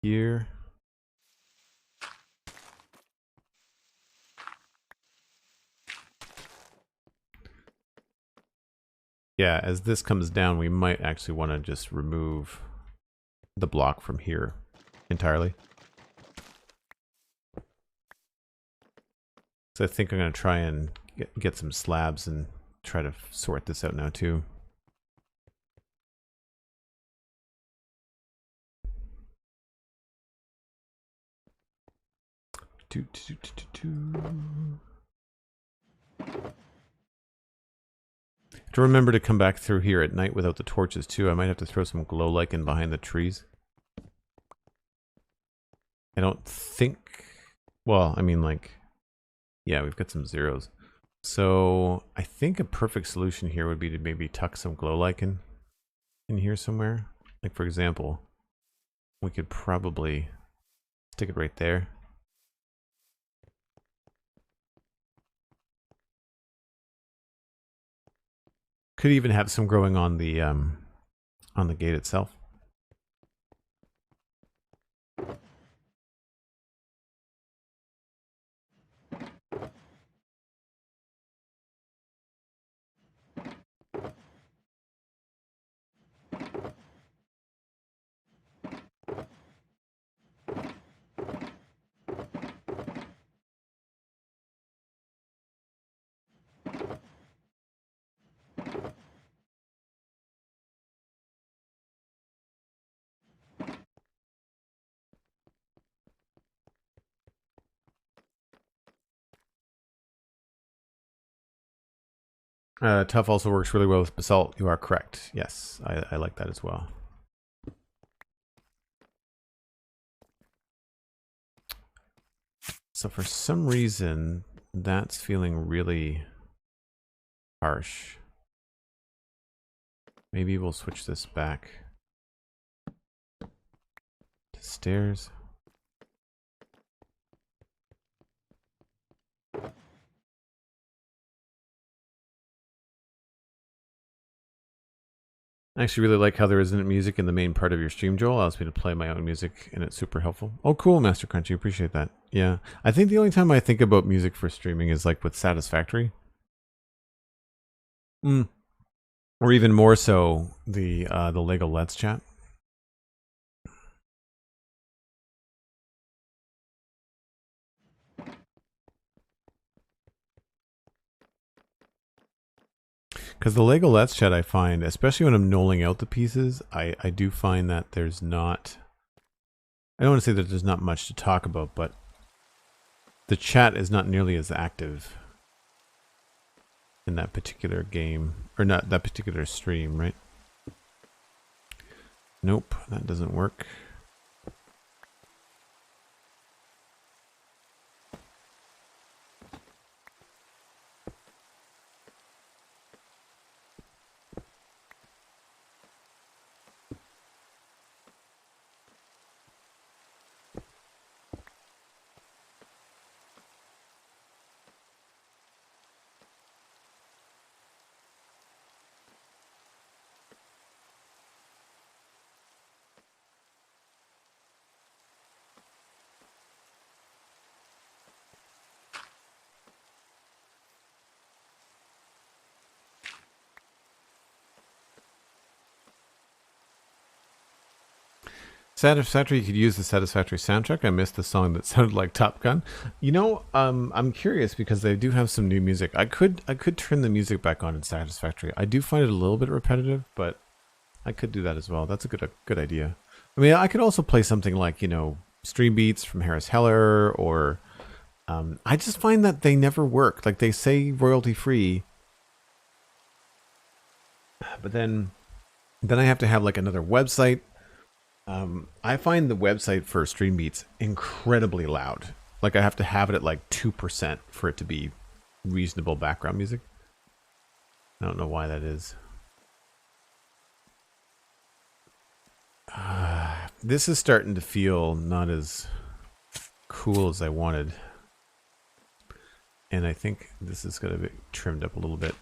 here. Yeah, as this comes down, we might actually want to just remove the block from here entirely. So I think I'm going to try and get some slabs and try to sort this out now too. To remember to come back through here at night without the torches too. I might have to throw some glow lichen behind the trees. I don't think... Well, I mean like... Yeah, we've got some zeros. So I think a perfect solution here would be to maybe tuck some glow lichen in here somewhere. Like for example, we could probably stick it right there. Could even have some growing on the gate itself. Tough also works really well with basalt. You are correct. Yes, I like that as well. So for some reason, that's feeling really harsh. Maybe we'll switch this back to stairs. I actually really like how there isn't music in the main part of your stream, Joel. Allows me to play my own music, and it's super helpful. Oh, cool, Master Crunchy. Appreciate that. Yeah. I think the only time I think about music for streaming is like with Satisfactory. Or even more so, the Lego Let's Chat. Because the Lego Let's Chat, I find, especially when I'm knolling out the pieces, I do find that there's not... I don't want to say that there's not much to talk about, but the chat is not nearly as active in that particular game, or not that particular stream, right? Nope, that doesn't work. Satisfactory could use the Satisfactory soundtrack. I missed the song that sounded like Top Gun. You know, I'm curious because they do have some new music. I could turn the music back on in Satisfactory. I do find it a little bit repetitive, but I could do that as well. That's a good idea. I mean, I could also play something like, you know, Stream Beats from Harris Heller, or I just find that they never work. Like, they say royalty free, but then I have to have like another website. I find the website for Stream Beats incredibly loud. Like, I have to have it at like 2% for it to be reasonable background music. I don't know why that is. This is starting to feel not as cool as I wanted. And I think this is going to be trimmed up a little bit.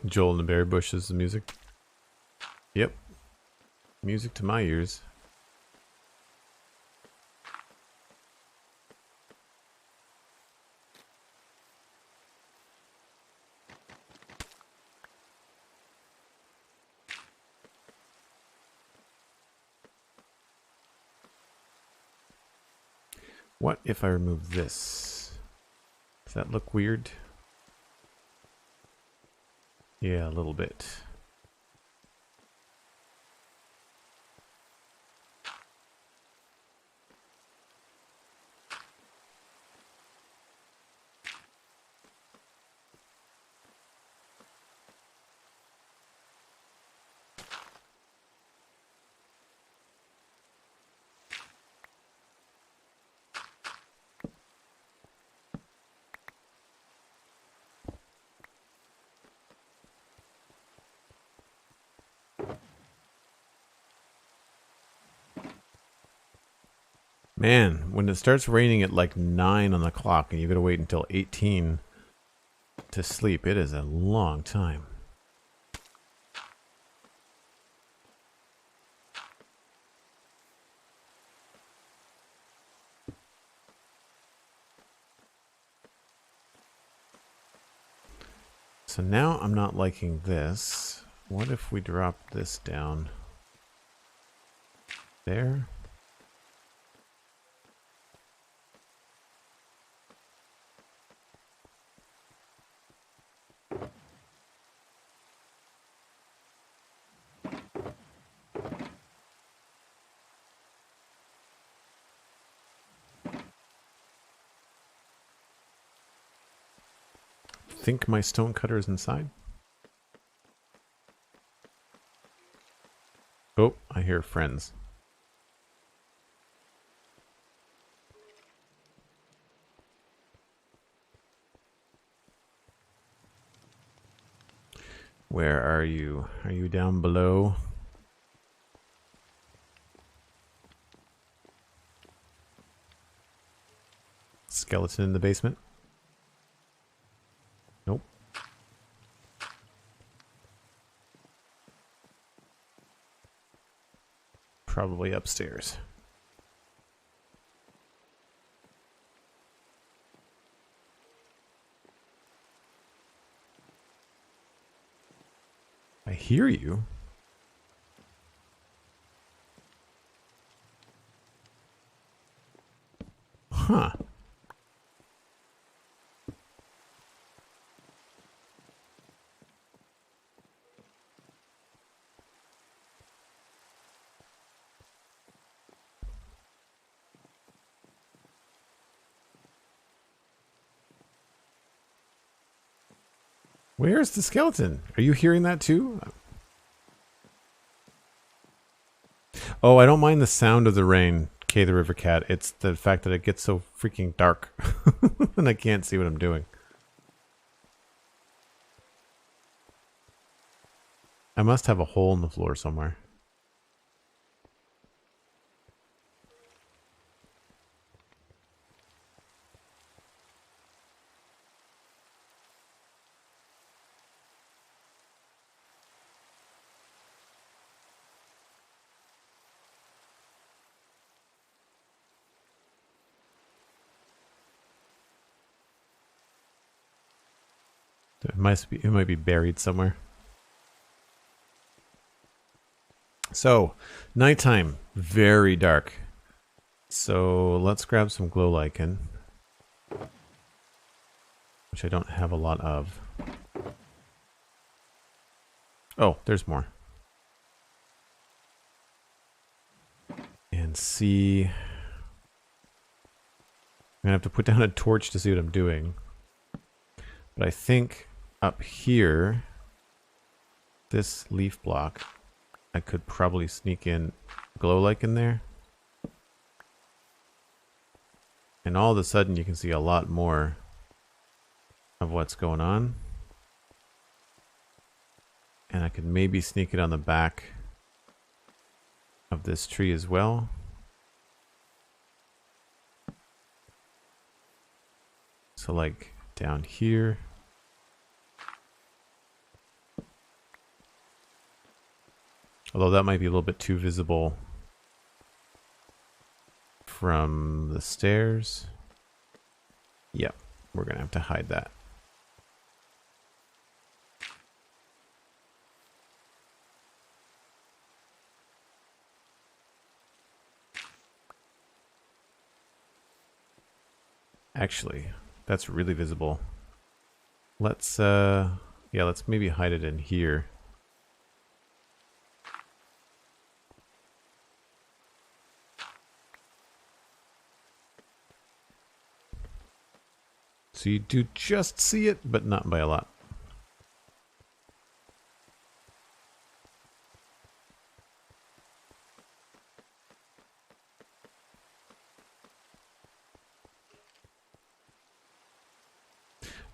Joel and the Berry Bush is the music. Yep. Music to my ears. What if I remove this? Does that look weird? Yeah, a little bit. Man, when it starts raining at like 9 on the clock and you gotta wait until 18 to sleep, it is a long time. So now I'm not liking this. What if we drop this down there? Think my stone cutter is inside? Oh, I hear friends. Where are you? Are you down below? Skeleton in the basement? Nope. Probably upstairs. I hear you. Huh. Where's the skeleton? Are you hearing that too? Oh, I don't mind the sound of the rain Okay, the river cat. It's the fact that it gets so freaking dark and I can't see what I'm doing. I must have a hole in the floor somewhere. It might be buried somewhere. So, nighttime, very dark. So let's grab some glow lichen, which I don't have a lot of. Oh, there's more. And see. I'm gonna have to put down a torch to see what I'm doing. But I think up here, this leaf block, I could probably sneak in glow lichen there. And all of a sudden you can see a lot more of what's going on. And I could maybe sneak it on the back of this tree as well. So like down here. Although that might be a little bit too visible from the stairs. Yep, we're gonna have to hide that. Actually, that's really visible. Let's let's maybe hide it in here. So you do just see it, but not by a lot.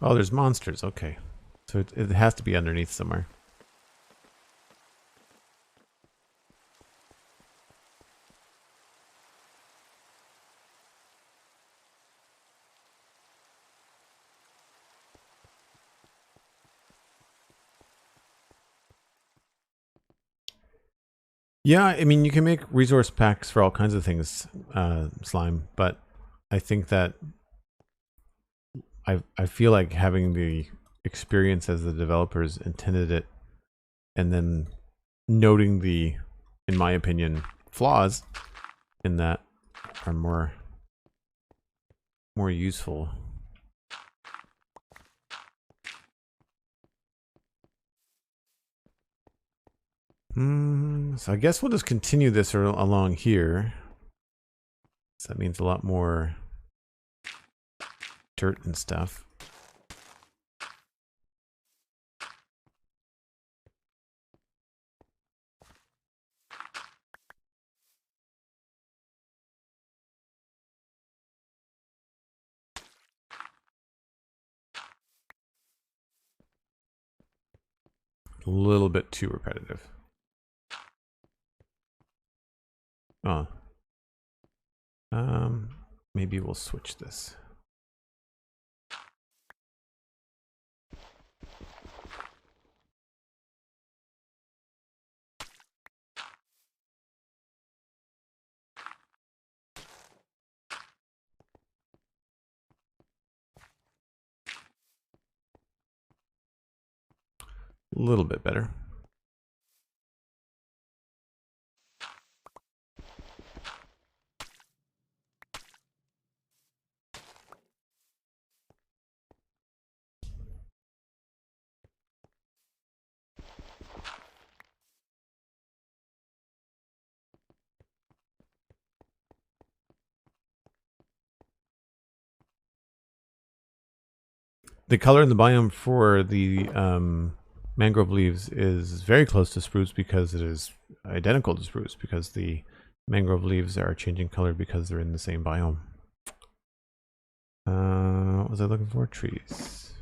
Oh, there's monsters. Okay. So it has to be underneath somewhere. Yeah, I mean, you can make resource packs for all kinds of things, Slime, but I think that I feel like having the experience as the developers intended it, and then noting the, in my opinion, flaws in that are more useful. So I guess we'll just continue this along here. So that means a lot more dirt and stuff. A little bit too repetitive. Oh. Maybe we'll switch this. A little bit better. The color in the biome for the mangrove leaves is very close to spruce because it is identical to spruce, because the Mangrove leaves are changing color because they're in the same biome. What was I looking for? Trees.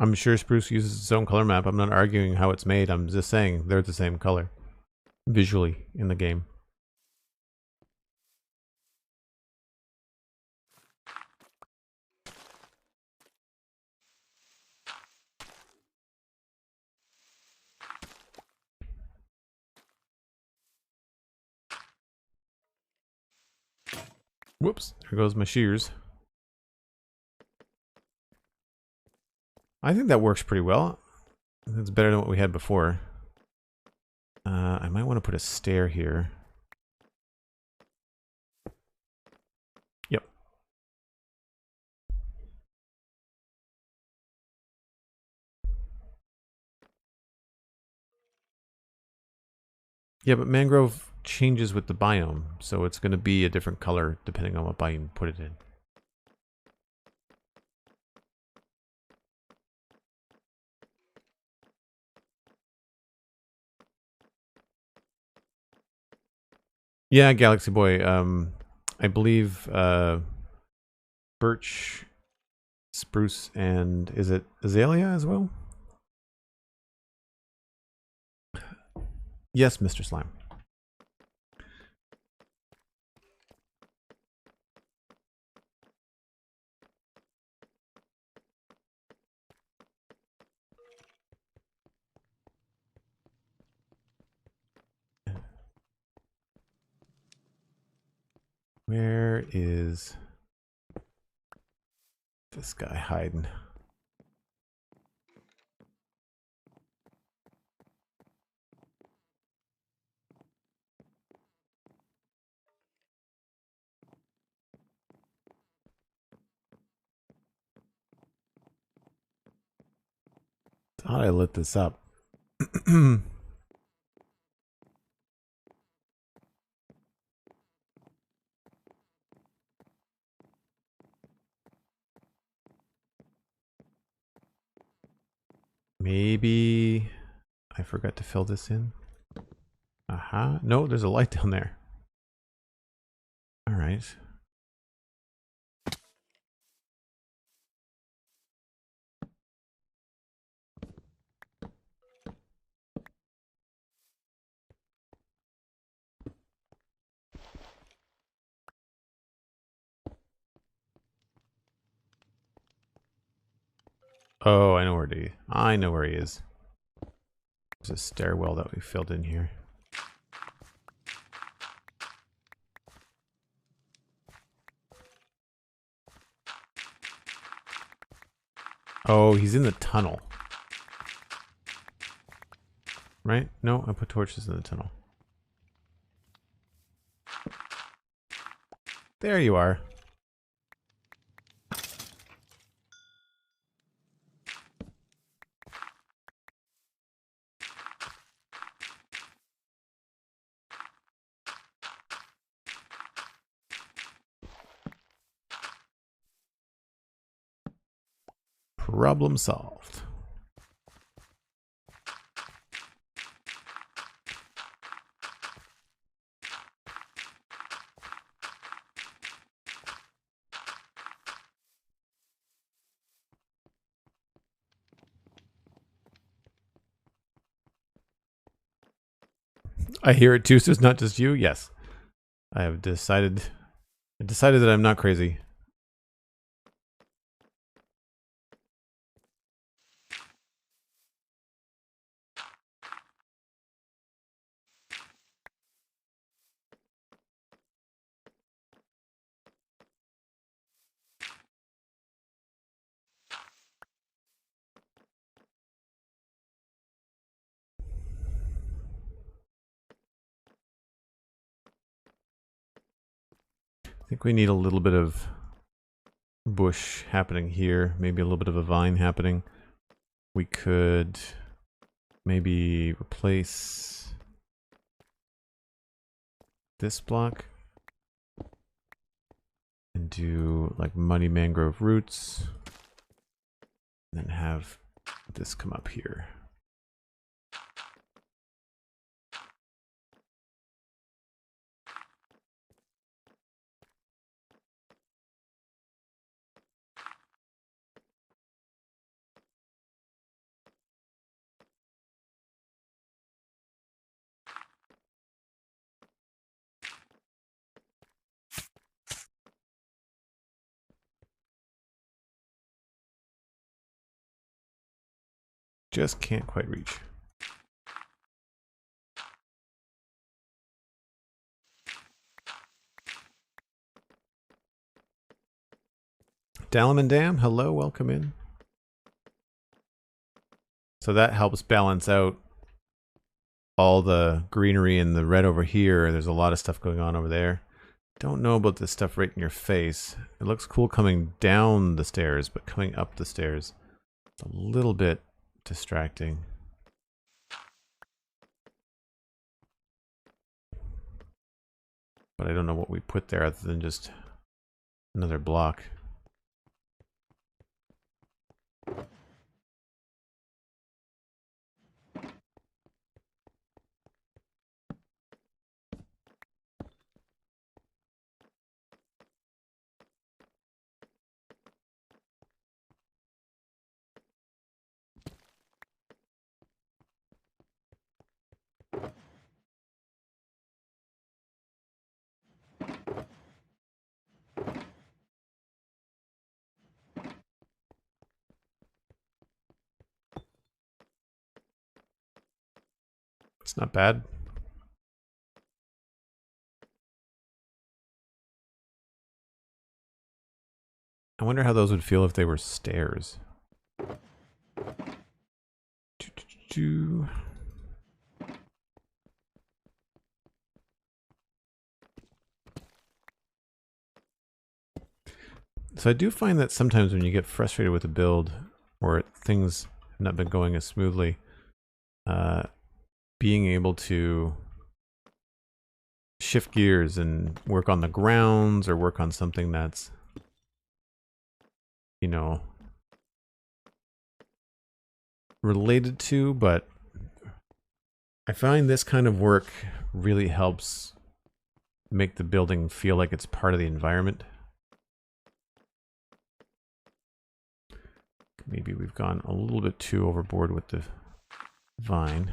I'm sure spruce uses its own color map. I'm not arguing how it's made. I'm just saying they're the same color visually in the game. Whoops, there goes my shears. I think that works pretty well. It's better than what we had before. I might want to put a stair here. Yep. Yeah, but mangrove changes with the biome, so it's going to be a different color depending on what biome you put it in. Yeah, Galaxy Boy. I believe birch, spruce, and is it azalea as well? Yes, Mr. Slime. Where is this guy hiding? Thought I lit this up. Maybe I forgot to fill this in. Aha. No, there's a light down there. All right. Oh, I know where he is. There's a stairwell that we filled in here. Oh, he's in the tunnel. Right? No, I put torches in the tunnel. There you are. Problem solved. I hear it too, so it's not just you? Yes. I have decided that I'm not crazy. think we need a little bit of bush happening here, maybe a little bit of a vine happening. We could maybe replace this block and do like muddy mangrove roots, and then have this come up here. Just can't quite reach. Dalaman Dam, hello, welcome in. So that helps balance out all the greenery and the red over here. There's a lot of stuff going on over there. Don't know about this stuff right in your face. It looks cool coming down the stairs, but coming up the stairs, it's a little bit distracting. But I don't know what we put there other than just another block. It's not bad. I wonder how those would feel if they were stairs. So I do find that sometimes when you get frustrated with a build or things have not been going as smoothly, being able to shift gears and work on the grounds or work on something that's, you know, related to, but I find this kind of work really helps make the building feel like it's part of the environment. Maybe we've gone a little bit too overboard with the vine.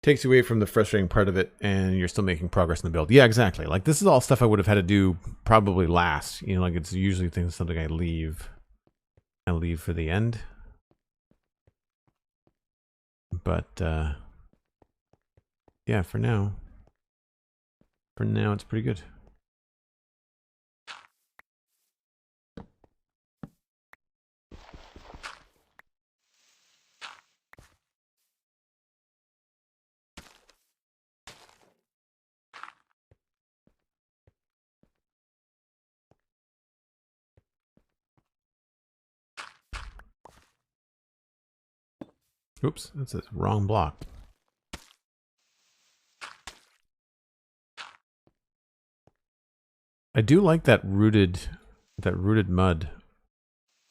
Takes you away from the frustrating part of it, and you're still making progress in the build. Yeah, exactly. Like, this is all stuff I would have had to do probably last. You know, like, it's usually something I leave for the end. But, yeah, for now it's pretty good. Oops, that's the wrong block. I do like that rooted mud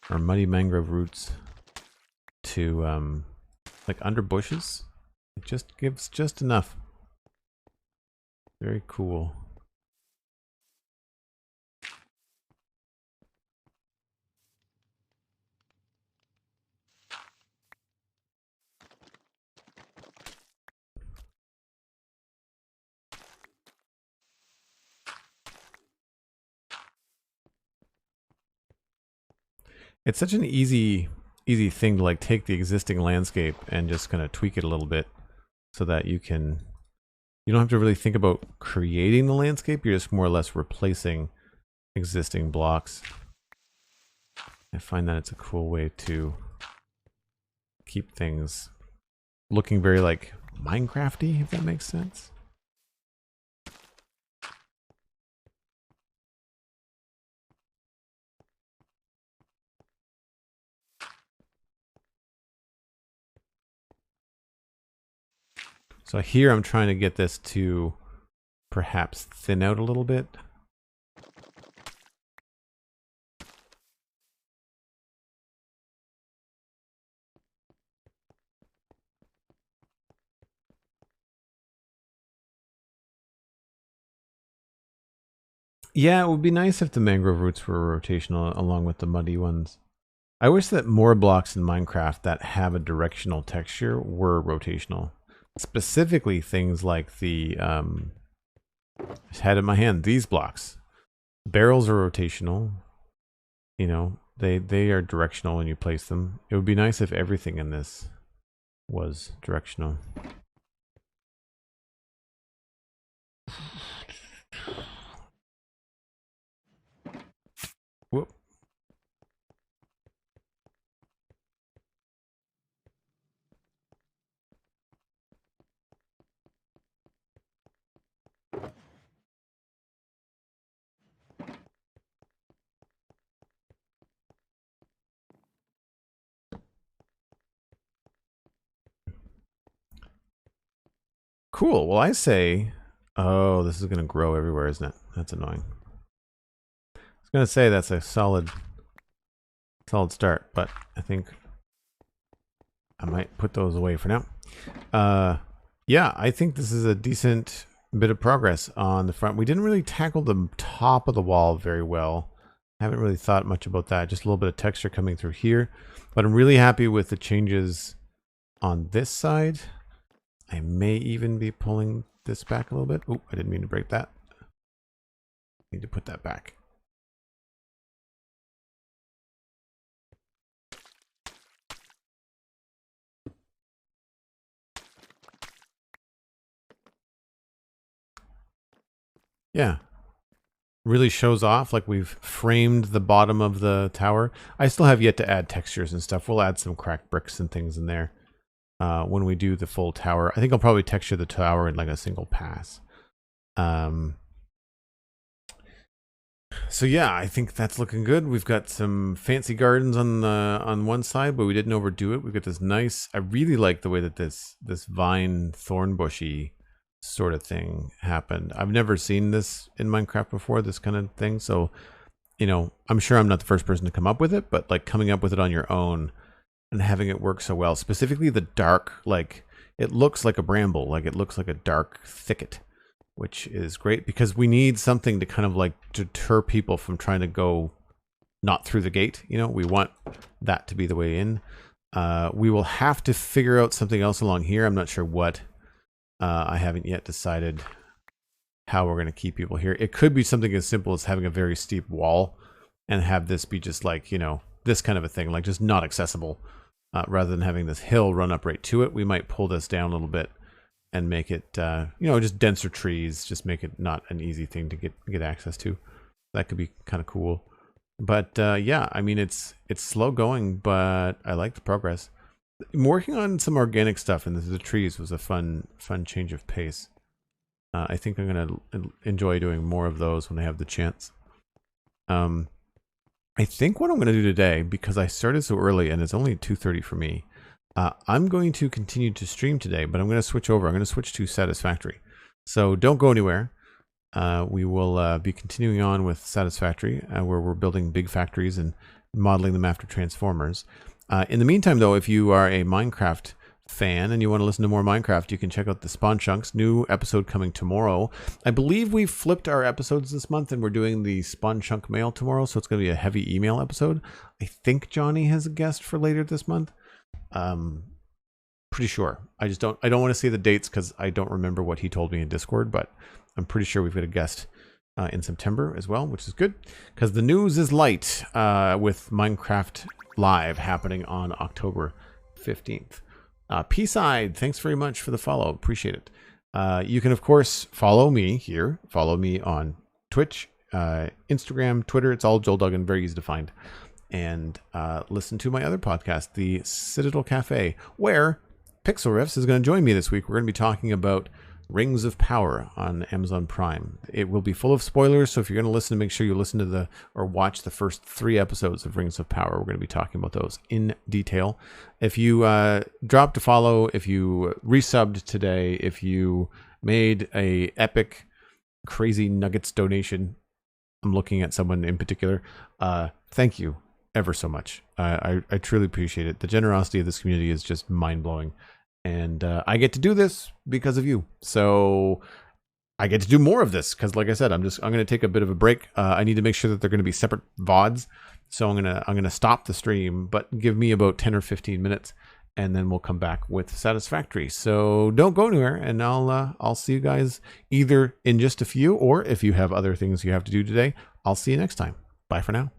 or muddy mangrove roots to like under bushes. It just gives just enough. Very cool. It's such an easy thing to like take the existing landscape and just kind of tweak it a little bit so that you don't have to really think about creating the landscape. You're just more or less replacing existing blocks. I find that it's a cool way to keep things looking very like Minecrafty, if that makes sense. So here I'm trying to get this to perhaps thin out a little bit. Yeah, it would be nice if the mangrove roots were rotational along with the muddy ones. I wish that more blocks in Minecraft that have a directional texture were rotational. Specifically things like the, just had in my hand, these blocks. Barrels are rotational. You know, they are directional when you place them. It would be nice if everything in this was directional. Whoop. Cool. Well, I say, oh, this is going to grow everywhere, isn't it? That's annoying. I was going to say that's a solid start, but I think I might put those away for now. Yeah, I think this is a decent bit of progress on the front. We didn't really tackle the top of the wall very well. I haven't really thought much about that. Just a little bit of texture coming through here. But I'm really happy with the changes on this side. I may even be pulling this back a little bit. Oh, I didn't mean to break that. Need to put that back. Yeah. Really shows off, like we've framed the bottom of the tower. I still have yet to add textures and stuff. We'll add some cracked bricks and things in there when we do the full tower. I think I'll probably texture the tower in like a single pass. So yeah, I think that's looking good. We've got some fancy gardens on one side, but we didn't overdo it. We've got this nice, I really like the way that this vine thorn bushy sort of thing happened. I've never seen this in Minecraft before, this kind of thing. So, you know, I'm sure I'm not the first person to come up with it, but like coming up with it on your own and having it work so well, specifically the dark, like it looks like a bramble, like it looks like a dark thicket, which is great because we need something to kind of like deter people from trying to go not through the gate. You know, we want that to be the way in. We will have to figure out something else along here. I'm not sure what. I haven't yet decided how we're going to keep people here. It could be something as simple as having a very steep wall and have this be just like, you know, this kind of a thing, like just not accessible. Rather than having this hill run up right to it, we might pull this down a little bit and make it, you know, just denser trees, just make it not an easy thing to get access to. That could be kind of cool. But yeah, I mean, it's slow going, but I like the progress. Working on some organic stuff in the trees was a fun change of pace. I think I'm going to enjoy doing more of those when I have the chance. I think what I'm going to do today, because I started so early and it's only 2:30 for me, I'm going to continue to stream today, but I'm going to switch over. I'm going to switch to Satisfactory. So don't go anywhere. We will be continuing on with Satisfactory, where we're building big factories and modeling them after transformers. In the meantime, though, if you are a Minecraft fan and you want to listen to more Minecraft, you can check out the Spawn Chunks. New episode coming tomorrow. I believe we've flipped our episodes this month and we're doing the Spawn Chunk mail tomorrow, so it's going to be a heavy email episode. I think Johnny has a guest for later this month. Pretty sure. I don't want to say the dates because I don't remember what he told me in Discord, but I'm pretty sure we've got a guest in September as well, which is good because the news is light with Minecraft Live happening on October 15th. P-Side, thanks very much for the follow. Appreciate it. You can, of course, follow me here. Follow me on Twitch, Instagram, Twitter. It's all Joel Duggan, very easy to find. And listen to my other podcast, the Citadel Cafe, where Pixel Riffs is going to join me this week. We're going to be talking about Rings of Power on Amazon Prime. It will be full of spoilers, so if you're going to listen, make sure you listen to or watch the first 3 episodes of Rings of Power. We're going to be talking about those in detail. If you dropped a follow, if you resubbed today, if you made a epic, crazy nuggets donation, I'm looking at someone in particular, thank you ever so much. I truly appreciate it. The generosity of this community is just mind-blowing. And I get to do this because of you. So I get to do more of this because, like I said, I'm going to take a bit of a break. I need to make sure that they're going to be separate VODs. So I'm going to stop the stream, but give me about 10 or 15 minutes, and then we'll come back with Satisfactory. So don't go anywhere, and I'll see you guys either in just a few, or if you have other things you have to do today, I'll see you next time. Bye for now.